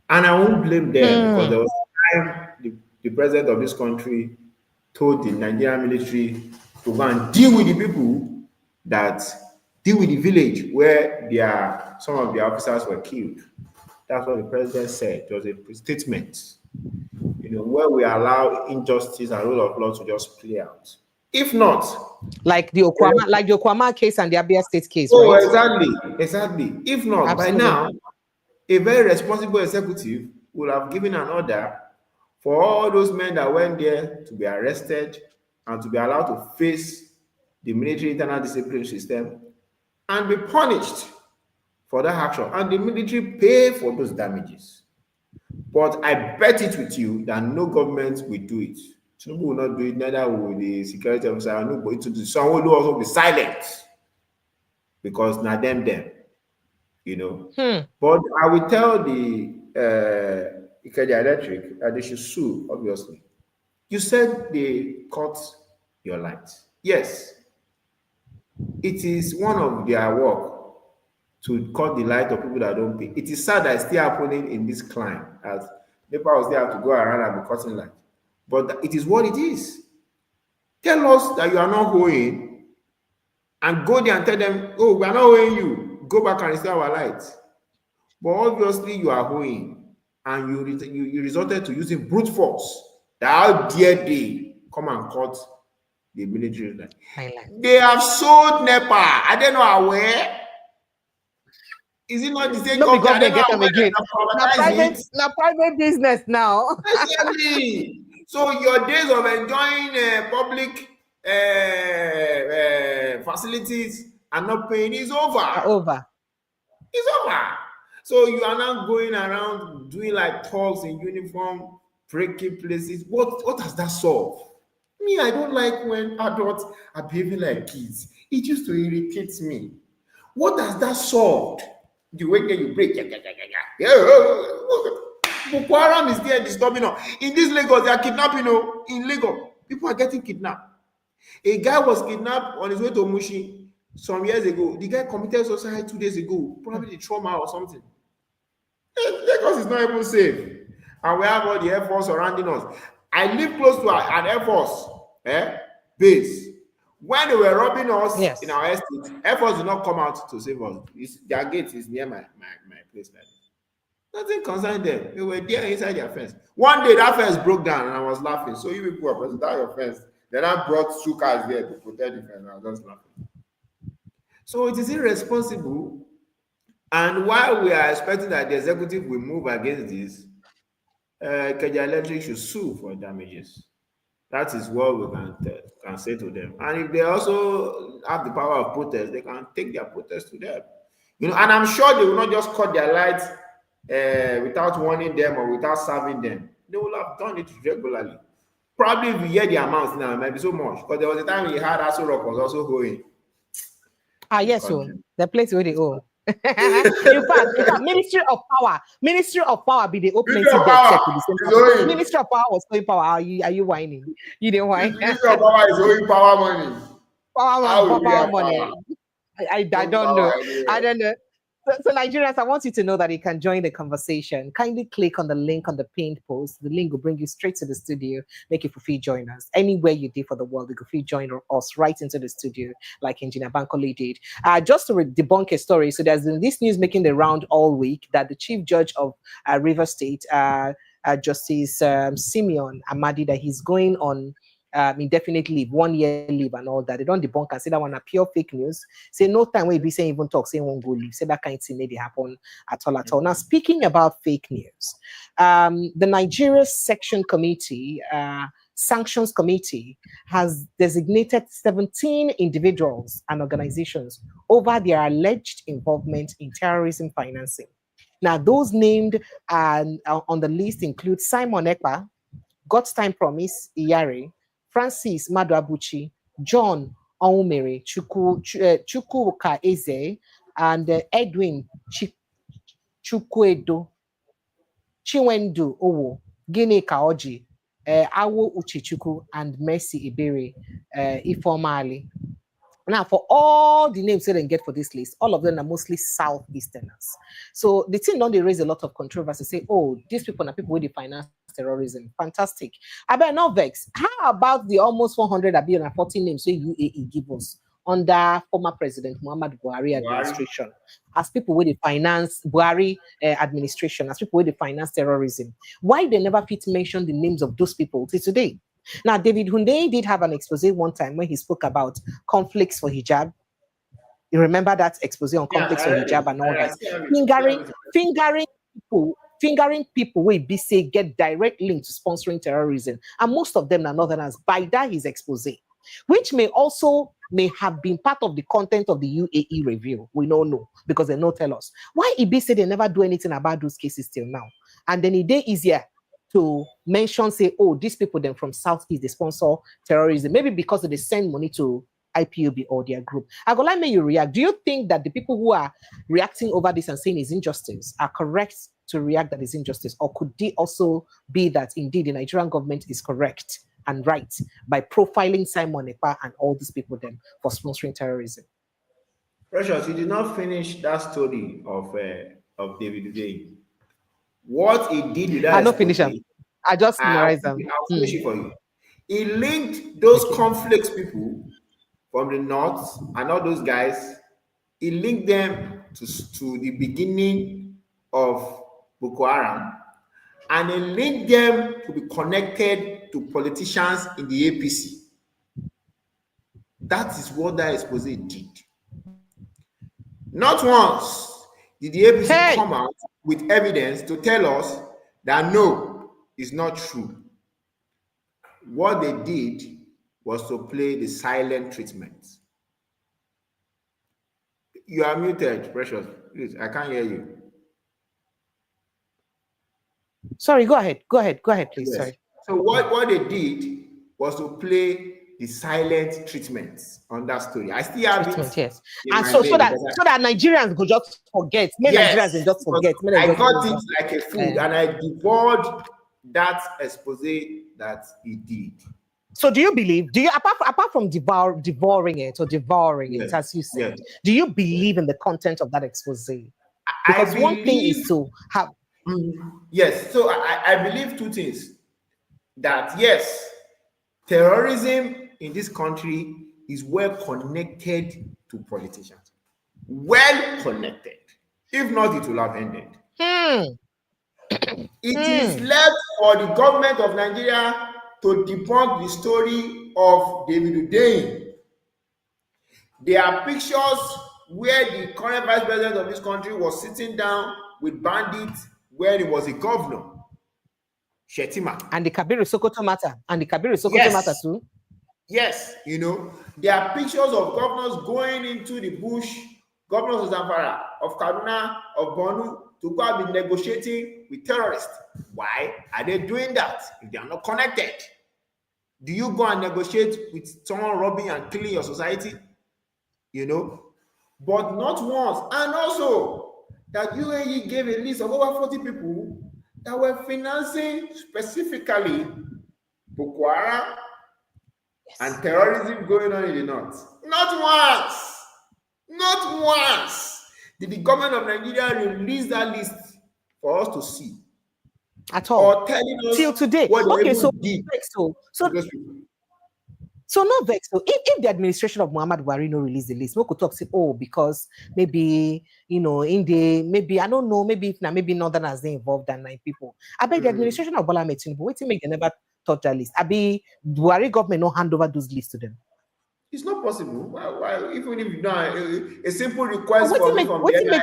Speaker 2: And I won't blame them because there was a time the president of this country told the Nigerian military to go and deal with the people that deal with the village where some of the officers were killed. That's what the president said. It was a statement, where we allow injustice and rule of law to just play out. If not,
Speaker 1: like the Okwama case and the Abia State case,
Speaker 2: right? Exactly. If not, Absolutely. By now, a very responsible executive would have given an order for all those men that went there to be arrested and to be allowed to face the military internal discipline system and be punished for that action, and the military pay for those damages. But I bet it with you that no government will do it. Tinubu will not do it, neither will the security officer. Nobody to do. Someone will also be silent because not them. But I will tell the Ikeja Electric that they should sue, obviously. You said they cut your light. Yes. It is one of their work to cut the light of people that don't pay. It is sad that it's still happening in this climate, as NEPA was there to go around and be cutting light. But it is what it is. Tell us that you are not owing, and go there and tell them, oh, we are not owing you. Go back and restore our lights. But obviously you are owing, and you resorted to using brute force. How dare they come and cut the military light? They have sold NEPA. Are they not aware? Is it not the same
Speaker 1: government get them again? Now private business now.
Speaker 2: Exactly. So your days of enjoying public facilities and not paying is over. It's over. So you are now going around doing like thugs in uniform, breaking places. What does that solve? Me, I don't like when adults are behaving like kids. It used to irritate me. What does that solve? The way that you break, Boko Haram is there disturbing us. In this Lagos, they are kidnapping. In Lagos, people are getting kidnapped. A guy was kidnapped on his way to Mushi some years ago. The guy committed suicide 2 days ago, probably the trauma or something. Lagos is not even safe, and we have all the Air Force surrounding us. I live close to an Air Force base. When they were robbing us in our estate, Air Force did not come out to save us. Their gate is near my place. Nothing concerned them. They were there inside their fence. One day that fence broke down and I was laughing. So you people are present, that your fence. Then I brought 2 cars there to protect the fence. I was just laughing. So it is irresponsible. And while we are expecting that the executive will move against this, Ikeja Electric should sue for damages. That is what we can say to them. And if they also have the power of protest, they can take their protest to them. And I'm sure they will not just cut their lights without warning them or without serving them. They will have done it regularly. Probably if you hear the amounts now, it might be so much. Because there was a time we had Aso Rock was also going.
Speaker 1: Yes, so the place where they go. in fact, Ministry of Power be the opening to the Ministry of Power was going power. Are you whining? You didn't whine.
Speaker 2: Ministry of Power is owing power money.
Speaker 1: Power money. I don't know. I don't know. So Nigerians, I want you to know that you can join the conversation. Kindly click on the link on the pinned post. The link will bring you straight to the studio. Make you feel join us. Anywhere you did for the world, you can feel join us right into the studio, like Engineer Bankole did. Just to debunk a story, so there's been this news making the round all week that the Chief Judge of Rivers State, Justice Simeon Amadi, that he's going on indefinite leave, 1 year leave and all that. They don't debunk and say that one are pure fake news. Say no time where be saying even talk, saying won't go leave. Say that kind of thing maybe happen at all. Now, speaking about fake news, the Nigeria Section Committee, Sanctions Committee, has designated 17 individuals and organizations over their alleged involvement in terrorism financing. Now, those named on the list include Simon Ekpa, God's Time Promise Iyare, Francis Maduabuchi, John Onwumere Chukwuka Eze, and Edwin Chukwedo, Chinwendu Owo, Gini Kaoji, Awo Uchichuku, and Mercy Iberi Ifomali. Now, for all the names that they get for this list, all of them are mostly Southeasterners. So the thing don't they raise a lot of controversy, say, oh, these people are people with the finance terrorism. Fantastic. I bet not vex. How about the almost 440 names say UAE give us under former President Muhammad Buhari administration as people with the finance Buhari administration, as people with the finance terrorism? Why they never fit mention the names of those people till today? Now, David Hunde did have an expose one time when he spoke about conflicts for hijab. You remember that expose on conflicts for hijab and all that? Fingering people will be say get direct link to sponsoring terrorism, and most of them are northerners. By that his expose, which may have been part of the content of the UAE review. We don't know because they don't tell us. Why EB say they never do anything about those cases till now? And then it is easier to mention, say, oh, these people then from Southeast, they sponsor terrorism. Maybe because they send money to IPOB or their group. I go like, may you react. Do you think that the people who are reacting over this and saying it's injustice are correct to react that it's injustice? Or could they also be that indeed the Nigerian government is correct and right by profiling Simon Ekpa and all these people then for sponsoring terrorism?
Speaker 2: Precious, you did not finish that story of David Day. What he did with that,
Speaker 1: I not finish them. I just summarize them.
Speaker 2: I'll finish it for you. He linked those conflicts people from the north and all those guys. He linked them to the beginning of Boko Haram, and he linked them to be connected to politicians in the APC. That is what that expose did. Not once did the APC come out with evidence to tell us that no, it's not true. What they did was to play the silent treatment. You are muted, Precious. Please, I can't hear you.
Speaker 1: Sorry, go ahead, please.
Speaker 2: Yes.
Speaker 1: Sorry.
Speaker 2: So what they did was to play the silent treatment on that story. I still have it.
Speaker 1: Yes. And so that Nigerians could just forget. Nigerians will just forget.
Speaker 2: I got it like a food, and I devoured that expose that he did.
Speaker 1: So do you apart from devouring it, as you said, do you believe in the content of that expose? Because one thing is to have
Speaker 2: yes, so I believe two things. That yes, terrorism in this country is well connected to politicians. Well connected. If not, it will have ended. It is left for the government of Nigeria to debunk the story of David Udain. There are pictures where the current vice president of this country was sitting down with bandits where he was a governor. Shetima.
Speaker 1: And the Kabiru Sokoto matter. Matter too.
Speaker 2: Yes, you know, there are pictures of governors going into the bush, governors of Zamfara, of Kaduna, of Borno, to go and be negotiating with terrorists. Why are they doing that if they are not connected? Do you go and negotiate with someone robbing and killing your society? You know, but not once. And also, that UAE gave a list of over 40 people that were financing specifically Boko Haram and terrorism going on in the north. Not once did the government of Nigeria release that list for us to see.
Speaker 1: At all.
Speaker 2: Or telling us
Speaker 1: till today.
Speaker 2: What
Speaker 1: okay,
Speaker 2: so
Speaker 1: not vex. So if the administration of Muhammad Buhari no release the list, we could talk say, oh, because maybe maybe I don't know, maybe if maybe Northerners they involved than 9 people. I bet the administration of Bola Ahmed Tinubu, wait till make they never touch that list. I be Buhari government no hand over those lists to them.
Speaker 2: It's not possible. Why even if you know a simple request from the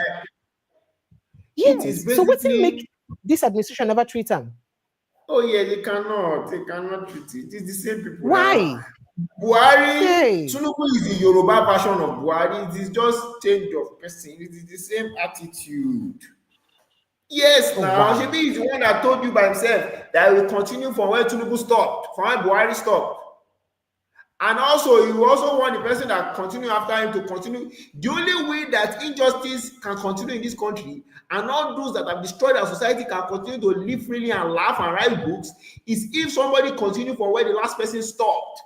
Speaker 1: yes. So what do you make this administration never treat them?
Speaker 2: Oh yeah, they cannot treat it. It's the same people.
Speaker 1: Why?
Speaker 2: Now. Buhari, Tinubu is the Yoruba version of Buhari. It is just change of person. It is the same attitude. Yes, now Shebi is the one that told you by himself that he will continue from where Tinubu stopped, from where Buhari stopped. And also, you also want the person that continue after him to continue. The only way that injustice can continue in this country and all those that have destroyed our society can continue to live freely and laugh and write books is if somebody continue from where the last person stopped.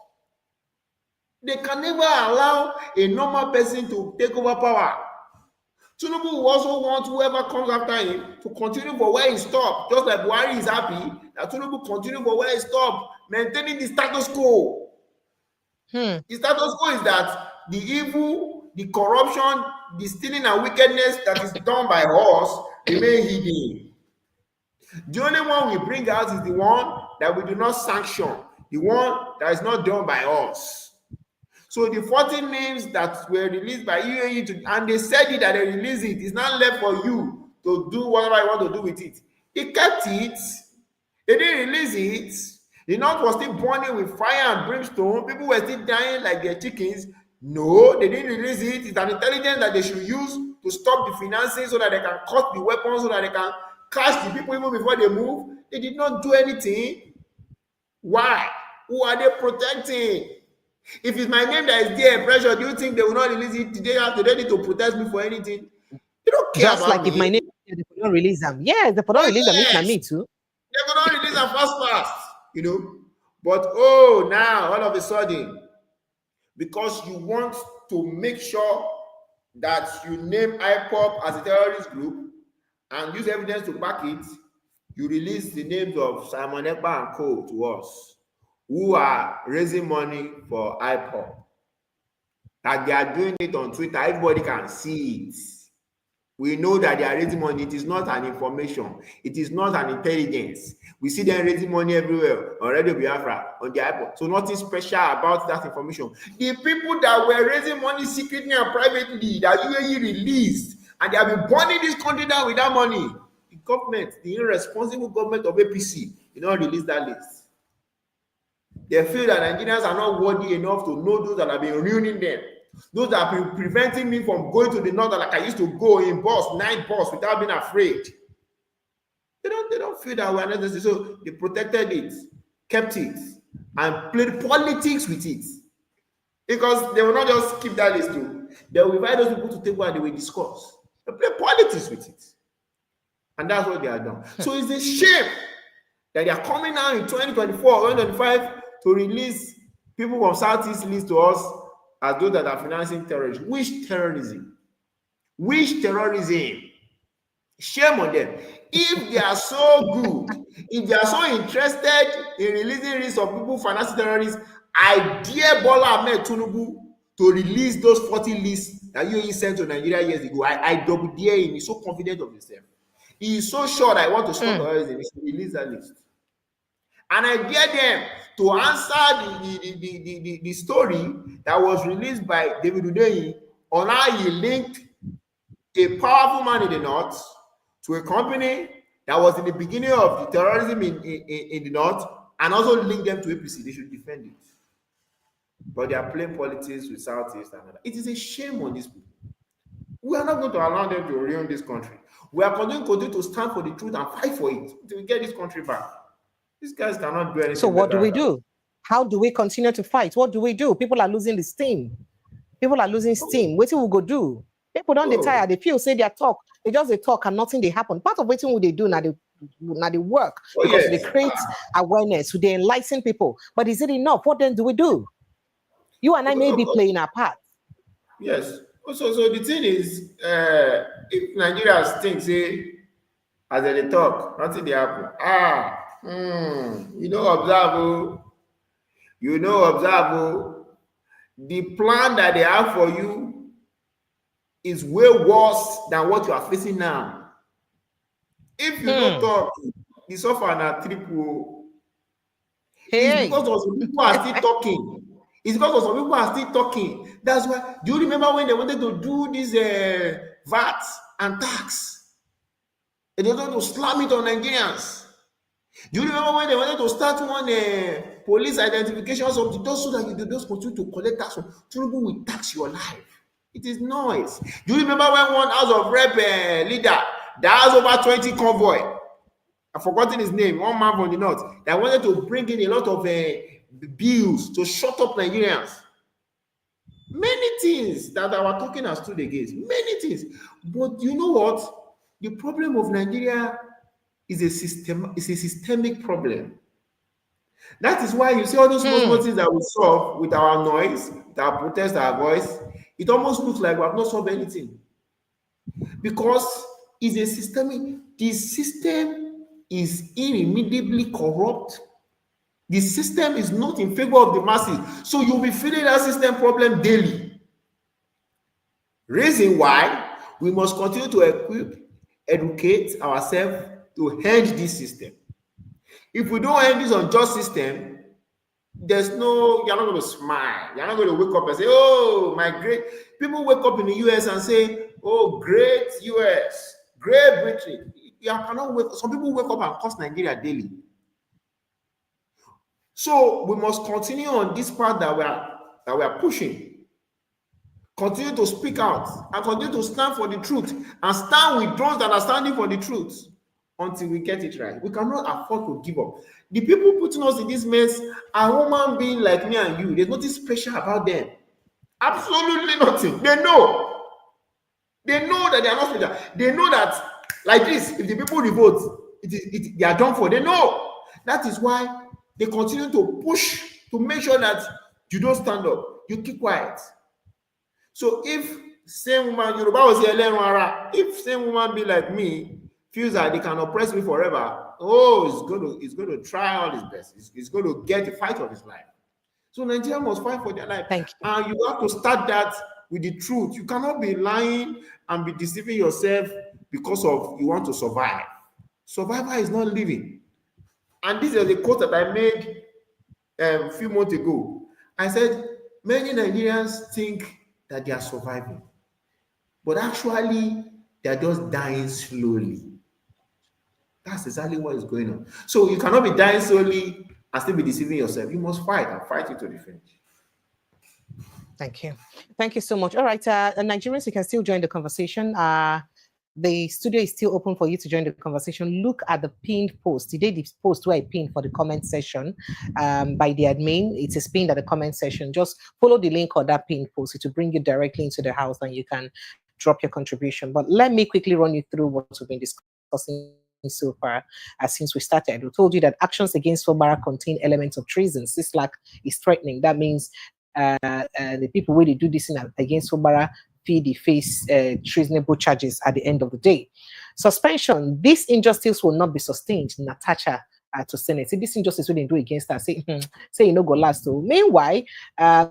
Speaker 2: They can never allow a normal person to take over power. Tinubu will also want whoever comes after him to continue for where he stopped. Just like Buhari is happy that Tinubu continue for where he stopped, maintaining the status quo. The status quo is that the evil, the corruption, the stealing and wickedness that is done by us remain hidden. The only one we bring out is the one that we do not sanction, the one that is not done by us. So the 14 names that were released by UAE, and they said it that they released it, it's not left for you to do whatever you want to do with it. They kept it. They didn't release it. The north was still burning with fire and brimstone. People were still dying like their chickens. No, they didn't release it. It's an intelligence that they should use to stop the financing so that they can cut the weapons, so that they can catch the people even before they move. They did not do anything. Why? Who are they protecting? If it's my name that is there, pressure, do you think they will not release it? Did they need to protest me for anything? They don't care
Speaker 1: Just
Speaker 2: about
Speaker 1: like
Speaker 2: me.
Speaker 1: if my name, they could not release them. Yes, they could not release them. It's not me too.
Speaker 2: They could not release them fast. But now all of a sudden, because you want to make sure that you name IPOB as a terrorist group and use evidence to back it, you release the names of Simon Ekpa and co to us, who are raising money for IPOB. That they are doing it on Twitter, everybody can see it. We know that they are raising money. It is not an information. It is not an intelligence. We see them raising money everywhere on Radio Biafra, on the IPOB. So nothing special about that information. The people that were raising money secretly and privately that UAE released, and they have been burning this country down with that money, the government, the irresponsible government of APC, did not release that list. They feel that Nigerians are not worthy enough to know those that have been ruining them. Those that have been preventing me from going to the north like I used to go in night bus without being afraid. They don't feel that we are necessary. So they protected it, kept it, and played politics with it. Because they will not just keep that list too. They will invite those people to table and they will discuss. They play politics with it. And that's what they are doing. So it's a shame that they are coming now in 2024, 2025 to release people from Southeast list to us as those that are financing terrorism. Which terrorism? Which terrorism? Shame on them. If they are so good, if they are so interested in releasing lists of people financing terrorists, I dare Bola Ahmed Tinubu to release those 40 lists that UAE sent to Nigeria years ago. I double dare him. He's so confident of himself. He is so sure that I want to stop terrorism. He should release that list. And I dare them to answer the story that was released by David Udeyi on how he linked a powerful man in the north to a company that was in the beginning of the terrorism in the north, and also linked them to APC. They should defend it. But they are playing politics with Southeast and other. It is a shame on these people. We are not going to allow them to ruin this country. We are going to continue to stand for the truth and fight for it until we get this country back. These guys cannot do anything.
Speaker 1: So what do we do? How do we continue to fight? What do we do? People are losing the steam. People are losing steam. What will we go do? People don't get tired. They feel say they talk. They just they talk and nothing they happen. Part of what they do now they work because they create awareness. They enlighten people. But is it enough? What then do we do? You and I may be playing our part.
Speaker 2: Yes. So the thing is, if Nigerians think say as they talk, nothing they happen. Observe. The plan that they have for you is way worse than what you are facing now. If you don't talk, the suffer na triple. It's because some people are still talking. That's why. Do you remember when they wanted to do this VAT and tax? And they wanted to slam it on Nigerians. Do you remember when they wanted to start one police identification or something, just so that you just continue to collect tax? Tinubu will tax your life. It is noise. Do you remember when one House of Rep leader that has over 20 convoy, I've forgotten his name, one man from the north, that wanted to bring in a lot of bills to shut up Nigerians? Many things that our talking has stood against. Many things. But you know what? The problem of Nigeria is a systemic problem. That is why you see all those small things that we solve with our noise, with our protest, our voice. It almost looks like we have not solved anything. because it's a systemic. The system is irremediably corrupt. The system is not in favor of the masses, so you'll be feeling that system problem daily. Reason why we must continue to educate ourselves to end this system. If we don't end this unjust system, you're not going to smile. You're not going to wake up and say, oh, my great. People wake up in the US and say, oh, great US, great Britain. You cannot wake. Some people wake up and curse Nigeria daily. So we must continue on this path that we are pushing. Continue to speak out and continue to stand for the truth and stand with those that are standing for the truth until we get it right. We cannot afford to give up. The people putting us in this mess are human beings like me and you. There's nothing special about them. Absolutely nothing. They know. They know that they are not special. They know that, like this, if the people revolt, they are done for. They know. That is why they continue to push to make sure that you don't stand up. You keep quiet. So if same woman, Yoruba was here, if same woman be like me, feels that they can oppress me forever, oh, he's going to try all his best. He's going to get the fight of his life. So Nigeria must fight for their life.
Speaker 1: Thank you.
Speaker 2: And you have to start that with the truth. You cannot be lying and be deceiving yourself because of you want to survive. Survivor is not living. And this is a quote that I made a few months ago. I said, many Nigerians think that they are surviving, but actually they are just dying slowly. That's exactly what is going on. So you cannot be dying slowly and still be deceiving yourself. You must fight and fight it to the finish.
Speaker 1: Thank you. Thank you so much. All right, Nigerians, you can still join the conversation. The studio is still open for you to join the conversation. Look at the pinned post. Today, the post where I pinned for the comment section by the admin. It is pinned at the comment section. Just follow the link on that pinned post. It will bring you directly into the house and you can drop your contribution. But let me quickly run you through what we've been discussing so far since we started. We told you that actions against Fubara contain elements of treason. CISLAC is threatening. That means the people where they do this against Fubara the face treasonable charges at the end of the day. Suspension. This injustice will not be sustained. Natasha to Senate. See, this injustice will they do against her. Say you know go last. So meanwhile, a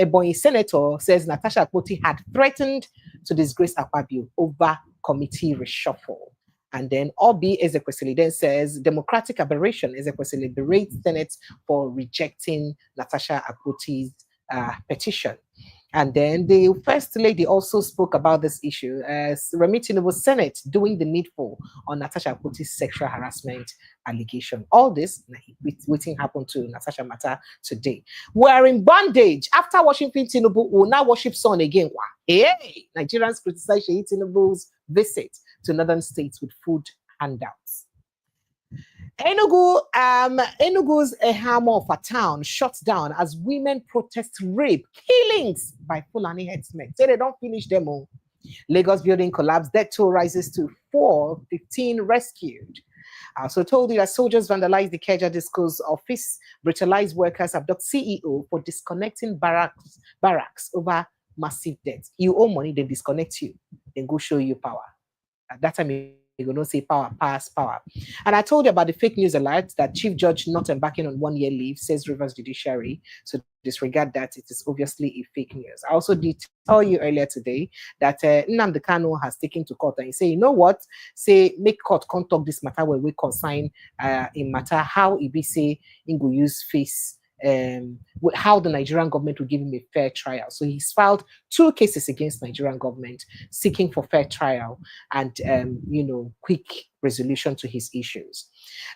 Speaker 1: boy senator says Natasha Akpoti had threatened to disgrace Akpabio over committee reshuffle. And then Obi Ezekwesili then says democratic aberration. Ezekwesili berates Senate for rejecting Natasha Akpoti's petition. And then the First Lady also spoke about this issue as Remi Tinubu's Senate doing the needful on Natasha Akpoti's sexual harassment allegation. All this waiting happened to Natasha Mata today. We're in bondage. After worshiping Tinubu, we'll now worship son again. Hey, Nigerians criticize Sheyi Tinubu's visit to northern states with food handouts. Enugu, Enugu's Ehamo of a town shuts down as women protest rape, killings by Fulani headsmen. Say they don't finish them all. Lagos building collapse, death toll rises to 415 rescued. I also told you that soldiers vandalized the Keja Disco's office, brutalized workers, abduct CEO for disconnecting barracks over massive debt. You owe money, they disconnect you, then go show you power. At that time, you're going to say power, pass power. And I told you about the fake news alert that Chief Judge not embarking on 1 year leave, says Rivers Judiciary. So disregard that. It is obviously a fake news. I also did tell you earlier today that Nnamdi Kanu has taken to court and he say, you know what? Say, make court come talk this matter where we consign in matter how it be say in go use face how the Nigerian government will give him a fair trial. So he's filed 2 cases against Nigerian government seeking for fair trial and quick resolution to his issues.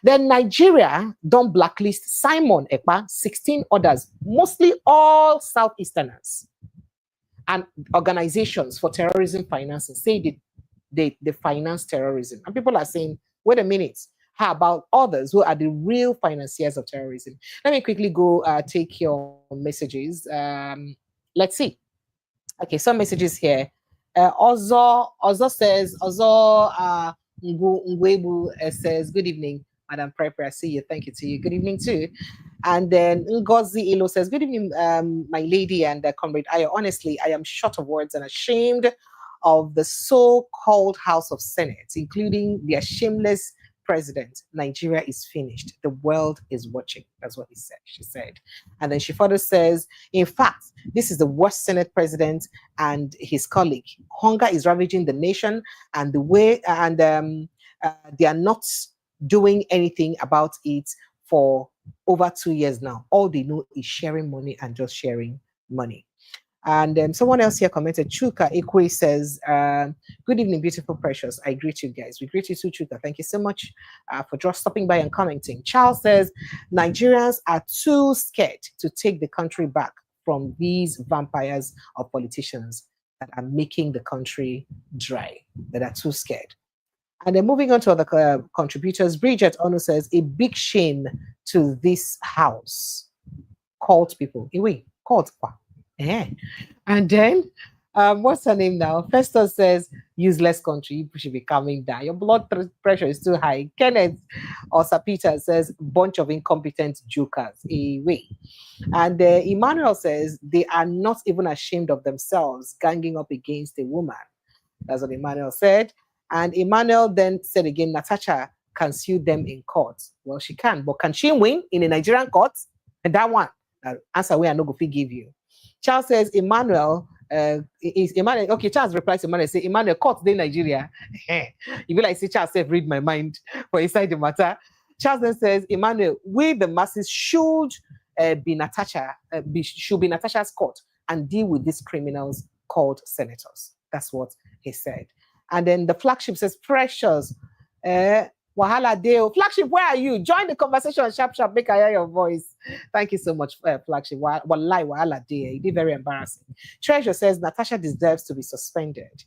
Speaker 1: Then Nigeria don't blacklist Simon Ekpa, 16 others, mostly all Southeasterners and organizations for terrorism financing. Say they finance terrorism. And people are saying, wait a minute, how about others who are the real financiers of terrorism? Let me quickly go take your messages. Let's see. Okay, some messages here. Ozo says, Ngwebu says, good evening, Madam Prepper. I see you. Thank you to you. Good evening too. And then Ngozi Ilo says, good evening, my lady and comrade Ayo. Honestly, I am short of words and ashamed of the so-called House of Senate, including their shameless president, Nigeria is finished. The world is watching. That's what she said. And then she further says, in fact, this is the worst Senate president and his colleague. Hunger is ravaging the nation, and they are not doing anything about it for over 2 years now. All they know is sharing money and just sharing money. And someone else here commented, Chuka Ekwe says, good evening, beautiful precious. I greet you guys. We greet you too, Chuka. Thank you so much for just stopping by and commenting. Charles says, Nigerians are too scared to take the country back from these vampires of politicians that are making the country dry, that are too scared. And then moving on to other contributors, Bridget Ono says, a big shame to this house. Called people. Called. And then, what's her name now? Festus says, useless country, you should be calming down. Your blood pressure is too high. Kenneth or Sapita says, bunch of incompetent jokers. And Emmanuel says, they are not even ashamed of themselves ganging up against a woman. That's what Emmanuel said. And Emmanuel then said again, Natasha can sue them in court. Well, she can, but can she win in a Nigerian court? And that one, answer where I no go fit give you. Charles says, Emmanuel, is Emmanuel, okay, Charles replies to Emmanuel, say, Emmanuel, court in Nigeria. You be like, say, Charles said, read my mind for inside the matter. Charles then says, Emmanuel, we the masses should be Natasha's court and deal with these criminals called senators. That's what he said. And then the flagship says, precious, Wahala Deo. Flagship, where are you? Join the conversation, sharp, make I hear your voice. Thank you so much, Flagship. Wallahi, Wahala Deo. It did very embarrassing. Treasure says Natasha deserves to be suspended.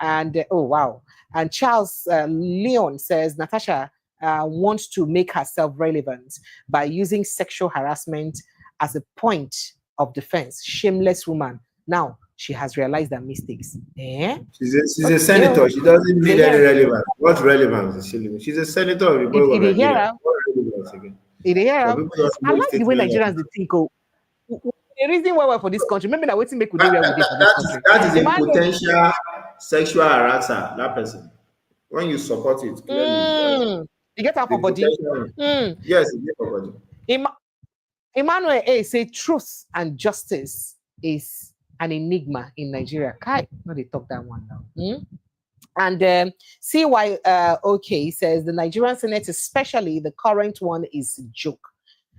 Speaker 1: And oh wow. And Charles Leon says Natasha wants to make herself relevant by using sexual harassment as a point of defense. Shameless woman. Now she has realized her mistakes.
Speaker 2: She's a senator. She doesn't need any relevance. What relevance is she living? She's a senator of the Republic of Nigeria. What relevance again?
Speaker 1: I like the way Nigerians think. The reason why we're for this country, maybe that waiting make we do where we did for this country.
Speaker 2: That is a potential sexual harasser. That person, when you support it, clearly,
Speaker 1: you get out for body.
Speaker 2: Yes, you get for body.
Speaker 1: Emmanuel A say truth and justice is an enigma in Nigeria. Kai, no, they talk that one now. And CY says the Nigerian Senate, especially the current one, is a joke.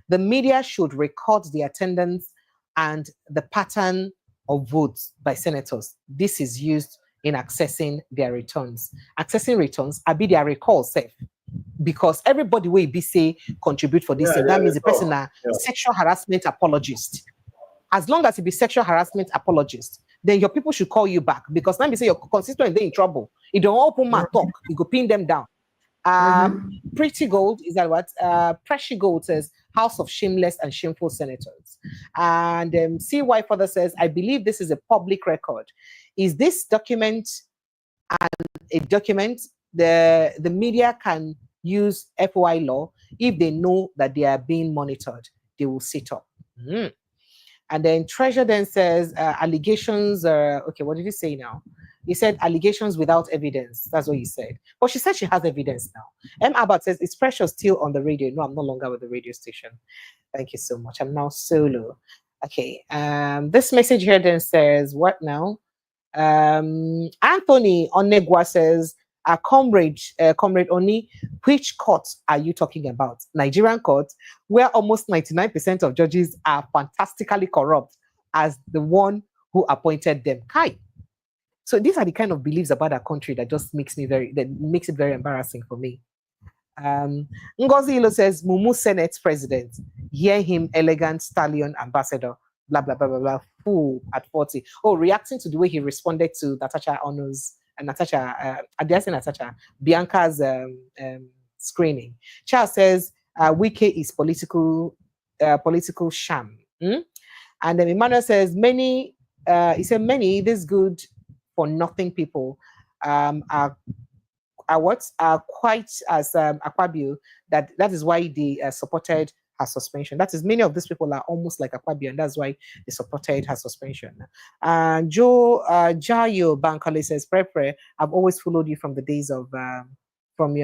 Speaker 1: The media should record the attendance and the pattern of votes by senators. This is used in accessing their returns. Accessing returns, I be their recall safe. Because everybody will be say contribute for this thing. That means the person a sexual harassment apologist. As long as you be sexual harassment apologist, then your people should call you back. Because now you say your constituent is in trouble. You don't open my talk, you go pin them down. Pretty Gold, is that what? Precious Gold says, House of Shameless and Shameful Senators. And CY further says, I believe this is a public record. Is this document a document the media can use FOI law? If they know that they are being monitored, they will sit up. And then Treasure then says, allegations are, okay, what did he say now? He said allegations without evidence. That's what he said. But she said she has evidence now. M. Abbott says, is Precious still on the radio? No, I'm no longer with the radio station. Thank you so much. I'm now solo. Okay. This message here then says, what now? Anthony Onegwa says, comrade Oni, which court are you talking about? Nigerian court, where almost 99% of judges are fantastically corrupt as the one who appointed them. Kai. So these are the kind of beliefs about our country that just makes it very embarrassing for me. Ngozi Ilo says, Mumu Senate president, hear him elegant stallion ambassador, blah, blah, blah, blah, blah, fool at 40. Oh, reacting to the way he responded to Natasha Ono's Bianca's screening. Charles says, Wike is political sham. And then Emmanuel says, many this good for nothing people are quite as Akpabio, that is why they supported her suspension. That is, many of these people are almost like Akpabio, and that's why they supported her suspension. Joe Jayo Bankole says, Prepre, I've always followed you from the days of from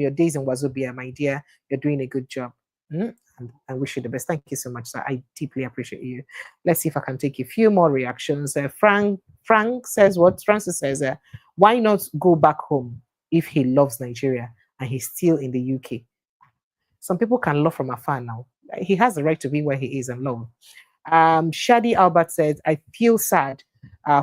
Speaker 1: your days in Wazobia, my dear. You're doing a good job. And I wish you the best. Thank you so much, sir. I deeply appreciate you. Let's see if I can take a few more reactions. Frank says what? Francis says, why not go back home if he loves Nigeria and he's still in the UK? Some people can love from afar now. He has the right to be where he is and love. Shadi Albert says, I feel sad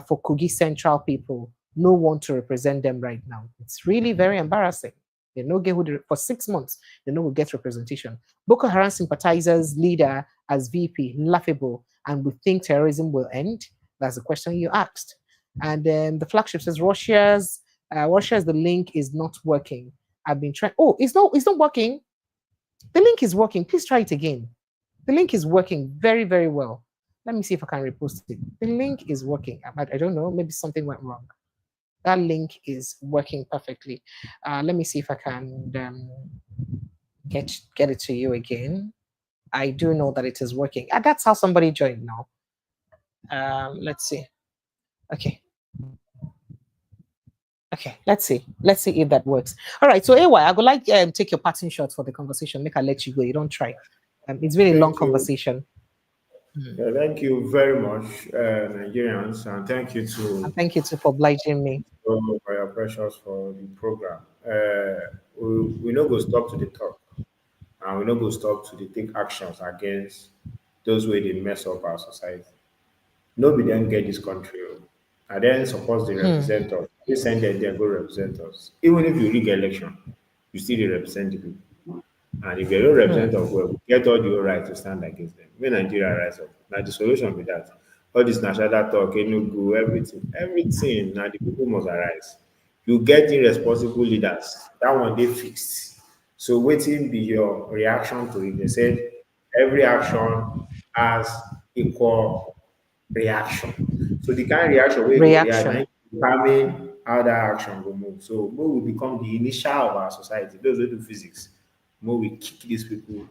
Speaker 1: for Kogi Central people. No one to represent them right now. It's really very embarrassing. They no get for 6 months. They no will get representation. Boko Haram sympathizers leader as VP, laughable, and we think terrorism will end. That's the question you asked. And then the flagship says Russia's the link is not working. I've been trying. Oh, it's not working. The link is working. Please try it again. The link is working very, very well. Let me see if I can repost it. The link is working. I don't know. Maybe something went wrong. That link is working perfectly. Let me see if I can get it to you again. I do know that it is working. That's how somebody joined now. Let's see. Okay. Okay, let's see if that works. All right, so anyway, I would like take your parting shot for the conversation. Make I let you go. You don't try. It's really a long conversation.
Speaker 2: Yeah, thank you very much, Nigerians, and thank you to
Speaker 1: for obliging me.
Speaker 2: For your precious for the program. We not go stop to the talk, and we not go stop to the take actions against those way they mess up our society. Nobody then get this country, and then suppose they represent us. They send them there go represent us. Even if you rig election, you still represent the people. And if you don't represent us well, we get all the right to stand against them. When Nigeria rise up, now the solution be that. All this national talk, Enugu, everything, now the people must arise. You get irresponsible leaders. That one they fixed. So waiting be your reaction to it. They said every action has equal reaction. So the kind of reaction we react, determine how that action will move. So we will become the initial of our society. Those who do physics, more we kick these people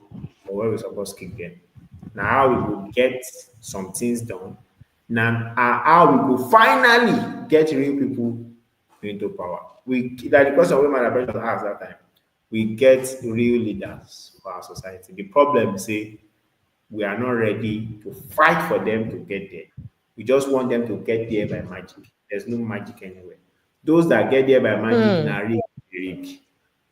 Speaker 2: or where we're supposed to kick them. Now how we will get some things done. Now how we will finally get real people into power. That the question we might have asked that time. We get real leaders for our society. The problem is we are not ready to fight for them to get there. We just want them to get there by magic. There's no magic anywhere. Those that get there by magic are rigged.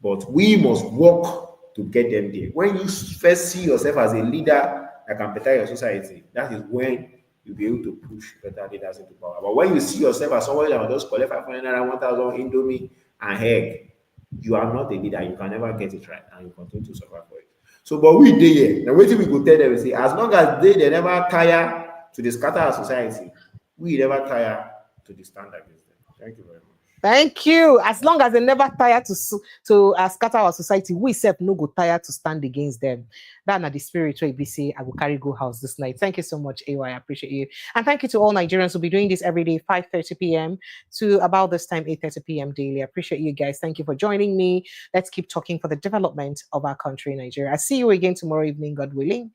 Speaker 2: But we must work to get them there. When you first see yourself as a leader that can better your society, that is when you'll be able to push better leaders into power. But when you see yourself as somebody that will just collect 500 naira, 1,000 Indomie and egg, you are not a leader. You can never get it right, and you continue to suffer for it. So, but we dey here. Now, waiting we go tell them, say, as long as they never tire to the scatter our society, we never tire to the stand against them. Thank you very much.
Speaker 1: Thank you. As long as they never tire to scatter our society, we self no go tire to stand against them. That's not the spirit where we say I will carry go house this night. Thank you so much, AY. I appreciate you. And thank you to all Nigerians who'll be doing this every day, 5:30 p.m. to about this time, 8:30 p.m. daily. I appreciate you guys. Thank you for joining me. Let's keep talking for the development of our country, Nigeria. I see you again tomorrow evening, God willing.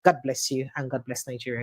Speaker 1: God bless you and God bless Nigeria.